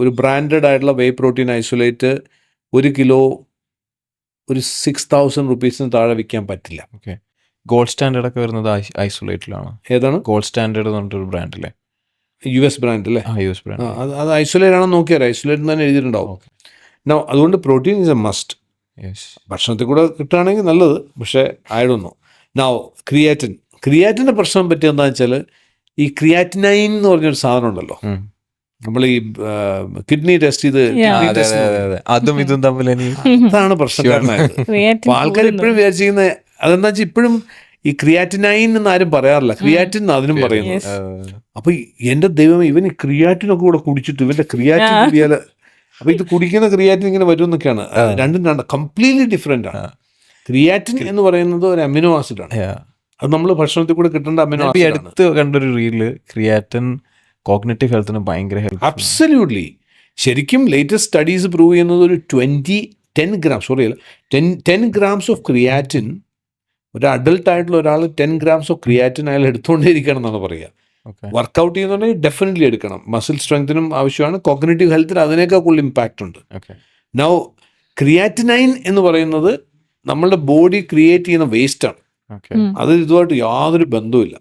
ഒരു ബ്രാൻഡഡ് ആയിട്ടുള്ള വേ പ്രോട്ടീൻ ഐസൊലേറ്റ് 1 കിലോ ഒരു 6,000 റുപ്പീസിന് താഴെ വിൽക്കാൻ പറ്റില്ല. ഓക്കെ. ഗോൾഡ് സ്റ്റാൻഡേർഡ് ഒക്കെ വരുന്നത് ഐസൊലേറ്റിലാണ്. ഏതാണ് ഗോൾഡ് സ്റ്റാൻഡേർഡ് എന്ന് പറഞ്ഞിട്ടൊരു ബ്രാൻഡില്ലേ? US ബ്രാൻഡ് അല്ലേ? US brand. അത് ഐസൊലേറ്റ് ആണെന്ന് നോക്കിയാൽ ഐസൊലേറ്റ് തന്നെ എഴുതിയിട്ടുണ്ടാവും. അതുകൊണ്ട് പ്രോട്ടീൻ ഈസ് എ മസ്റ്റ്. ഭക്ഷണത്തിൽ കൂടെ കിട്ടുകയാണെങ്കിൽ നല്ലത്, പക്ഷേ ആയിടുന്നു. ക്രിയാറ്റിൻ്റെ പ്രശ്നം പറ്റിയ എന്താണെന്ന് വെച്ചാൽ, ഈ ക്രിയാറ്റിനൈൻ എന്ന് പറഞ്ഞൊരു സാധനം ഉണ്ടല്ലോ, നമ്മൾ ഈ കിഡ്നി ടെസ്റ്റ് ചെയ്ത് അതും ഇതും തമ്മിൽ അതാണ് പ്രശ്നക്കാരനായത്. അപ്പോൾ ആൾക്കാർ ഇപ്പോഴും വിചാരിച്ചിരിക്കുന്നത് അതെന്താ വെച്ചാൽ, ഇപ്പോഴും ഈ ക്രിയാറ്റിനൈൻ എന്ന് ആരും പറയാറില്ല, ക്രിയാറ്റിൻ അതിനും പറയുന്നത്. അപ്പൊ എൻ്റെ ദൈവം, ഇവൻ ഈ ക്രിയാറ്റിനൊക്കെ കൂടെ കുടിച്ചിട്ട് ഇവന്റെ ക്രിയാറ്റിൻ കുടിയാൽ, അപ്പൊ ഇത് കുടിക്കുന്ന ക്രിയാറ്റിൻ ഇങ്ങനെ വരും എന്നൊക്കെയാണ്. രണ്ടും കംപ്ലീറ്റ്ലി ഡിഫറെന്റ് ആണ്. ക്രിയാറ്റിൻ എന്ന് പറയുന്നത് ഒരു അമിനോ ആസിഡ് ആണ്. അത് നമ്മൾ ഭക്ഷണത്തിൽ കൂടെ കിട്ടേണ്ട അമിനോ ആസിഡ്. അടുത്ത് കണ്ടൊരു റീലില് ക്രിയാറ്റിൻ കോഗ്നിറ്റീവ് ഹെൽത്തിന് ഭയങ്കര ഹെൽപ്പ്. അബ്സല്യൂട്ട്ലി. ശരിക്കും ലേറ്റസ്റ്റ് സ്റ്റഡീസ് പ്രൂവ് ചെയ്യുന്നത് ഒരു 10 ഗ്രാംസ് ഓഫ് ക്രിയാറ്റിൻ, ഒരു അഡൾട്ട് ആയിട്ടുള്ള ഒരാൾ 10 ഗ്രാംസ് ഓഫ് ക്രിയാറ്റിൻ അയാൾ എടുത്തുകൊണ്ടേയിരിക്കണം എന്നാണ് പറയുക. വർക്കൗട്ട് ചെയ്യുന്നുണ്ടെങ്കിൽ ഡെഫിനറ്റ്ലി എടുക്കണം. മസിൽ സ്ട്രെങ്തിനും ആവശ്യമാണ്, കോഗ്നിറ്റീവ് ഹെൽത്തിന് അതിനേക്കാൾ കൂടുതൽ ഇമ്പാക്റ്റ് ഉണ്ട്. നൗ ക്രിയാറ്റിനൈൻ എന്ന് പറയുന്നത് നമ്മളുടെ ബോഡി ക്രിയേറ്റ് ചെയ്യുന്ന വേസ്റ്റാണ്. അത് ഇതുമായിട്ട് യാതൊരു ബന്ധവുമില്ല.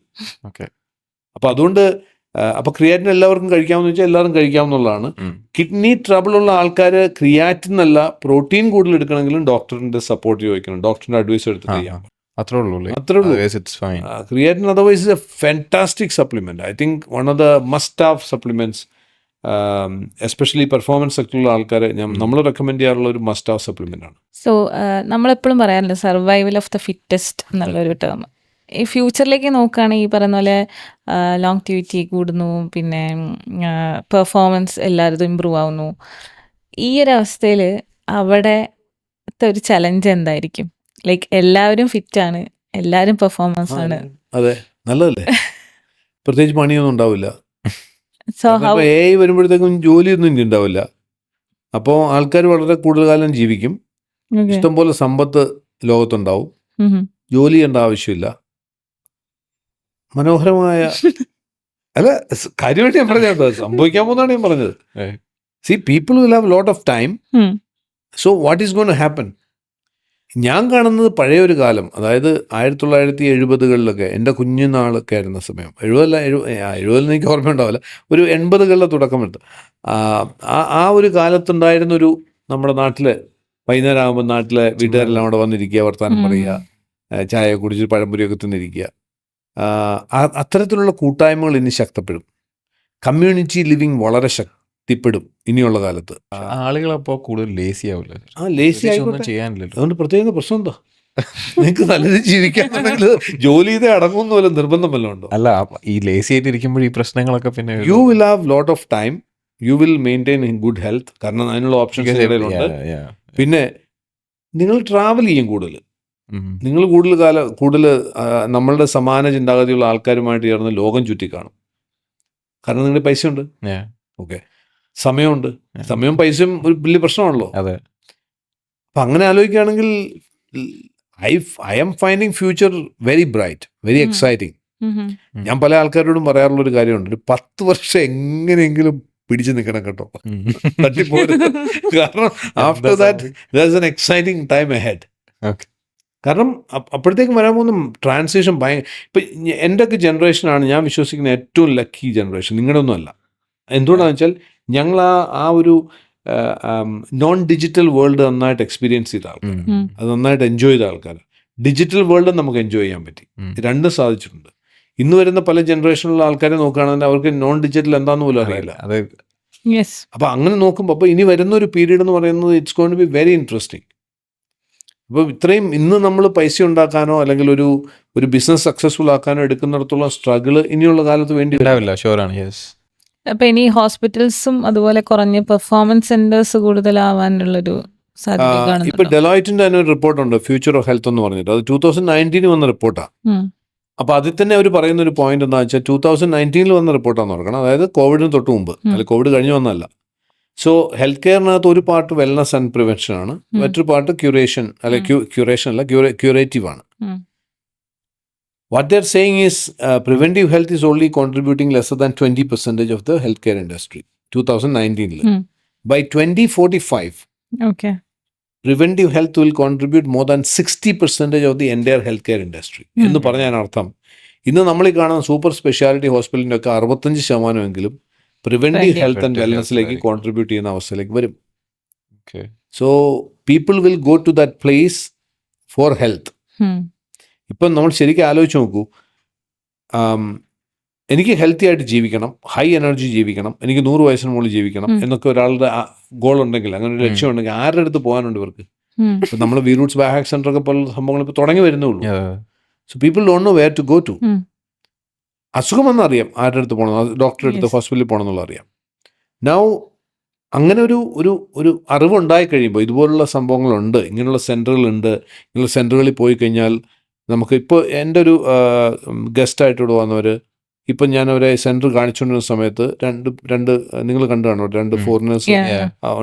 അപ്പോൾ അതുകൊണ്ട് അപ്പോൾ ക്രിയാറ്റിൻ എല്ലാവർക്കും കഴിക്കാമെന്ന് വെച്ചാൽ എല്ലാവരും കഴിക്കാവുന്നതാണ്. കിഡ്നി ട്രബിളുള്ള ആൾക്കാർ ക്രിയാറ്റിൻ എന്നല്ല, പ്രോട്ടീൻ കൂടുതൽ എടുക്കണമെങ്കിലും ഡോക്ടറിന്റെ സപ്പോർട്ട് ചോദിക്കണം, ഡോക്ടറിന്റെ അഡ്വൈസ് എടുത്ത് ചെയ്യാം. അത്രേ ഉള്ളൂ. Creatine otherwise is a fantastic supplement. I think one of the must have supplements, especially performance സെക്ടറിലുള്ള ആൾക്കാർ നമ്മൾ റെക്കമെൻഡ് ചെയ്യാറുള്ള ഒരു മസ്റ്റ് ഹാവ് സപ്ലിമെന്റ് ആണ്. സോ നമ്മളെപ്പോഴും പറയാറില്ല സർവൈവൽ ഓഫ് ദ ഫിറ്റസ്റ്റ് എന്നുള്ളൊരു ടേം. ഈ ഫ്യൂച്ചറിലേക്ക് നോക്കുകയാണെങ്കിൽ ഈ പറയുന്ന പോലെ ലോങ്റ്റിവിറ്റി കൂടുന്നു, പിന്നെ പെർഫോമൻസ് എല്ലാവരും ഇമ്പ്രൂവ് ആവുന്നു. ഈ ഒരു അവസ്ഥയിൽ അവിടത്തെ ഒരു ചലഞ്ച് എന്തായിരിക്കും? ലൈക്ക് എല്ലാവരും ഫിറ്റാണ്, എല്ലാവരും പെർഫോമൻസ് ആണ്. അതെ, നല്ലതല്ലേ? പ്രത്യേകിച്ച് പണിയൊന്നും ഉണ്ടാവില്ല. സോ AI വരുമ്പോഴത്തേക്കും ജോലിയൊന്നും ഇനി ഉണ്ടാവില്ല. അപ്പോൾ ആൾക്കാർ വളരെ കൂടുതൽ കാലം ജീവിക്കും, ഇഷ്ടംപോലെ സമ്പത്ത് ലോകത്തുണ്ടാവും, ജോലി ചെയ്യേണ്ട ആവശ്യമില്ല. മനോഹരമായ അല്ല, കാര്യമായിട്ട് ഞാൻ പറഞ്ഞത് സംഭവിക്കാൻ പോകുന്നതാണ് ഞാൻ പറഞ്ഞത്. See, people will have lot of time. So what is going to happen? ഞാൻ കാണുന്നത് പഴയ ഒരു കാലം, അതായത് 1970-കളിലൊക്കെ എൻ്റെ കുഞ്ഞുനാളൊക്കെ ആയിരുന്ന സമയം, 70 എനിക്ക് ഓർമ്മയുണ്ടാവില്ല, ഒരു 80-കളുടെ തുടക്കം എടുത്ത് ആ ഒരു കാലത്തുണ്ടായിരുന്നൊരു നമ്മുടെ നാട്ടിൽ വൈകുന്നേരം ആകുമ്പോൾ നാട്ടിലെ വീട്ടുകാരെല്ലാം അവിടെ വന്നിരിക്കുക, വർത്താനം പറയുക, ചായ കുടിച്ച് പഴംപൊരിയൊക്കെ തിന്നിരിക്കുക. അത്തരത്തിലുള്ള കൂട്ടായ്മകൾ ഇനി ശക്തപ്പെടും. കമ്മ്യൂണിറ്റി ലിവിങ് വളരെ ശക്തിപ്പെടും ഇനിയുള്ള കാലത്ത്. ആളുകളപ്പോൾ കൂടുതൽ ലേസി ആവില്ല. ലേസി ആയിക്കോട്ടെ, ചെയ്യാനില്ലല്ലോ. അതുകൊണ്ട് പ്രത്യേക പ്രശ്നം എന്താ? നിങ്ങൾക്ക് നല്ലത് ജീവിക്കാന്നുണ്ടെങ്കിൽ ജോലി ചെയ്തേ അടങ്ങുന്ന പോലെ നിർബന്ധം വല്ലതും ഉണ്ടോ? അല്ല, ഈ ലേസി ആയിട്ട് ഇരിക്കുമ്പോൾ ഈ പ്രശ്നങ്ങളൊക്കെ പിന്നെ you will have lot of time, you will maintain in good health, കാരണം അതിനുള്ള ഓപ്ഷൻസ് ഇടയിലുണ്ട്. പിന്നെ നിങ്ങൾ ട്രാവൽ ചെയ്യും കൂടുതൽ, നിങ്ങൾ കൂടുതൽ നമ്മളുടെ സമാന ചിന്താഗതിയുള്ള ആൾക്കാരുമായിട്ട് ചേർന്ന് ലോകം ചുറ്റിക്കാണും. കാരണം നിങ്ങളുടെ പൈസ ഉണ്ട്, ഓക്കെ, സമയമുണ്ട്. സമയവും പൈസയും ഒരു വലിയ പ്രശ്നമാണല്ലോ. അതെ. അപ്പം അങ്ങനെ ആലോചിക്കുകയാണെങ്കിൽ I'm finding future very bright, very exciting. ഞാൻ പല ആൾക്കാരോടും പറയാറുള്ളൊരു കാര്യമുണ്ട്, ഒരു 10 വർഷം എങ്ങനെയെങ്കിലും പിടിച്ചു നിൽക്കണം കേട്ടോ, തട്ടിപ്പോരുത്. കാരണം after that there is N exciting time ahead. കാരണം അപ്പോഴത്തേക്കും വരാൻ പോകുന്ന ട്രാൻസിഷൻ ഇപ്പം എൻ്റെയൊക്കെ ജനറേഷനാണ് ഞാൻ വിശ്വസിക്കുന്ന ഏറ്റവും ലക്കി ജനറേഷൻ, നിങ്ങളുടെ ഒന്നും അല്ല. എന്തുകൊണ്ടാണെന്ന് വെച്ചാൽ ഞങ്ങൾ ആ ഒരു നോൺ ഡിജിറ്റൽ വേൾഡ് നന്നായിട്ട് എക്സ്പീരിയൻസ് ചെയ്ത ആൾക്കാർ, അത് നന്നായിട്ട് എൻജോയ് ചെയ്ത ആൾക്കാർ. ഡിജിറ്റൽ വേൾഡും നമുക്ക് എൻജോയ് ചെയ്യാൻ പറ്റി. രണ്ടും സാധിച്ചിട്ടുണ്ട്. ഇന്ന് വരുന്ന പല ജനറേഷനിലുള്ള ആൾക്കാരെ നോക്കുകയാണെങ്കിൽ അവർക്ക് നോൺ ഡിജിറ്റൽ എന്താന്ന് പോലും അറിയില്ല. അപ്പോൾ അങ്ങനെ നോക്കുമ്പോൾ അപ്പോൾ ഇനി വരുന്ന ഒരു പീരീഡ് എന്ന് പറയുന്നത് it's going to be very interesting. അപ്പോൾ ഇത്രയും ഇന്ന് നമ്മൾ പൈസ ഉണ്ടാക്കാനോ അല്ലെങ്കിൽ ഒരു ബിസിനസ് സക്സസ്ഫുൾ ആക്കാനോ എടുക്കുന്നിടത്തോളം സ്ട്രഗിൾ ഇനിയുള്ള കാലത്ത് വേണ്ടി ഉണ്ടാവില്ല. ഷുവറാണ്. യെസ്. അപ്പൊ ഇനി ഹോസ്പിറ്റൽസും അതുപോലെ കുറഞ്ഞ പെർഫോമൻസ് സെന്റേഴ്സ് കൂടുതലാവാനുള്ളൊരു സാധ്യത ഇപ്പൊ കാണുന്നുണ്ടോ? ഡെലോയിറ്റിന്റെ തന്നെ ഒരു റിപ്പോർട്ടുണ്ട്, ഫ്യൂച്ചർ ഓഫ് ഹെൽത്ത് എന്ന് പറഞ്ഞിട്ട്. അത് 2019 വന്ന റിപ്പോർട്ടാണ്. അപ്പൊ അതിൽ തന്നെ അവർ പറയുന്ന ഒരു പോയിന്റ് എന്താ വെച്ചാൽ 2019 വന്ന റിപ്പോർട്ടാന്ന് നോക്കണം. അതായത് കോവിഡിന് തൊട്ട് മുമ്പ്, അല്ലെ കോവിഡ് കഴിഞ്ഞു വന്നല്ല. സോ ഹെൽത്ത് കെയറിനകത്ത് ഒരു പാർട്ട് വെൽനസ് ആൻഡ് പ്രിവെൻഷൻ ആണ്, മറ്റൊരു പാർട്ട് ക്യൂറേഷൻ അല്ലെ ക്യൂറേഷൻ അല്ല ക്യൂറേറ്റീവ് ആണ്. What they're saying is preventive health is only contributing lesser than 20% of the healthcare industry 2019. By 2045, Okay. preventive health will contribute more than 60% of the entire healthcare industry. എന്ന് പറഞ്ഞാൽ അർത്ഥം ഇന്ന് നമ്മൾ ഈ കാണുന്ന സൂപ്പർ സ്പെഷ്യാലിറ്റി ഹോസ്പിറ്റലിൻ്റെ ഒക്കെ 65% പ്രിവെൻറ്റീവ് ഹെൽത്ത് ആൻഡ് വെൽനസ്സിലേക്ക് കോൺട്രിബ്യൂട്ട് ചെയ്യുന്ന അവസ്ഥയിലേക്ക് വരും. So people will go to that place for health. ഇപ്പം നമ്മൾ ശരിക്കും ആലോചിച്ച് നോക്കൂ, എനിക്ക് ഹെൽത്തി ആയിട്ട് ജീവിക്കണം, ഹൈ എനർജി ജീവിക്കണം, എനിക്ക് 100 വയസ്സിന് മുകളിൽ ജീവിക്കണം എന്നൊക്കെ ഒരാളുടെ ഗോൾ ഉണ്ടെങ്കിൽ, അങ്ങനെ ഒരു ലക്ഷ്യം ഉണ്ടെങ്കിൽ ആരുടെ അടുത്ത് പോകാനുണ്ട് ഇവർക്ക്? ഇപ്പം നമ്മൾ വി റൂട്ട്സ് ബയോഹാക്ക് സെൻ്റർ ഒക്കെ പോലുള്ള സംഭവങ്ങൾ ഇപ്പോൾ തുടങ്ങി വരുന്നേ ഉള്ളൂ. So people don't know where to go to. അസുഖം വന്നറിയാം ആരുടെ അടുത്ത് പോകണം, ഡോക്ടറെ അടുത്ത് ഹോസ്പിറ്റലിൽ പോകണം എന്നുള്ള അറിയാം. നൗ അങ്ങനെ ഒരു അറിവുണ്ടായി കഴിയുമ്പോൾ ഇതുപോലുള്ള സംഭവങ്ങളുണ്ട്, ഇങ്ങനെയുള്ള സെൻറ്ററുകളുണ്ട്, ഇങ്ങനെയുള്ള സെൻറ്ററുകളിൽ പോയി കഴിഞ്ഞാൽ നമുക്ക് ഇപ്പോൾ എൻ്റെ ഒരു ഗസ്റ്റായിട്ട് ഇവിടെ വന്നവർ, ഇപ്പം ഞാൻ അവരെ സെൻറ്റർ കാണിച്ചുകൊണ്ടിരുന്ന സമയത്ത് രണ്ട് നിങ്ങൾ കണ്ടു കാണോ, 2 ഫോറിനേഴ്സ് ഉണ്ട്.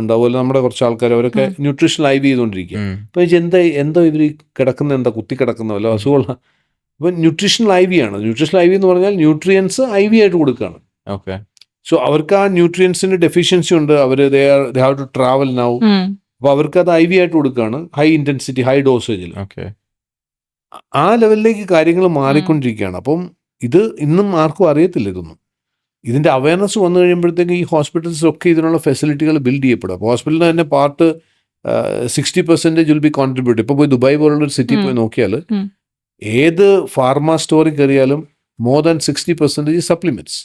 അതുപോലെ നമ്മുടെ കുറച്ച് ആൾക്കാർ അവരൊക്കെ ന്യൂട്രീഷണൽ IV ചെയ്തുകൊണ്ടിരിക്കുക. അപ്പോൾ എന്തോ ഇവർ കിടക്കുന്ന എന്താ കുത്തി കിടക്കുന്ന വല്ല അസുഖമുള്ള. അപ്പോൾ ന്യൂട്രീഷണൽ IV ആണ്. ന്യൂട്രീഷണൽ IV എന്ന് പറഞ്ഞാൽ ന്യൂട്രിയൻസ് IV ആയിട്ട് കൊടുക്കുകയാണ്. ഓക്കെ. സോ അവർക്ക് ആ ന്യൂട്രിയൻസിന് ഡെഫിഷ്യൻസി ഉണ്ട്, അവർ they have to travel now. അപ്പോൾ അവർക്ക് അത് IV ആയിട്ട് കൊടുക്കുകയാണ്, ഹൈ ഇൻറ്റൻസിറ്റി ഹൈ ഡോസേജിൽ. ആ ലെവലിലേക്ക് കാര്യങ്ങൾ മാറിക്കൊണ്ടിരിക്കുകയാണ്. അപ്പം ഇത് ഇന്നും ആർക്കും അറിയത്തില്ല ഇതൊന്നും. ഇതിൻ്റെ അവയർനെസ് വന്നു കഴിയുമ്പോഴത്തേക്ക് ഈ ഹോസ്പിറ്റൽസിലൊക്കെ ഇതിനുള്ള ഫെസിലിറ്റികൾ ബിൽഡ് ചെയ്യപ്പെടും. അപ്പോൾ ഹോസ്പിറ്റലിന് തന്നെ പാർട്ട് 60% വിൽ ബി കോൺട്രിബ്യൂട്ട്. ഇപ്പോൾ പോയി ദുബായ് പോലുള്ളൊരു സിറ്റി പോയി നോക്കിയാൽ ഏത് ഫാർമ സ്റ്റോറിൽ കയറിയാലും more than 60% supplements.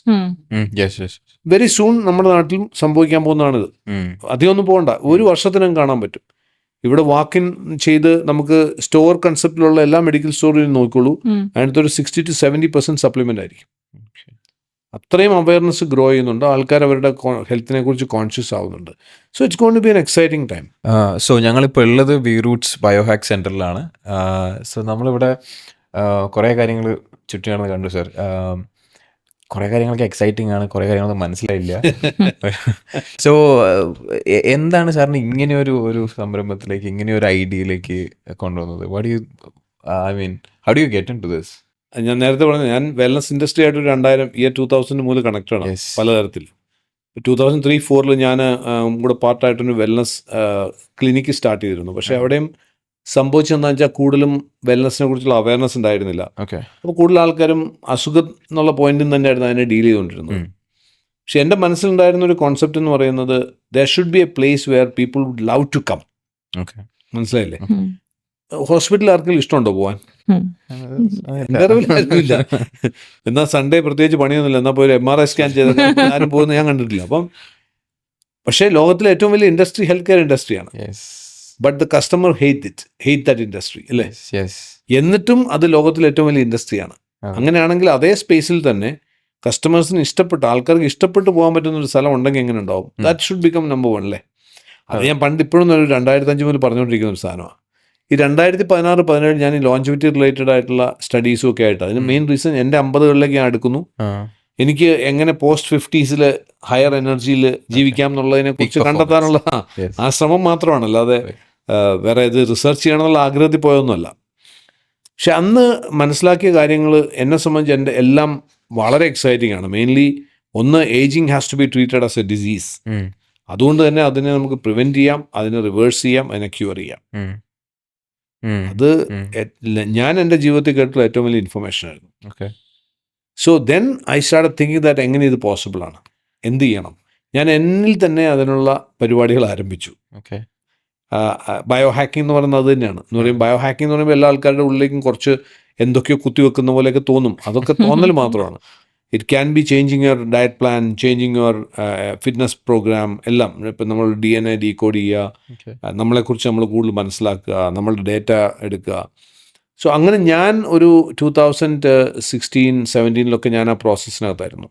Very soon നമ്മുടെ നാട്ടിലും സംഭവിക്കാൻ പോകുന്നതാണിത്. അധികമൊന്നും പോകണ്ട, 1 വർഷത്തിനും കാണാൻ പറ്റും. ഇവിടെ വാക്കിൻ ചെയ്ത് നമുക്ക് സ്റ്റോർ കൺസെപ്റ്റിലുള്ള എല്ലാ മെഡിക്കൽ സ്റ്റോറിലും നോക്കിക്കോളൂ, അതിനകത്ത് ഒരു 60 to 70% സപ്ലിമെൻ്റ് ആയിരിക്കും. അത്രയും അവയർനെസ് ഗ്രോ ചെയ്യുന്നുണ്ട്, ആൾക്കാർ അവരുടെ ഹെൽത്തിനെ കുറിച്ച് കോൺഷ്യസ് ആവുന്നുണ്ട്. So it's going to be an exciting time. So ഞങ്ങളിപ്പോൾ ഉള്ളത് വി റൂട്ട്സ് ബയോഹാക്ക് സെൻറ്ററിലാണ്. സോ നമ്മളിവിടെ കുറേ കാര്യങ്ങൾ ചുറ്റി നടന്ന് കണ്ടു സർ. കുറേ കാര്യങ്ങളൊക്കെ എക്സൈറ്റിംഗ് ആണ്, കുറേ കാര്യങ്ങളൊന്നും മനസ്സിലായില്ല. സോ എന്താണ് സാറിന് ഇങ്ങനെ ഒരു സംരംഭത്തിലേക്ക്, ഇങ്ങനെ ഒരു ഐഡിയയിലേക്ക് കൊണ്ടുവന്നത്? How do you get into this? ഞാൻ നേരത്തെ പറഞ്ഞു, ഞാൻ വെൽനസ് ഇൻഡസ്ട്രി ആയിട്ട് 2000 മുതൽ കണക്റ്റഡ് ആണ് പലതരത്തിൽ. 2003-04 ഞാൻ കൂടെ പാർട്ടായിട്ടൊരു വെൽനസ് ക്ലിനിക്ക് സ്റ്റാർട്ട് ചെയ്തിരുന്നു. പക്ഷേ അവിടെയും സംഭവിച്ചതെന്ന് വെച്ചാൽ കൂടുതലും വെൽനസിനെ കുറിച്ചുള്ള അവയർനെസ് ഉണ്ടായിരുന്നില്ല. അപ്പോൾ കൂടുതൽ ആൾക്കാരും അസുഖം എന്നുള്ള പോയിന്റിൽ തന്നെയായിരുന്നു അതിനെ ഡീൽ ചെയ്തുകൊണ്ടിരുന്നത്. പക്ഷെ എൻ്റെ മനസ്സിലുണ്ടായിരുന്ന ഒരു കോൺസെപ്റ്റ് എന്ന് പറയുന്നത് there should be a place where people would love to come. മനസ്സിലായില്ലേ? ഹോസ്പിറ്റലിൽ ആർക്കെങ്കിലും ഇഷ്ടമുണ്ടോ പോകാൻ? ഇല്ല. എന്നാൽ സൺഡേ പ്രത്യേകിച്ച് പണിയൊന്നുമില്ല, എന്നാൽ പോയി MRI സ്കാൻ ചെയ്ത് ആരും പോകുന്നത് ഞാൻ കണ്ടിട്ടില്ല. അപ്പം പക്ഷേ ലോകത്തിലെ ഏറ്റവും വലിയ ഇൻഡസ്ട്രി ഹെൽത്ത് കെയർ ഇൻഡസ്ട്രിയാണ്. But the customer hate that industry അല്ലേ? എന്നിട്ടും അത് ലോകത്തിലെ ഏറ്റവും വലിയ ഇൻഡസ്ട്രിയാണ്. അങ്ങനെയാണെങ്കിൽ അതേ സ്പേസിൽ തന്നെ കസ്റ്റമേഴ്സിന് ഇഷ്ടപ്പെട്ട ആൾക്കാർക്ക് ഇഷ്ടപ്പെട്ട് പോകാൻ പറ്റുന്ന ഒരു സ്ഥലം ഉണ്ടെങ്കിൽ എങ്ങനെ ഉണ്ടാവും? ദാറ്റ് ഷുഡ് ബിക്കം നമ്പർ 1 അല്ലേ? അത് ഞാൻ പണ്ട് ഇപ്പോഴും 2005 മുതൽ പറഞ്ഞുകൊണ്ടിരിക്കുന്ന ഒരു സാധനമാണ്. ഈ 2016-17 ഞാൻ ഈ ലോഞ്ചിവിറ്റി റിലേറ്റഡ് ആയിട്ടുള്ള സ്റ്റഡീസും ഒക്കെ ആയിട്ട്, അതിന് മെയിൻ റീസൺ എൻ്റെ 50കളിലേക്ക് ഞാൻ അടുക്കുന്നു. എനിക്ക് എങ്ങനെ പോസ്റ്റ് 50s ഹയർ എനർജിയിൽ ജീവിക്കാം എന്നുള്ളതിനെ കുറിച്ച് കണ്ടെത്താനുള്ള ആ ശ്രമം മാത്രമാണ്, അല്ലാതെ വേറെ ഇത് റിസർച്ച് ചെയ്യണമെന്നുള്ള ആഗ്രഹത്തിൽ പോയൊന്നുമല്ല. പക്ഷെ അന്ന് മനസ്സിലാക്കിയ കാര്യങ്ങൾ എന്നെ സംബന്ധിച്ച് എൻ്റെ എല്ലാം വളരെ എക്സൈറ്റിംഗ് ആണ്. മെയിൻലി ഒന്ന്, ageing has to be treated as a disease. അതുകൊണ്ട് തന്നെ അതിനെ നമുക്ക് പ്രിവെൻറ്റ് ചെയ്യാം, അതിനെ റിവേഴ്സ് ചെയ്യാം, അതിനെ ക്യൂർ ചെയ്യാം. അത് ഞാൻ എൻ്റെ ജീവിതത്തിൽ കേട്ടുള്ള ഏറ്റവും വലിയ ഇൻഫർമേഷൻ ആയിരുന്നു. So then I started thinking that എങ്ങനെ ഇത് പോസിബിൾ ആണ്, എന്ത് ചെയ്യണം. ഞാൻ എന്നിൽ തന്നെ അതിനുള്ള പരിപാടികൾ ആരംഭിച്ചു. ബയോ ഹാക്കിംഗ് എന്ന് പറയുന്നത് അത് തന്നെയാണ്. എന്ന് പറയുമ്പോൾ ബയോ ഹാക്കിംഗ് എന്ന് പറയുമ്പോൾ എല്ലാ ആൾക്കാരുടെ ഉള്ളിലേക്കും കുറച്ച് എന്തൊക്കെയോ കുത്തിവെക്കുന്ന പോലെയൊക്കെ തോന്നും. അതൊക്കെ തോന്നൽ മാത്രമാണ്. It can be changing your diet plan, changing your fitness programme, എല്ലാം. ഇപ്പം നമ്മൾ DNA ഡീകോഡ് ചെയ്യുക, നമ്മളെക്കുറിച്ച് നമ്മൾ കൂടുതൽ മനസ്സിലാക്കുക, നമ്മളുടെ ഡേറ്റ എടുക്കുക. സോ അങ്ങനെ ഞാൻ ഒരു 2016-17 ഞാൻ ആ പ്രോസസ്സിനകത്തായിരുന്നു.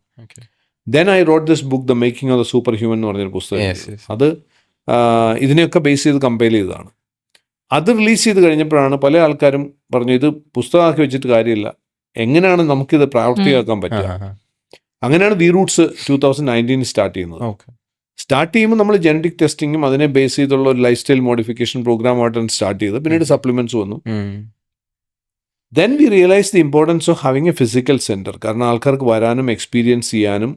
Then I wrote this book the making of the superhuman എന്ന് പറഞ്ഞൊരു പുസ്തകം. അത് ഇതിനെയൊക്കെ ബേസ് ചെയ്ത് കമ്പയർ ചെയ്തതാണ്. അത് റിലീസ് ചെയ്ത് കഴിഞ്ഞപ്പോഴാണ് പല ആൾക്കാരും പറഞ്ഞു ഇത് പുസ്തകമാക്കി വെച്ചിട്ട് കാര്യമില്ല, എങ്ങനെയാണ് നമുക്കിത് പ്രാവർത്തികമാക്കാൻ പറ്റുക. അങ്ങനെയാണ് വി റൂട്ട്സ് 2019 സ്റ്റാർട്ട് ചെയ്യുന്നത്. സ്റ്റാർട്ട് ചെയ്യുമ്പോൾ നമ്മൾ ജനറ്റിക് ടെസ്റ്റിങ്ങും അതിനെ ബേസ് ചെയ്തുള്ള ഒരു ലൈഫ് സ്റ്റൈൽ മോഡിഫിക്കേഷൻ പ്രോഗ്രാമായിട്ടാണ് സ്റ്റാർട്ട് ചെയ്തത്. പിന്നീട് സപ്ലിമെന്റ്സ് വന്നു. Then we realise the importance of having A physical centre. കാരണം ആൾക്കാർക്ക് വരാനും എക്സ്പീരിയൻസ് ചെയ്യാനും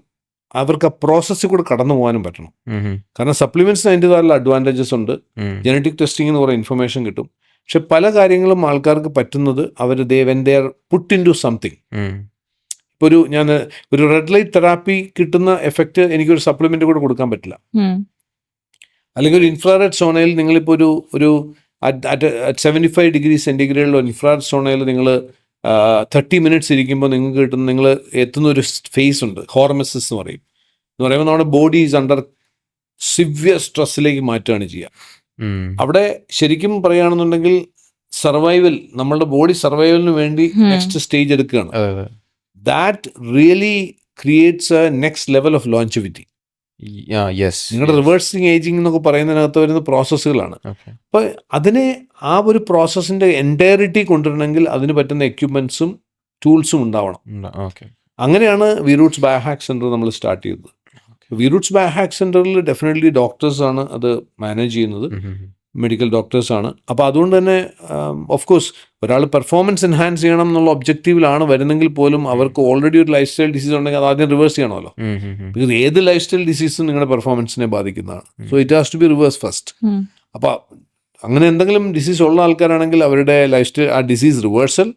അവർക്ക് ആ പ്രോസസ്സിൽ കൂടെ കടന്നു പോകാനും പറ്റണം. കാരണം സപ്ലിമെന്റ്സിന് അതിൻ്റെതായുള്ള അഡ്വാൻറ്റേജസ് ഉണ്ട്. ജനറ്റിക് ടെസ്റ്റിംഗ് എന്ന് പറയുന്ന ഇൻഫർമേഷൻ കിട്ടും. പക്ഷെ പല കാര്യങ്ങളും ആൾക്കാർക്ക് പറ്റുന്നത് അവർ when they are put into something. ഇപ്പോൾ ഒരു റെഡ് ലൈറ്റ് തെറാപ്പി കിട്ടുന്ന എഫക്റ്റ് എനിക്കൊരു സപ്ലിമെന്റ് കൂടെ കൊടുക്കാൻ പറ്റില്ല. അല്ലെങ്കിൽ ഒരു ഇൻഫ്രാറെഡ് സോണയിൽ നിങ്ങളിപ്പോൾ ഒരു 75 ഡിഗ്രി സെൻറ്റിഗ്രേഡിലോ ഇൻഫ്രാറെഡ് സോണയിൽ നിങ്ങൾ 30 മിനിറ്റ്സ് ഇരിക്കുമ്പോൾ നിങ്ങൾക്ക് കിട്ടുന്ന, നിങ്ങൾ എത്തുന്ന ഒരു ഫേസ് ഉണ്ട്, ഹോർമെസിസ് എന്ന് പറയും. എന്ന് പറയുമ്പോൾ നമ്മുടെ ബോഡി ഈസ് അണ്ടർ സിവിയർ സ്ട്രെസ്സിലേക്ക് മാറ്റുകയാണ് ചെയ്യുക. അവിടെ ശരിക്കും പറയുകയാണെന്നുണ്ടെങ്കിൽ സർവൈവൽ, നമ്മളുടെ ബോഡി സർവൈവലിന് വേണ്ടി നെക്സ്റ്റ് സ്റ്റേജ് എടുക്കുകയാണ്. That really creates A next level of longevity. നിങ്ങളുടെ റിവേഴ്സിങ് ഏജിങ് എന്നൊക്കെ പറയുന്നതിനകത്ത് വരുന്ന പ്രോസസ്സുകളാണ്. അപ്പോൾ അതിനെ ആ ഒരു പ്രോസസ്സിന്റെ എൻറ്റയറിറ്റി കൊണ്ടുവരണമെങ്കിൽ അതിന് പറ്റുന്ന എക്യുപ്മെന്റ്സും ടൂൾസും ഉണ്ടാവണം. അങ്ങനെയാണ് വി റൂട്ട്സ് ബയോഹാക്ക് സെന്റർ നമ്മൾ സ്റ്റാർട്ട് ചെയ്തത്. വി റൂട്ട്സ് ബയോഹാക്ക് സെന്ററിൽ ഡെഫിനറ്റ്ലി ഡോക്ടേഴ്സാണ് അത് മാനേജ് ചെയ്യുന്നത്, മെഡിക്കൽ ഡോക്ടേഴ്സാണ്. അപ്പോൾ അതുകൊണ്ട് തന്നെ ഓഫ് കോഴ്സ് ഒരാൾ പെർഫോമൻസ് എൻഹാൻസ് ചെയ്യണം എന്നുള്ള ഒബ്ജക്റ്റീവിലാണ് വരുന്നെങ്കിൽ പോലും അവർക്ക് ഓൾറെഡി ഒരു ലൈഫ് സ്റ്റൈൽ ഡിസീസ് ഉണ്ടെങ്കിൽ അത് ആദ്യം റിവേഴ്സ് ചെയ്യണമല്ലോ. ബിക്കോസ് ഏത് ലൈഫ് സ്റ്റൈൽ ഡിസീസും നിങ്ങളുടെ പെർഫോമൻസിനെ ബാധിക്കുന്നതാണ്. So it has to be reverse first. അപ്പോൾ അങ്ങനെ എന്തെങ്കിലും ഡിസീസ് ഉള്ള ആൾക്കാരാണെങ്കിൽ അവരുടെ ലൈഫ് സ്റ്റൈൽ ആ ഡിസീസ് റിവേഴ്സൽ,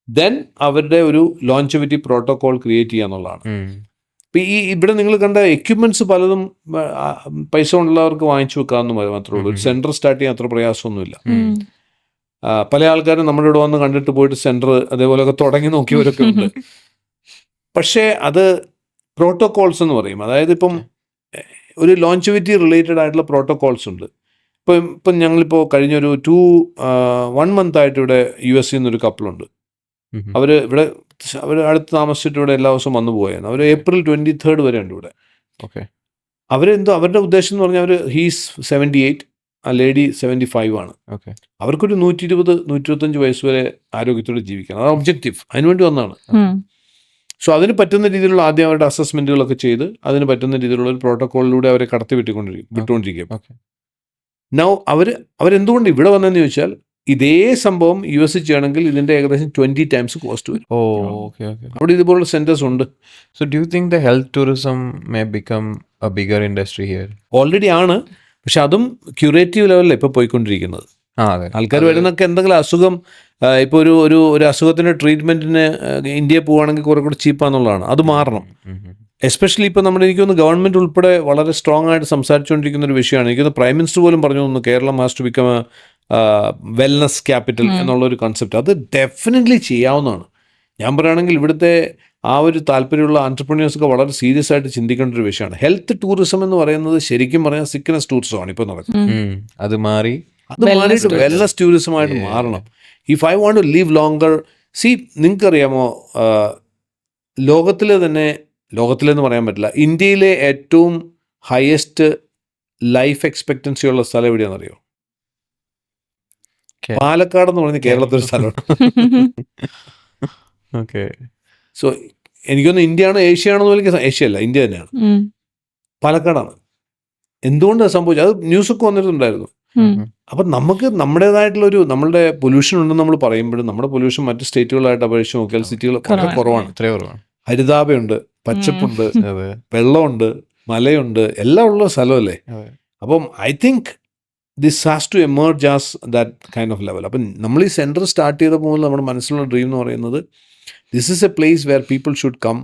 ദെൻ അവരുടെ ഒരു ലോഞ്ചിവിറ്റി പ്രോട്ടോകോൾ ക്രിയേറ്റ് ചെയ്യുക എന്നുള്ളതാണ്. ഇപ്പം ഇവിടെ നിങ്ങൾ കണ്ട എക്യുപ്മെന്റ്സ് പലതും പൈസ ഉള്ളവർക്ക് വാങ്ങിച്ചു വെക്കാമെന്ന് മാത്രമേ ഉള്ളൂ. ഒരു സെന്റർ സ്റ്റാർട്ട് ചെയ്യാൻ അത്ര പ്രയാസമൊന്നുമില്ല. പല ആൾക്കാരും നമ്മുടെ ഇവിടെ വന്ന് കണ്ടിട്ട് പോയിട്ട് സെന്റർ അതേപോലെയൊക്കെ തുടങ്ങി നോക്കിയവരൊക്കെ ഉണ്ട്. പക്ഷേ അത് പ്രോട്ടോകോൾസ് എന്ന് പറയും. അതായത് ഇപ്പം ഒരു ലോഞ്ചിവിറ്റി റിലേറ്റഡ് ആയിട്ടുള്ള പ്രോട്ടോകോൾസ് ഉണ്ട്. ഇപ്പം ഞങ്ങളിപ്പോൾ കഴിഞ്ഞൊരു 1 month ആയിട്ട് ഇവിടെ US ഒരു കപ്പിളുണ്ട്. അവർ അടുത്ത് താമസിച്ചിട്ട് ഇവിടെ എല്ലാ ദിവസവും വന്നു പോയാണ്. അവർ April 23 വരെ ഉണ്ട് ഇവിടെ. അവരുടെ ഉദ്ദേശം എന്ന് പറഞ്ഞാൽ ഹീസ് 78, ആ ലേഡി 75 ആണ്. അവർക്കൊരു 120-125 വയസ്സ് വരെ ആരോഗ്യത്തോടെ ജീവിക്കണം. അതാണ് ഒബ്ജക്റ്റീവ്. അതിനുവേണ്ടി വന്നതാണ്. സോ അതിന് പറ്റുന്ന രീതിയിലുള്ള ആദ്യം അവരുടെ അസസ്മെന്റുകളൊക്കെ ചെയ്ത് അതിന് പറ്റുന്ന രീതിയിലുള്ള ഒരു പ്രോട്ടോകോളിലൂടെ അവരെ കടത്തി വിട്ടുകൊണ്ടിരിക്കും. നൗ അവരെന്തുകൊണ്ട് ഇവിടെ വന്നതെന്ന് ചോദിച്ചാൽ ഇതേ സംഭവം US ചെയ്യണമെങ്കിൽ ഇതിന്റെ ഏകദേശം 20 times കോസ്റ്റ് വരും. അവിടെ ഇതുപോലുള്ള സെന്റേഴ്സ് ഉണ്ട്. So do you think the health tourism may become a bigger industry here? Already ആണ്. പക്ഷെ അതും ക്യൂറേറ്റീവ് ലെവലിൽ ഇപ്പോൾ പോയിക്കൊണ്ടിരിക്കുന്നത്. ആൾക്കാർ വരുന്നൊക്കെ എന്തെങ്കിലും അസുഖം, ഇപ്പോൾ ഒരു അസുഖത്തിന്റെ ട്രീറ്റ്മെന്റിന് ഇന്ത്യയിൽ പോവുകയാണെങ്കിൽ കുറെ കൂടെ ചീപ്പാന്നുള്ളതാണ്. അത് മാറണം. എസ്പെഷ്യലി ഇപ്പോൾ എനിക്കൊന്ന് ഗവൺമെന്റ് ഉൾപ്പെടെ വളരെ സ്ട്രോങ് ആയിട്ട് സംസാരിച്ചുകൊണ്ടിരിക്കുന്ന ഒരു വിഷയമാണ്. എനിക്കൊന്ന് പ്രൈം മിനിസ്റ്റർ പോലും പറഞ്ഞു തോന്നുന്നു Keralam has to become wellness capital എന്നുള്ളൊരു കൺസെപ്റ്റ്. അത് ഡെഫിനറ്റ്ലി ചെയ്യാവുന്നതാണ്. ഞാൻ പറയുകയാണെങ്കിൽ ഇവിടുത്തെ ആ ഒരു താല്പര്യമുള്ള ആൻറ്റർപ്രന്യേഴ്സൊക്കെ വളരെ സീരിയസ് ആയിട്ട് ചിന്തിക്കേണ്ട ഒരു വിഷയമാണ്. ഹെൽത്ത് ടൂറിസം എന്ന് പറയുന്നത് ശരിക്കും പറയാൻ സിക്നസ് ടൂറിസമാണ് ഇപ്പോൾ നടക്കുന്നത്. അത് മാറിയിട്ട് വെൽനസ് ടൂറിസമായിട്ട് മാറണം. If I want to live longer, നിങ്ങൾക്കറിയാമോ, ലോകത്തിലെന്ന് പറയാൻ പറ്റില്ല, ഇന്ത്യയിലെ ഏറ്റവും ഹയസ്റ്റ് ലൈഫ് എക്സ്പെക്റ്റൻസി ഉള്ള സ്ഥലം എവിടെയാണെന്നറിയോ? പാലക്കാട് എന്ന് പറയുന്നത് കേരളത്തിലൊരു സ്ഥലമാണ്. സോ എനിക്കൊന്ന് ഇന്ത്യയാണോ ഏഷ്യയാണെന്ന് എനിക്ക് ഏഷ്യയല്ല, ഇന്ത്യ തന്നെയാണ്. പാലക്കാടാണ്. എന്തുകൊണ്ടാണ് സംഭവിച്ചത്? അത് ന്യൂസൊക്കെ വന്നിട്ടുണ്ടായിരുന്നു. അപ്പം നമുക്ക് നമ്മളുടെ പൊല്യൂഷൻ ഉണ്ടെന്ന് നമ്മൾ പറയുമ്പോഴും നമ്മുടെ പൊല്യൂഷൻ മറ്റ് സ്റ്റേറ്റുകളായിട്ട് അപേക്ഷിച്ച് നോക്കിയാൽ സിറ്റികൾ വളരെ കുറവാണ്. ഹരിതാപയുണ്ട്, പച്ചപ്പുണ്ട്, വെള്ളമുണ്ട്, മലയുണ്ട്, എല്ലാം ഉള്ള സ്ഥലമല്ലേ. അപ്പം I think this has to emerge as that kind of level. അപ്പം നമ്മൾ ഈ സെൻറ്റർ സ്റ്റാർട്ട് ചെയ്ത പോലെ നമ്മുടെ മനസ്സിലുള്ള ഡ്രീം എന്ന് പറയുന്നത് this is a place where people should come.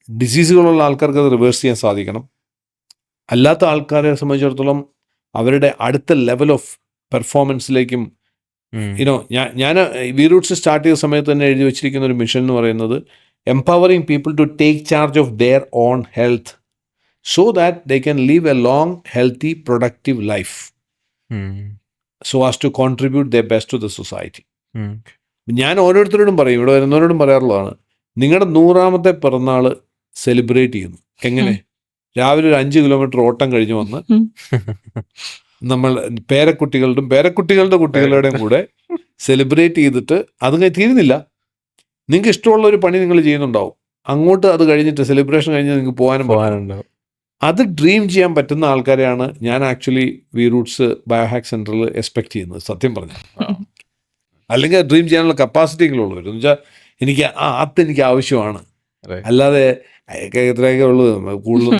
ഡിസീസുകളുള്ള ആൾക്കാർക്ക് അത് റിവേഴ്സ് ചെയ്യാൻ സാധിക്കണം. അല്ലാത്ത ആൾക്കാരെ സംബന്ധിച്ചിടത്തോളം അവരുടെ അടുത്ത ലെവൽ ഓഫ് പെർഫോമൻസിലേക്കും യുനോ ഞാൻ വി റൂട്ട്സ് സ്റ്റാർട്ട് ചെയ്ത സമയത്ത് തന്നെ എഴുതി വെച്ചിരിക്കുന്ന ഒരു മിഷൻ എന്ന് പറയുന്നത് empowering people to take charge of their own health so that they can live a long, healthy, productive life so as to contribute their best to the society. ഞാൻ ഓരോരുത്തരോടും പറയും, ഇവിടെ വരുന്നവരോടും പറയാറുള്ളതാണ്, നിങ്ങളുടെ 100ാമത്തെ പിറന്നാൾ സെലിബ്രേറ്റ് ചെയ്യുന്നു. എങ്ങനെ? രാവിലെ ഒരു 5 കിലോമീറ്റർ ഓട്ടം കഴിഞ്ഞ് വന്ന് നമ്മൾ പേരക്കുട്ടികളുടെ കുട്ടികളുടെയും കൂടെ സെലിബ്രേറ്റ് ചെയ്തിട്ട് അത് തീരുന്നില്ല. നിങ്ങൾക്ക് ഇഷ്ടമുള്ള ഒരു പണി നിങ്ങൾ ചെയ്യുന്നുണ്ടാവും, അങ്ങോട്ട് അത് കഴിഞ്ഞിട്ട് സെലിബ്രേഷൻ കഴിഞ്ഞ് നിങ്ങൾക്ക് പോകാനുണ്ടാവും. അത് ഡ്രീം ചെയ്യാൻ പറ്റുന്ന ആൾക്കാരെയാണ് ഞാൻ ആക്ച്വലി വി റൂട്ട്സ് ബയോഹാക്ക് സെൻറ്ററിൽ എക്സ്പെക്ട് ചെയ്യുന്നത്, സത്യം പറഞ്ഞാൽ. അല്ലെങ്കിൽ ഡ്രീം ചെയ്യാനുള്ള കപ്പാസിറ്റികളുള്ളവർ എന്ന് വെച്ചാൽ എനിക്ക് ആവശ്യമാണ്, അല്ലാതെ എത്രയൊക്കെ ഉള്ളത് കൂടുതൽ.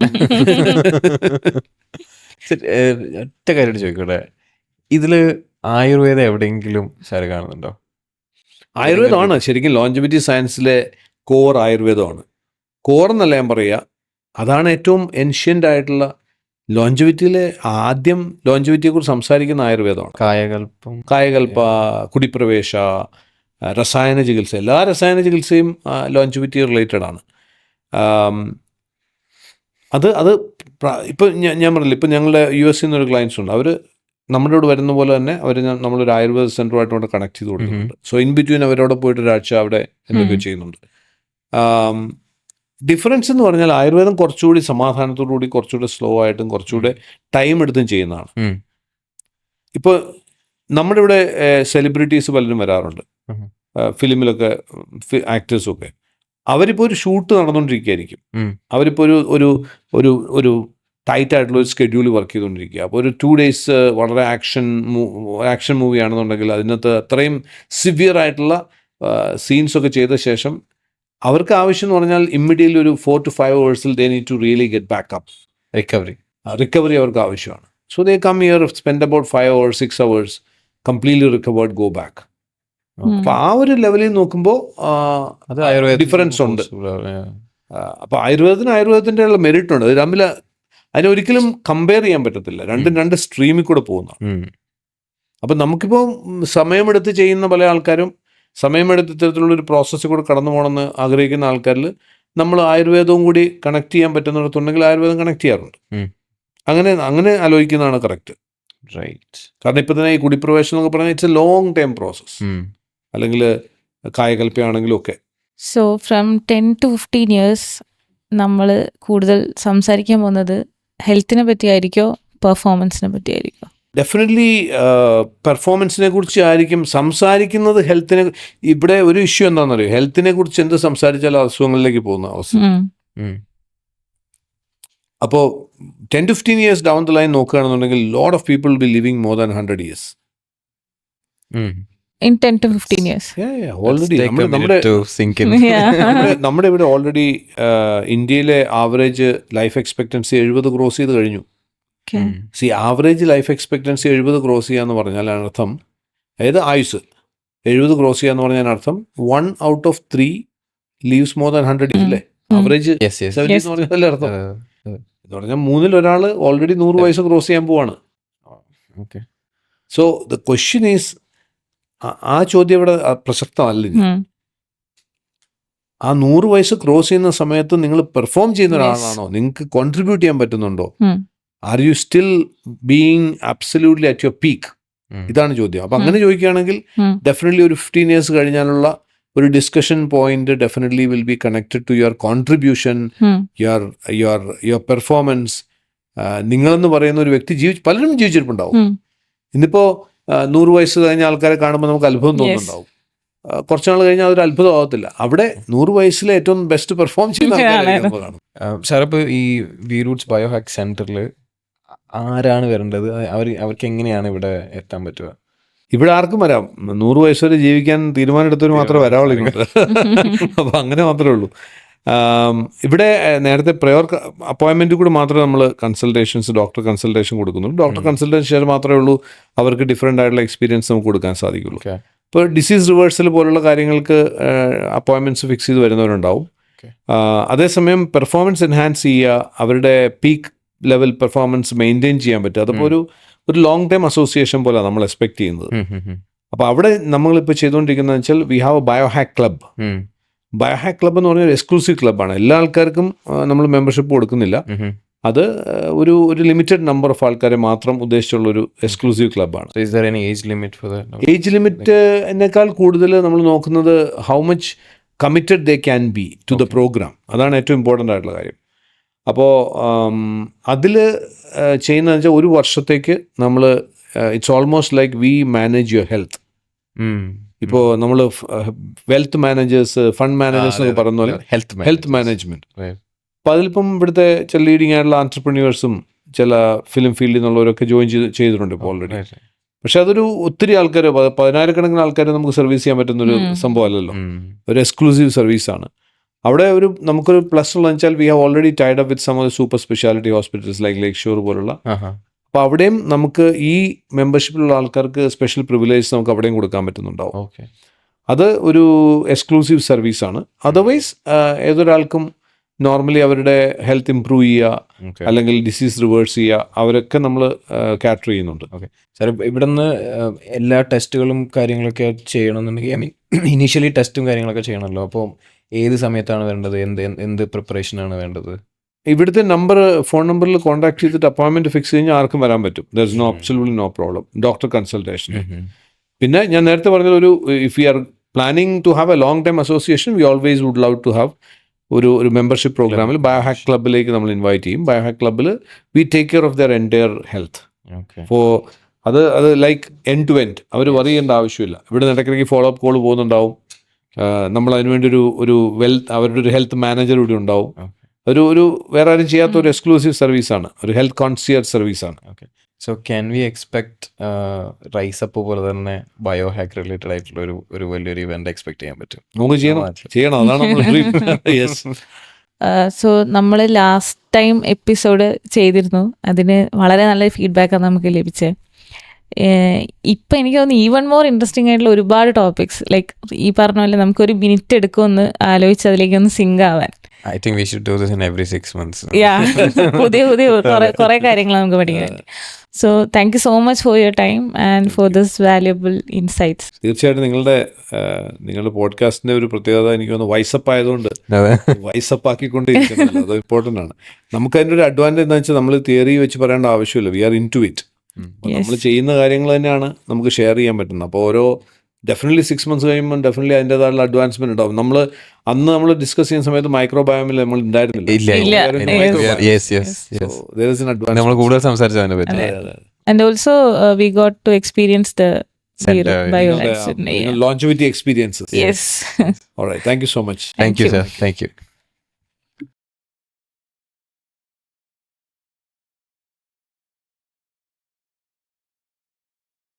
ഒറ്റ കാര്യമായിട്ട് ചോദിക്കട്ടെ, ഇതിൽ ആയുർവേദം എവിടെയെങ്കിലും സാർ കാണുന്നുണ്ടോ? ആയുർവേദമാണ് ശരിക്കും ലോഞ്ചിവിറ്റി സയൻസിലെ കോർ. ആയുർവേദമാണ് കോർ എന്നല്ല ഞാൻ പറയുക, അതാണ് ഏറ്റവും ഏൻഷ്യൻ്റ് ആയിട്ടുള്ള ലോഞ്ചിവിറ്റിയിലെ ആദ്യം ലോഞ്ചിവിറ്റിയെക്കുറിച്ച് സംസാരിക്കുന്ന ആയുർവേദമാണ്. കായകൽപ്പ, കുടിപ്രവേശ, രസായന ചികിത്സ, എല്ലാ രസായന ചികിത്സയും ലോഞ്ചിവിറ്റി റിലേറ്റഡ് ആണ്. അത് ഇപ്പം ഞാൻ പറഞ്ഞില്ല, ഇപ്പം ഞങ്ങളുടെ US നിന്നൊരു ക്ലയൻസ് ഉണ്ട്, അവർ നമ്മുടെ ഇവിടെ വരുന്ന പോലെ തന്നെ അവർ നമ്മളൊരു ആയുർവേദ സെൻ്ററുമായിട്ട് കണക്ട് ചെയ്ത് കൊടുക്കുന്നുണ്ട്. സോ ഇൻ ബിറ്റ്വീൻ അവരോട് പോയിട്ട് ഒരാഴ്ച അവിടെ എന്തൊക്കെ ചെയ്യുന്നുണ്ട്. ഡിഫറൻസ് എന്ന് പറഞ്ഞാൽ ആയുർവേദം കുറച്ചുകൂടി സമാധാനത്തോടുകൂടി, കുറച്ചുകൂടി സ്ലോ ആയിട്ടും കുറച്ചുകൂടെ ടൈം എടുത്തും ചെയ്യുന്നതാണ്. ഇപ്പോൾ നമ്മുടെ ഇവിടെ സെലിബ്രിറ്റീസ് പലരും വരാറുണ്ട്, ഫിലിമിലൊക്കെ ആക്ടേഴ്സൊക്കെ. അവരിപ്പോൾ ഒരു ഷൂട്ട് നടന്നുകൊണ്ടിരിക്കുകയായിരിക്കും, അവരിപ്പോൾ ഒരു ടൈറ്റ് ആയിട്ടുള്ള ഒരു സ്കെഡ്യൂൾ വർക്ക് ചെയ്തുകൊണ്ടിരിക്കുക. അപ്പോൾ ഒരു 2 days വളരെ ആക്ഷൻ മൂവി ആണെന്നുണ്ടെങ്കിൽ അതിനകത്ത് അത്രയും സിവിയർ ആയിട്ടുള്ള സീൻസൊക്കെ ചെയ്ത ശേഷം അവർക്ക് ആവശ്യം എന്ന് പറഞ്ഞാൽ ഇമ്മീഡിയറ്റ്ലി ഒരു 4 to 5 hours they need to really get back up. Recovery അവർക്ക് ആവശ്യമാണ്. So they come here, spend about 5 hours 6 hours, completely recovered, go back. അപ്പോൾ ആ ഒരു ലെവലിൽ നോക്കുമ്പോൾ ഡിഫറൻസ് ഉണ്ട്. അപ്പോൾ ആയുർവേദത്തിൻ്റെ ഉള്ള മെറിറ്റ് ഉണ്ട്. അത് തമ്മിൽ അതിനൊരിക്കലും കമ്പയർ ചെയ്യാൻ പറ്റത്തില്ല. രണ്ടും 2 സ്ട്രീമിൽ കൂടെ പോകുന്ന. അപ്പം നമുക്കിപ്പോൾ സമയമെടുത്ത് ചെയ്യുന്ന പല ആൾക്കാരും സമയമെടുത്ത് ഇത്തരത്തിലുള്ളൊരു പ്രോസസ്സിൽ കൂടെ കടന്നു പോകണമെന്ന് ആഗ്രഹിക്കുന്ന ആൾക്കാരിൽ നമ്മൾ ആയുർവേദവും കൂടി കണക്ട് ചെയ്യാൻ പറ്റുന്നിടത്തുണ്ടെങ്കിൽ ആയുർവേദം കണക്ട് ചെയ്യാറുണ്ട്. അങ്ങനെ ആലോചിക്കുന്നതാണ് കറക്റ്റ്. റൈറ്റ്. കാരണം ഇപ്പം തന്നെ ഈ കുടിപ്രവേശനം എന്നൊക്കെ പറഞ്ഞാൽ it's A long time process, അല്ലെങ്കിൽ കായകൽപ്പയാണെങ്കിലും ഒക്കെ. സോ ഫ്രം 10 to 15 years നമ്മൾ കൂടുതൽ സംസാരിക്കാൻ പോകുന്നത് ഹെൽത്തിനെ പറ്റിയായിരിക്കോ പെർഫോമൻസിനെ പറ്റിയായിരിക്കോ? ഡെഫിനറ്റ്ലി പെർഫോമൻസിനെ കുറിച്ച് ആയിരിക്കും സംസാരിക്കുന്നത്. ഹെൽത്തിനെ ഇവിടെ ഒരു ഇഷ്യൂ എന്താണെന്നറിയോ, ഹെൽത്തിനെ കുറിച്ച് എന്ത് സംസാരിച്ചാലും അസുഖങ്ങളിലേക്ക് പോകുന്ന അവസ്ഥ. അപ്പോൾ 10 to 15 years down the line നോക്കുകയാണെന്നുണ്ടെങ്കിൽ lot of people will be living more than 100 years. In 10 to 15 years. Already നമ്മുടെ ഇവിടെ ഓൾറെഡി ഇന്ത്യയിലെ ആവറേജ് ലൈഫ് എക്സ്പെക്ടൻസി 70 ക്രോസ് ചെയ്ത് കഴിഞ്ഞു. ആവറേജ് ലൈഫ് എക്സ്പെക്ടൻസി 70 ക്രോസ് ചെയ്യുക എന്ന് പറഞ്ഞാൽ അർത്ഥം, അതായത് ആയുസ് 70 ക്രോസ് ചെയ്യുക എന്ന് പറഞ്ഞാൽ അർത്ഥം 1 out of 3 leaves more than 100 years അല്ലേ? ആവറേജ് 70 എന്ന് പറഞ്ഞാൽ അർത്ഥം എന്ന് പറഞ്ഞാൽ 3-ൽ ഒരാൾ ഓൾറെഡി 100 വയസ്സ് ക്രോസ് ചെയ്യാൻ പോവാണ്. സോ ദ ക്വസ്റ്റ്യൻ ഈസ്, ആ ചോദ്യം ഇവിടെ പ്രസക്തമല്ല. ആ 100 വയസ്സ് ക്രോസ് ചെയ്യുന്ന സമയത്ത് നിങ്ങൾ പെർഫോം ചെയ്യുന്ന ഒരാളാണോ? നിങ്ങൾക്ക് കോൺട്രിബ്യൂട്ട് ചെയ്യാൻ പറ്റുന്നുണ്ടോ? Are you still being absolutely at your peak? ഇതാണ് ചോദ്യം. അപ്പം അങ്ങനെ ചോദിക്കുകയാണെങ്കിൽ ഡെഫിനറ്റ്ലി ഒരു 15 years കഴിഞ്ഞാലുള്ള ഒരു discussion point definitely will be connected to your contribution, your performance. നിങ്ങളെന്ന് പറയുന്ന ഒരു വ്യക്തി പലരും ജീവിച്ചിട്ടുണ്ടാവും. ഇന്നിപ്പോൾ 100 വയസ്സ് കഴിഞ്ഞ ആൾക്കാരെ കാണുമ്പോൾ നമുക്ക് അത്ഭുതം തോന്നുന്നുണ്ടാവും. കുറച്ച് നാൾ കഴിഞ്ഞാൽ അതൊരു അത്ഭുതം ആവത്തില്ല. അവിടെ 100 വയസ്സിലെ ഏറ്റവും ബെസ്റ്റ് പെർഫോം ചെയ്യുന്ന ആൾക്കാരെ കാണും. സാർ, ഇപ്പോൾ ഈ വി റൂട്ട്സ് ബയോഹാക്ക് സെന്ററിൽ ആരാണ് വരേണ്ടത്? അവർക്ക് എങ്ങനെയാണ് ഇവിടെ എത്താൻ പറ്റുക? ഇവിടെ ആർക്കും വരാം. 100 വയസ്സ് വരെ ജീവിക്കാൻ തീരുമാനമെടുത്തവർ മാത്രമേ വരാവുള്ളൂ ഇങ്ങോട്ട്. അപ്പോൾ അങ്ങനെ മാത്രമേ ഉള്ളൂ. ഇവിടെ നേരത്തെ പ്രയർ അപ്പോയിൻമെൻറ്റ് കൂടെ മാത്രമേ നമ്മൾ കൺസൾട്ടേഷൻസ്, ഡോക്ടർ കൺസൾട്ടേഷൻ കൊടുക്കുന്നുള്ളൂ. ഡോക്ടർ കൺസൾട്ടേഷൻ ശേഷം മാത്രമേ ഉള്ളൂ അവർക്ക് ഡിഫറെൻ്റ് ആയിട്ടുള്ള എക്സ്പീരിയൻസ് നമുക്ക് കൊടുക്കാൻ സാധിക്കുള്ളൂ. ഇപ്പോൾ ഡിസീസ് റിവേഴ്സൽ പോലുള്ള കാര്യങ്ങൾക്ക് അപ്പോയിൻമെൻറ്റ്സ് ഫിക്സ് ചെയ്ത് വരുന്നവരുണ്ടാവും. അതേസമയം പെർഫോമൻസ് എൻഹാൻസ് ചെയ്യുക, അവരുടെ പീക്ക് ലെവൽ പെർഫോമൻസ് മെയിൻറ്റെയിൻ ചെയ്യാൻ പറ്റും. അതപ്പോൾ ഒരു ലോങ് ടൈം അസോസിയേഷൻ പോലെ നമ്മൾ എക്സ്പെക്ട് ചെയ്യുന്നത്. അപ്പോൾ അവിടെ നമ്മളിപ്പോൾ ചെയ്തുകൊണ്ടിരിക്കുന്നത് വെച്ചാൽ we have a biohack club. Biohack club എന്ന് പറഞ്ഞാൽ ഒരു എക്സ്ക്ലൂസീവ് ക്ലബ്ബാണ്. എല്ലാ ആൾക്കാർക്കും നമ്മൾ മെമ്പർഷിപ്പ് കൊടുക്കുന്നില്ല. അത് ഒരു ലിമിറ്റഡ് നമ്പർ ഓഫ് ആൾക്കാരെ മാത്രം ഉദ്ദേശിച്ചുള്ള ഒരു എക്സ്ക്ലൂസീവ് ക്ലബ്ബാണ്. ഏജ് ലിമിറ്റ് എന്നേക്കാൾ കൂടുതൽ നമ്മൾ നോക്കുന്നത് how much committed they can be to the programme. അതാണ് ഏറ്റവും ഇമ്പോർട്ടൻ്റ് ആയിട്ടുള്ള കാര്യം. അപ്പോൾ അതിൽ ചെയ്യുന്നതെന്ന് വെച്ചാൽ ഒരു വർഷത്തേക്ക് നമ്മൾ it's almost like we manage your health. ഇപ്പോൾ നമ്മൾ വെൽത്ത് മാനേജേഴ്സ്, ഫണ്ട് മാനേജേഴ്സ് എന്നൊക്കെ പറയുന്ന പോലെ ഹെൽത്ത് മാനേജ്മെൻറ്റ്. അപ്പോൾ അതിലിപ്പം ഇവിടുത്തെ ചില ലീഡിങ് ആയിട്ടുള്ള ആൻറ്റർപ്രന്യൂവേഴ്സും ചില ഫിലിം ഫീൽഡിൽ നിന്നുള്ളവരൊക്കെ ജോയിൻ ചെയ്തിട്ടുണ്ട് ഇപ്പോൾ ഓൾറെഡി. പക്ഷെ അതൊരു ഒത്തിരി ആൾക്കാർ, 10,000-കണക്കിന് ആൾക്കാരെ നമുക്ക് സർവീസ് ചെയ്യാൻ പറ്റുന്നൊരു സംഭവമല്ലല്ലോ. ഒരു എക്സ്ക്ലൂസീവ് സർവീസാണ്. അവിടെ നമുക്കൊരു പ്ലസ് ഉള്ളതെന്ന് വെച്ചാൽ we have already tied up with some of super speciality hospitals like Lakeshore പോലുള്ള. അപ്പോൾ അവിടെയും നമുക്ക് ഈ മെമ്പർഷിപ്പിലുള്ള ആൾക്കാർക്ക് സ്പെഷ്യൽ പ്രിവിലേജ് നമുക്ക് അവിടെയും കൊടുക്കാൻ പറ്റുന്നുണ്ടാവും. അത് ഒരു എക്സ്ക്ലൂസീവ് സർവീസാണ്. അതർവൈസ് ഏതൊരാൾക്കും നോർമലി അവരുടെ ഹെൽത്ത് ഇംപ്രൂവ് ചെയ്യുക അല്ലെങ്കിൽ ഡിസീസ് റിവേഴ്സ് ചെയ്യുക, അവരൊക്കെ നമ്മൾ കാറ്റർ ചെയ്യുന്നുണ്ട്. ഓക്കെ സാർ, ഇവിടെ നിന്ന് എല്ലാ ടെസ്റ്റുകളും കാര്യങ്ങളൊക്കെ ചെയ്യണമെന്നുണ്ടെങ്കിൽ, ഐ മീൻ ഇനീഷ്യലി ടെസ്റ്റും കാര്യങ്ങളൊക്കെ ചെയ്യണമല്ലോ. അപ്പോൾ ഏത് സമയത്താണ് വേണ്ടത്? എന്ത് പ്രിപ്പറേഷനാണ് വേണ്ടത്? ഇവിടുത്തെ ഫോൺ നമ്പറിൽ കോൺടാക്ട് ചെയ്തിട്ട് അപ്പോയിൻമെൻറ്റ് ഫിക്സ് കഴിഞ്ഞാൽ ആർക്കും വരാൻ പറ്റും. There is absolutely no problem. Doctor consultation. പിന്നെ ഞാൻ നേരത്തെ പറഞ്ഞ if you are planning to have a long time association, we always would love to have ഒരു മെമ്പർഷിപ്പ് പ്രോഗ്രാമിൽ ബയോഹാക്ക് ക്ലബിലേക്ക് നമ്മൾ ഇൻവൈറ്റ് ചെയ്യും. ബയോഹാക്ക് ക്ലബിൽ we take care of their entire health. അപ്പോൾ അത് ലൈക്ക് എൻഡ് ടു എൻഡ് അവർ worry ചെയ്യേണ്ട ആവശ്യമില്ല. ഇവിടെ ഇടയ്ക്കിടയ്ക്ക് ഫോളോ അപ്പ് കോൾ പോകുന്നുണ്ടാവും. നമ്മൾ അതിനുവേണ്ടി അവരുടെ ഒരു ഹെൽത്ത് മാനേജർ ഇവിടെ ഉണ്ടാവും. ഒരു വേറെ ആരും ചെയ്യാത്ത ഒരു എക്സ്ക്ലൂസീവ് സർവീസാണ്, ഒരു ഹെൽത്ത് കോൺസിയർജ് സർവീസാണ്. Okay, so can we expect rise up പോലെ തന്നെ ബയോഹാക്ക് റിലേറ്റഡ് ആയിട്ടുള്ള ഒരു വലിയൊരു ഇവന്റ് എക്സ്പെക്ട് ചെയ്യാൻ പറ്റും? നമുക്ക് ചെയ്യണം, അതാണ് നമ്മൾ. സോ നമ്മൾ ലാസ്റ്റ് ടൈം എപ്പിസോഡ് ചെയ്തിരുന്നു. അതിന് വളരെ നല്ല ഫീഡ്ബാക്കാണ് നമുക്ക് ലഭിച്ചത്. ഇപ്പം എനിക്ക് തോന്നുന്നു ഈവൺ മോർ ഇൻട്രസ്റ്റിംഗ് ആയിട്ടുള്ള ഒരുപാട് ടോപ്പിക്സ്, ലൈക്ക് ഈ പറഞ്ഞ പോലെ നമുക്കൊരു മിനിറ്റ് എടുക്കുമെന്ന് ആലോചിച്ച് അതിലേക്കൊന്ന് സിങ്ക് ആവാൻ. I think we should do this in every 6 months. പുതിയ കുറേ കാര്യങ്ങൾ നമുക്ക് പഠിക്കാൻ. So thank you so much for your time and for this valuable insights. തീർച്ചയായിട്ടും നിങ്ങളുടെ പോഡ്കാസ്റ്റിന്റെ ഒരു പ്രത്യേകത എനിക്ക് തോന്നുന്നു വൈസപ്പ് ആയതുകൊണ്ട് വൈസപ്പ് ആക്കിക്കൊണ്ടിരിക്കുന്നല്ലോ, അത് ഇമ്പോർട്ടൻ്റ് ആണ്. നമുക്ക് അതിൻ്റെ ഒരു അഡ്വാൻറ്റേജ് എന്താ വെച്ചാൽ നമ്മൾ തിയറി വെച്ച് പറയേണ്ട ആവശ്യമില്ല. We are into it. നമ്മൾ ചെയ്യുന്ന കാര്യങ്ങൾ തന്നെയാണ് നമുക്ക് ഷെയർ ചെയ്യാൻ പറ്റുന്നത്. അപ്പോൾ ഡെഫിനറ്റ്ലി 6 months കഴിയുമ്പോൾ ഡെഫിനറ്റ്ലി അതിൻ്റെതായുള്ള അഡ്വാൻസ്മെന്റ് ഉണ്ടാവും. നമ്മൾ ഡിസ്കസ് ചെയ്യുന്ന സമയത്ത് മൈക്രോബയോമിൽ നമ്മൾ ഉണ്ടായിരുന്നില്ല. കൂടുതൽ സംസാരിച്ചതിനെ പറ്റി. And also we got to experience the longevity experiences. Yes. All right, thank you so much. Thank you sir. Thank you.